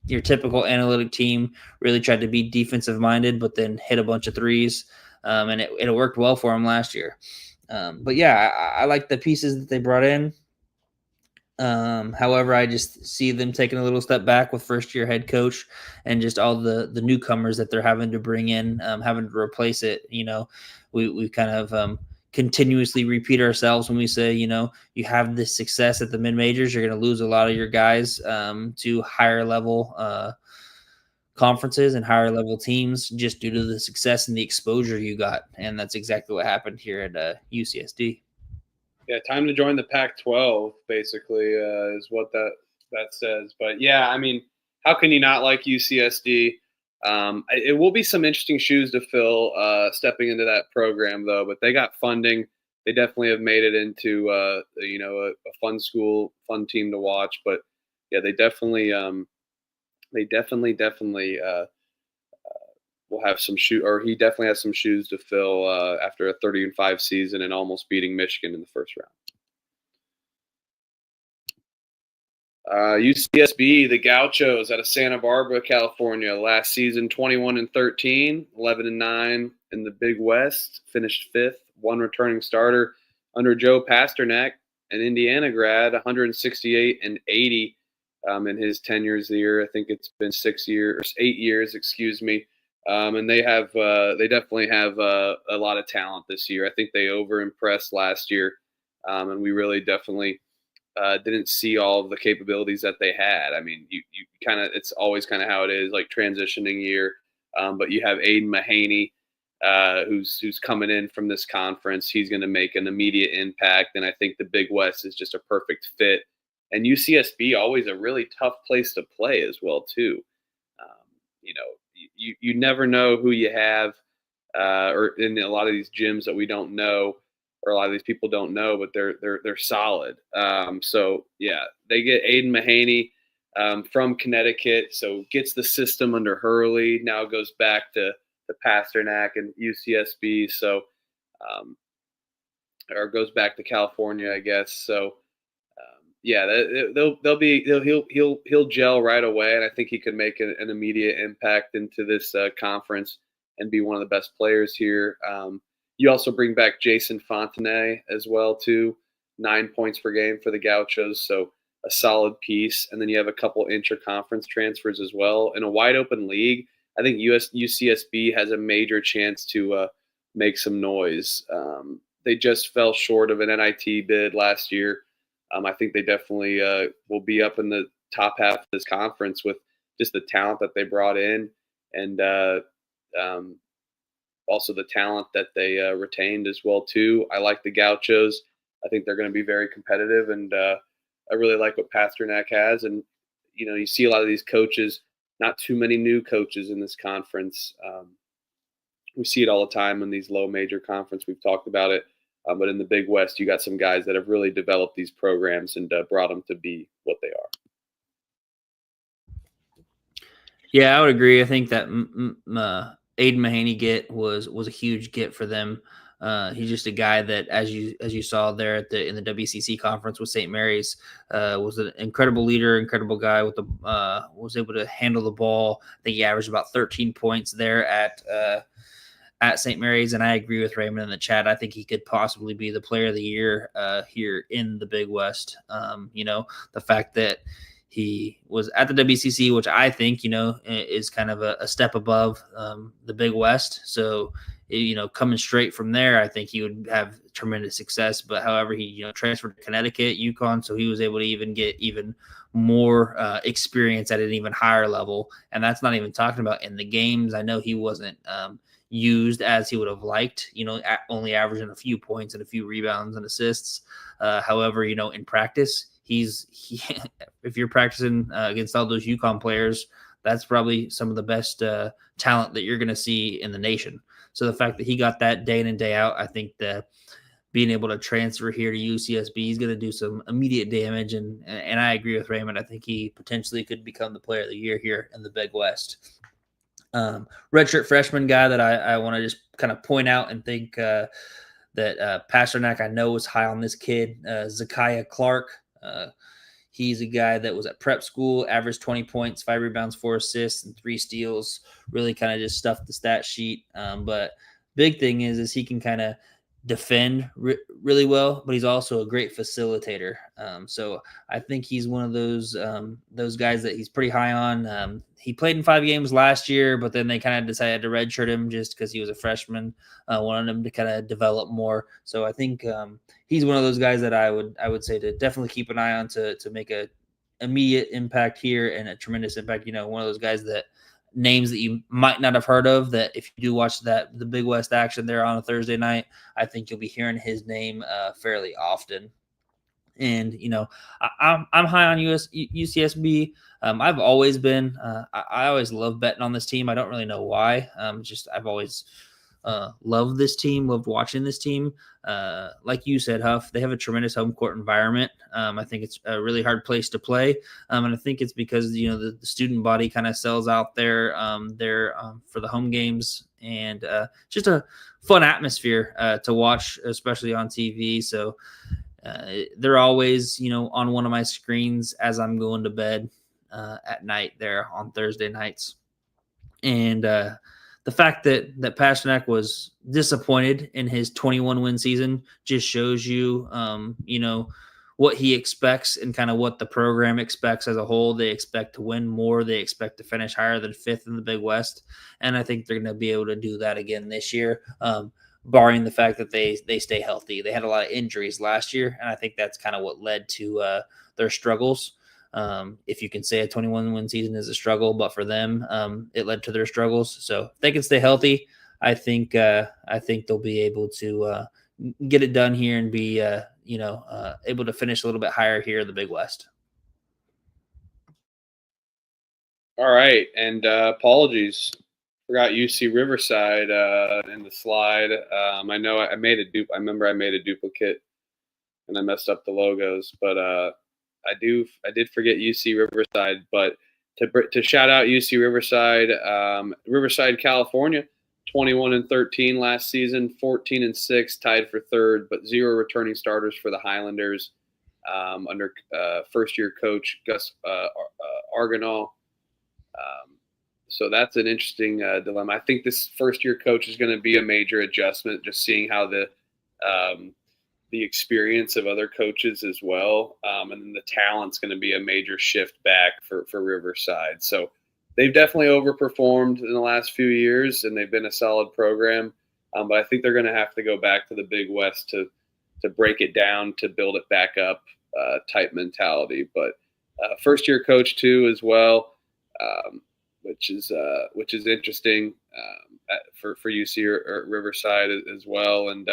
your typical analytic team really tried to be defensive minded, but then hit a bunch of threes. And it worked well for them last year. But yeah, I like the pieces that they brought in. However, I just see them taking a little step back with first-year head coach and just all the newcomers that they're having to bring in, having to replace it. You know, we kind of continuously repeat ourselves when we say, you know, you have this success at the mid-majors, you're going to lose a lot of your guys to higher level conferences and higher level teams just due to the success and the exposure you got. And that's exactly what happened here at UCSD. Yeah, time to join the Pac-12, basically, is what that says. But yeah, I mean, how can you not like UCSD? It will be some interesting shoes to fill stepping into that program, though. But they got funding. They definitely have made it into a fun school, fun team to watch. But yeah, they definitely will have some he definitely has some shoes to fill after a 30-5 season and almost beating Michigan in the first round. UCSB, the Gauchos out of Santa Barbara, California, last season 21-13, 11-9 in the Big West, finished 5th, one returning starter under Joe Pasternak, an Indiana grad, 168-80 in his tenures here. I think it's been 8 years, excuse me. And they definitely have a lot of talent this year. I think they over-impressed last year, and we really definitely didn't see all of the capabilities that they had. I mean, you kind of, it's always kind of how it is, like transitioning year. But you have Aiden Mahaney, who's coming in from this conference. He's going to make an immediate impact, and I think the Big West is just a perfect fit. And UCSB, always a really tough place to play as well, too. You never know who you have, or in a lot of these gyms that we don't know, or a lot of these people don't know, but they're solid. So yeah, they get Aiden Mahaney from Connecticut, so gets the system under Hurley. Now goes back to Pasternak and UCSB, so or goes back to California, I guess. So yeah, he'll gel right away, and I think he could make an immediate impact into this conference and be one of the best players here. You also bring back Jason Fontenay as well, too, 9 points per game for the Gauchos, so a solid piece. And then you have a couple intra-conference transfers as well. In a wide-open league, I think UCSB has a major chance to make some noise. They just fell short of an NIT bid last year. I think they definitely will be up in the top half of this conference with just the talent that they brought in and also the talent that they retained as well, too. I like the Gauchos. I think they're going to be very competitive, and I really like what Pasternak has. And, you see a lot of these coaches, not too many new coaches in this conference. We see it all the time in these low major conference. We've talked about it. But in the Big West, you got some guys that have really developed these programs and brought them to be what they are. Yeah, I would agree. I think that Aiden Mahaney get was a huge get for them. He's just a guy that, as you saw there in the WCC conference with St. Mary's, was an incredible leader, incredible guy with was able to handle the ball. I think he averaged about 13 points there at St. Mary's, and I agree with Raymond in the chat. I think he could possibly be the player of the year here in the Big West. The fact that He was at the WCC, which I think, is kind of a step above the Big West. So, coming straight from there, I think he would have tremendous success. But however, he, transferred to Connecticut, UConn, so he was able to even get even more experience at an even higher level. And that's not even talking about in the games. I know he wasn't used as he would have liked, only averaging a few points and a few rebounds and assists. However, in practice, if you're practicing against all those UConn players, that's probably some of the best talent that you're going to see in the nation. So the fact that he got that day in and day out, I think that being able to transfer here to UCSB is going to do some immediate damage. And I agree with Raymond. I think he potentially could become the player of the year here in the Big West. Redshirt freshman guy that I want to just kind of point out and think that Pasternak, I know, was high on this kid, Zakiah Clark. He's a guy that was at prep school, averaged 20 points, 5 rebounds, 4 assists, and 3 steals. Really kind of just stuffed the stat sheet. But big thing is he can kind of defend really well, but he's also a great facilitator. So I think he's one of those guys that he's pretty high on. He played in 5 games last year, but then they kind of decided to redshirt him just because he was a freshman. Wanted him to kind of develop more. So I think he's one of those guys that I would say to definitely keep an eye on to make a immediate impact here and a tremendous impact. One of those guys that names that you might not have heard of, that if you do watch the Big West action there on a Thursday night, I think you'll be hearing his name fairly often. And, I'm high on UCSB. I've always been, I always love betting on this team. I don't really know why. I've always loved this team, loved watching this team. Like you said, Huff, they have a tremendous home court environment. I think it's a really hard place to play. And I think it's because, the student body kind of sells out there for the home games, and just a fun atmosphere to watch, especially on TV. So they're always, on one of my screens as I'm going to bed at night there on Thursday nights. And the fact that Pasternak was disappointed in his 21-win season just shows you, what he expects and kind of what the program expects as a whole. They expect to win more. They expect to finish higher than 5th in the Big West. And I think they're going to be able to do that again this year, barring the fact that they stay healthy. They had a lot of injuries last year, and I think that's kind of what led to their struggles. If you can say a 21-win season is a struggle, but for them, it led to their struggles. So if they can stay healthy, I think they'll be able to get it done here and be able to finish a little bit higher here in the Big West. All right, and apologies, forgot UC Riverside in the slide. I know I remember I made a duplicate and I messed up the logos, but I did forget UC Riverside. But to shout out UC Riverside, Riverside, California, 21-13 last season, 14-6, tied for 3rd, but 0 returning starters for the Highlanders under first-year coach Gus Argonal. So that's an interesting dilemma. I think this first-year coach is going to be a major adjustment, just seeing how the experience of other coaches as well, and then the talent's going to be a major shift back for Riverside. So they've definitely overperformed in the last few years, and they've been a solid program. But I think they're going to have to go back to the Big West to break it down, to build it back up, type mentality. But first-year coach too as well, which is interesting for UC or Riverside as well. And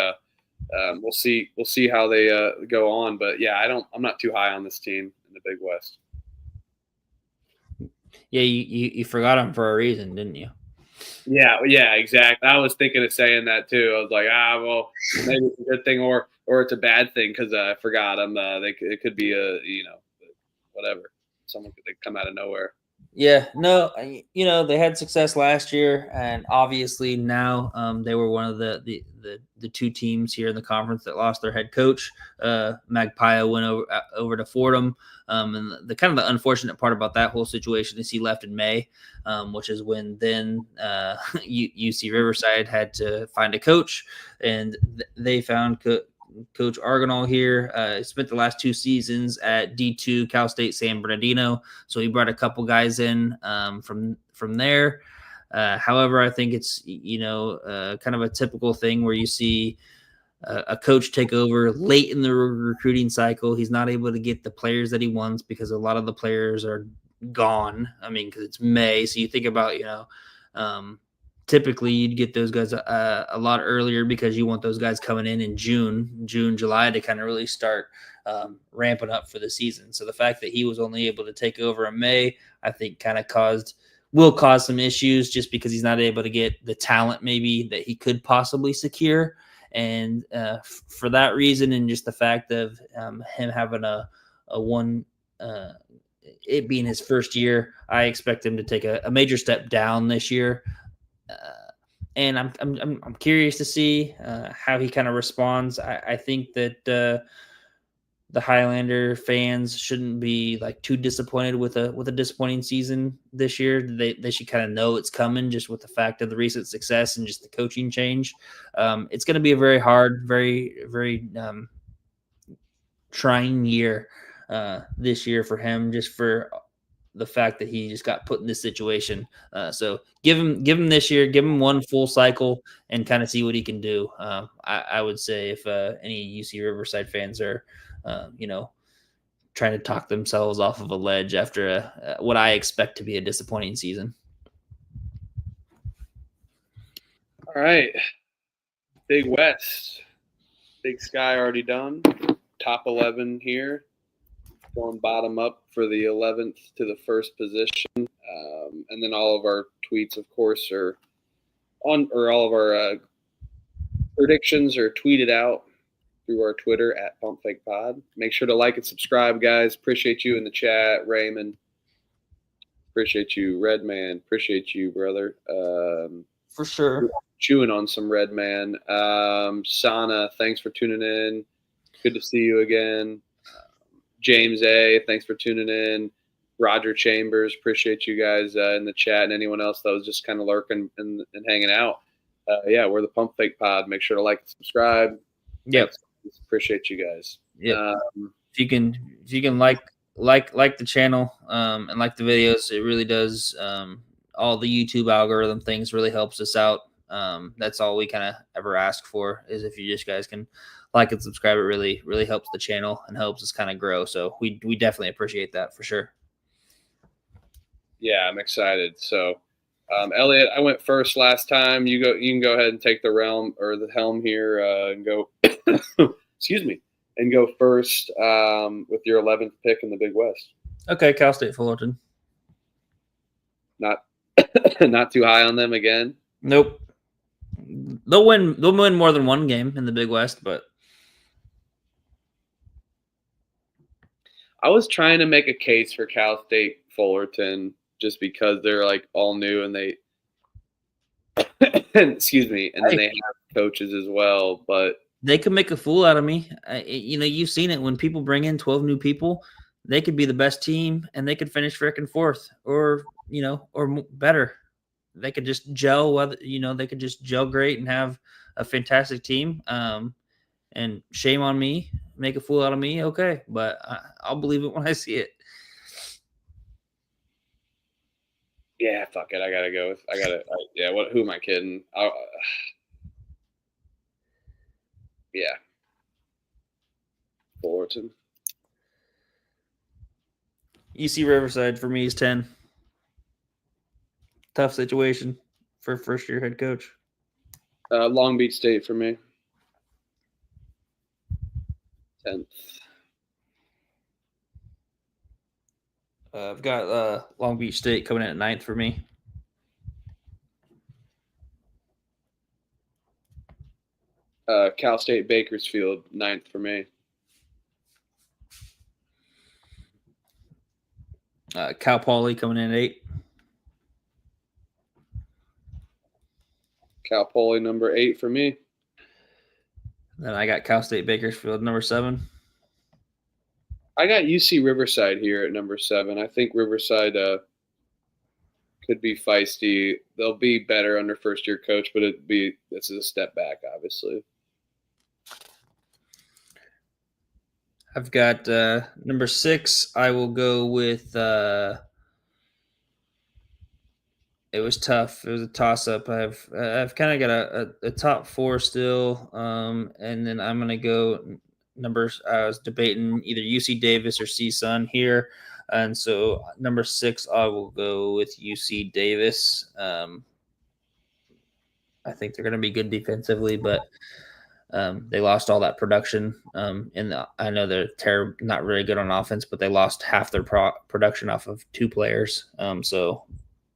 we'll see how they go on. But yeah, I'm not too high on this team in the Big West. Yeah, you forgot him for a reason, didn't you? Yeah, exactly. I was thinking of saying that too. I was like, well, maybe it's a good thing or it's a bad thing because I forgot him. It could be whatever. Someone could come out of nowhere. Yeah, no, they had success last year, and obviously now they were one of the 2 teams here in the conference that lost their head coach. Magpie went over to Fordham, and the kind of the unfortunate part about that whole situation is he left in May, which is when then UC Riverside had to find a coach, and they found Coach Argonal here. Spent the last 2 seasons at D2 Cal State San Bernardino, so he brought a couple guys in from there. However, I think it's kind of a typical thing where you see a coach take over late in the recruiting cycle. He's not able to get the players that he wants because a lot of the players are gone. I mean, because it's May, so you think about typically you'd get those guys a lot earlier because you want those guys coming in June, July to kind of really start ramping up for the season. So the fact that he was only able to take over in May, I think kind of will cause some issues just because he's not able to get the talent maybe that he could possibly secure. And for that reason, and just the fact of him having a one, it being his first year, I expect him to take a major step down this year. And I'm curious to see how he kind of responds. I think that the Highlander fans shouldn't be like too disappointed with a disappointing season this year. They should kind of know it's coming just with the fact of the recent success and just the coaching change. It's going to be a very hard, very, very trying year this year for him, just for the fact that he just got put in this situation. So give him this year, give him one full cycle and kind of see what he can do. I would say if any UC Riverside fans are, trying to talk themselves off of a ledge after what I expect to be a disappointing season. All right. Big West. Big Sky already done. Top 11 here. Going bottom up for the 11th to the first position. And then all of our tweets, of course, are on, or all of our predictions are tweeted out through our Twitter at PumpFakePod. Make sure to like and subscribe, guys. Appreciate you in the chat, Raymond. Appreciate you, Redman. Appreciate you, brother. For sure. Chewing on some Redman. Sana, thanks for tuning in. Good to see you again. James A., thanks for tuning in. Roger Chambers, appreciate you guys in the chat, and anyone else that was just kind of lurking and hanging out. We're the Pump Fake Pod. Make sure to like and subscribe. Yep. Appreciate you guys. Yeah. If you can like the channel and like the videos, it really does. All the YouTube algorithm things really helps us out. That's all we kind of ever ask for is if you just guys can like and subscribe. It really, really helps the channel and helps us kind of grow. So we definitely appreciate that for sure. Yeah, I'm excited. So, Elliot, I went first last time. You can go ahead and take the helm here and go. Excuse me, and go first with your 11th pick in the Big West. Okay, Cal State Fullerton. Not too high on them again. Nope. They'll win more than one game in the Big West, but I was trying to make a case for Cal State Fullerton just because they're like all new and they excuse me, and then they have coaches as well, but they could make a fool out of me. You've seen it when people bring in 12 new people, they could be the best team and they could finish frickin' fourth or better. They could just gel, they could just gel great and have a fantastic team. And shame on me, make a fool out of me. Okay. But I'll believe it when I see it. Yeah, fuck it. Who am I kidding? Yeah. Fullerton. UC Riverside for me is 10. Tough situation for first-year head coach. Long Beach State for me. 10th. I've got Long Beach State coming in at 9th for me. Cal State Bakersfield, 9th for me. Cal Poly coming in at 8. Cal Poly number 8 for me. Then I got Cal State Bakersfield number 7. I got UC Riverside here at number 7. I think Riverside could be feisty. They'll be better under first-year coach, but this is a step back, obviously. I've got number 6. I will go with. It was tough. It was a toss up. I've kind of got a top 4 still, and then I'm gonna go numbers. I was debating either UC Davis or CSUN here, and so number 6 I will go with UC Davis. I think they're gonna be good defensively, but they lost all that production. I know they're not really good on offense, but they lost half their production off of 2 players. So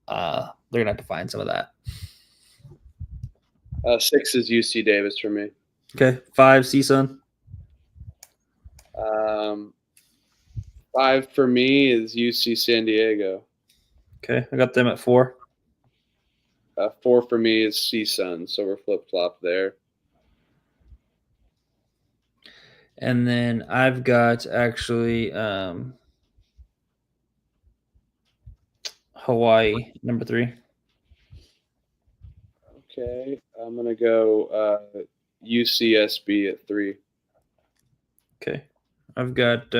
they're gonna have to find some of that. 6 is UC Davis for me. Okay, 5 CSUN. 5 for me is UC San Diego. Okay, I got them at 4. 4 for me is CSUN, so we're flip flop there. And then I've got actually Hawaii, number 3. Okay, I'm gonna go UCSB at 3. Okay, I've got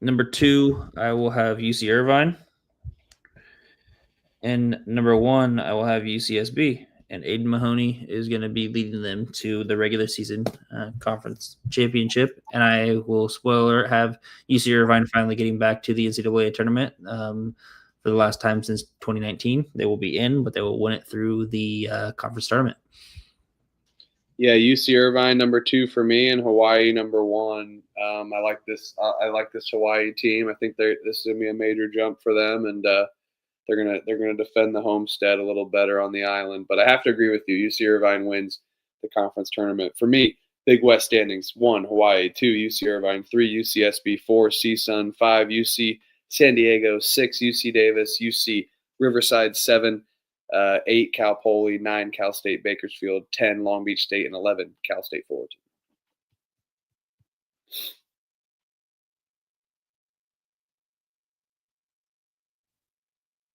number 2. I will have UC Irvine, and number 1 I will have UCSB. And Aiden Mahoney is going to be leading them to the regular season conference championship. And I will, spoiler, have UC Irvine finally getting back to the NCAA tournament for the last time since 2019. They will be in, but they will win it through the conference tournament. Yeah, UC Irvine number 2 for me, and Hawaii number 1. I like this. I like this Hawaii team. I think this is gonna be a major jump for them, and they're gonna defend the homestead a little better on the island. But I have to agree with you. UC Irvine wins the conference tournament. For me, Big West standings: 1 Hawaii, 2 UC Irvine, 3 UCSB, 4 CSUN, 5 UC San Diego, 6 UC Davis, UC Riverside, 7 8 Cal Poly, 9 Cal State Bakersfield, 10 Long Beach State, and 11 Cal State Fullerton.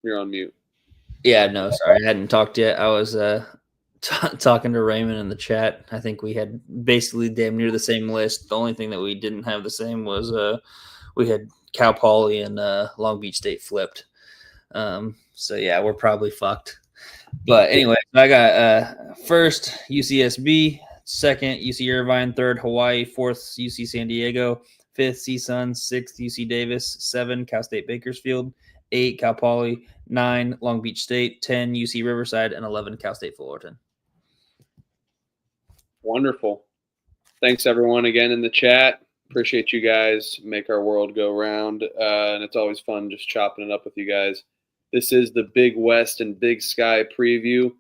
You're on mute. Yeah, no, sorry, I hadn't talked yet. I was talking to Raymond in the chat. I think we had basically damn near the same list. The only thing that we didn't have the same was we had Cal Poly and Long Beach State flipped. So yeah, we're probably fucked. But anyway, I got first UCSB, second UC Irvine, third Hawaii, fourth UC San Diego, fifth CSUN, sixth UC Davis, 7 Cal State Bakersfield, 8 Cal Poly, 9 Long Beach State, 10 UC Riverside, and 11 Cal State Fullerton. Wonderful. Thanks everyone again in the chat. Appreciate you guys. Make our world go round. And it's always fun just chopping it up with you guys. This is the Big West and Big Sky preview.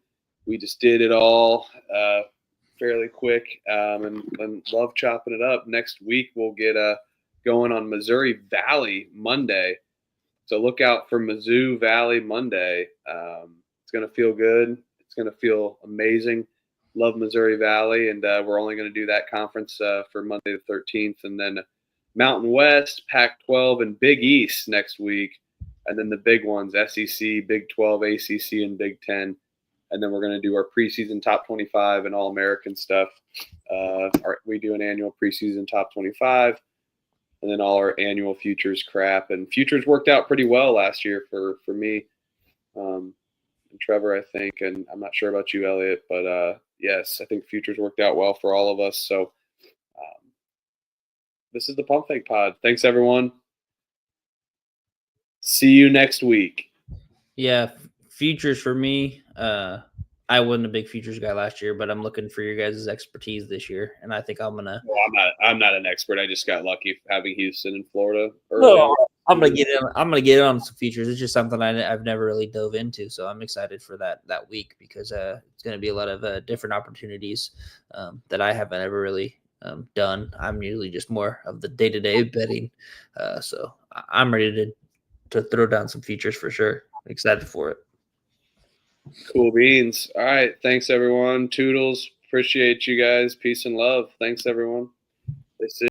We just did it all fairly quick and love chopping it up. Next week, we'll get going on Missouri Valley Monday. So look out for Mizzou Valley Monday. It's going to feel good. It's going to feel amazing. Love Missouri Valley, and we're only going to do that conference for Monday the 13th. And then Mountain West, Pac-12, and Big East next week. And then the big ones, SEC, Big 12, ACC, and Big 10. And then we're going to do our preseason top 25 and All-American stuff. We do an annual preseason top 25, and then all our annual futures crap. And futures worked out pretty well last year for me and Trevor, I think. And I'm not sure about you, Elliot, but yes, I think futures worked out well for all of us. So this is the Pump Fake Pod. Thanks, everyone. See you next week. Yeah, futures for me. I wasn't a big futures guy last year, but I'm looking for your guys' expertise this year, and I think I'm gonna. Well, I'm not an expert. I just got lucky having Houston and Florida. No, I'm gonna get in. I'm gonna get on some futures. It's just something I've never really dove into, so I'm excited for that week because it's gonna be a lot of different opportunities that I haven't ever really done. I'm usually just more of the day-to-day betting, so I'm ready to throw down some futures for sure. Excited for it. Cool beans. All right. Thanks, everyone. Toodles. Appreciate you guys. Peace and love. Thanks, everyone.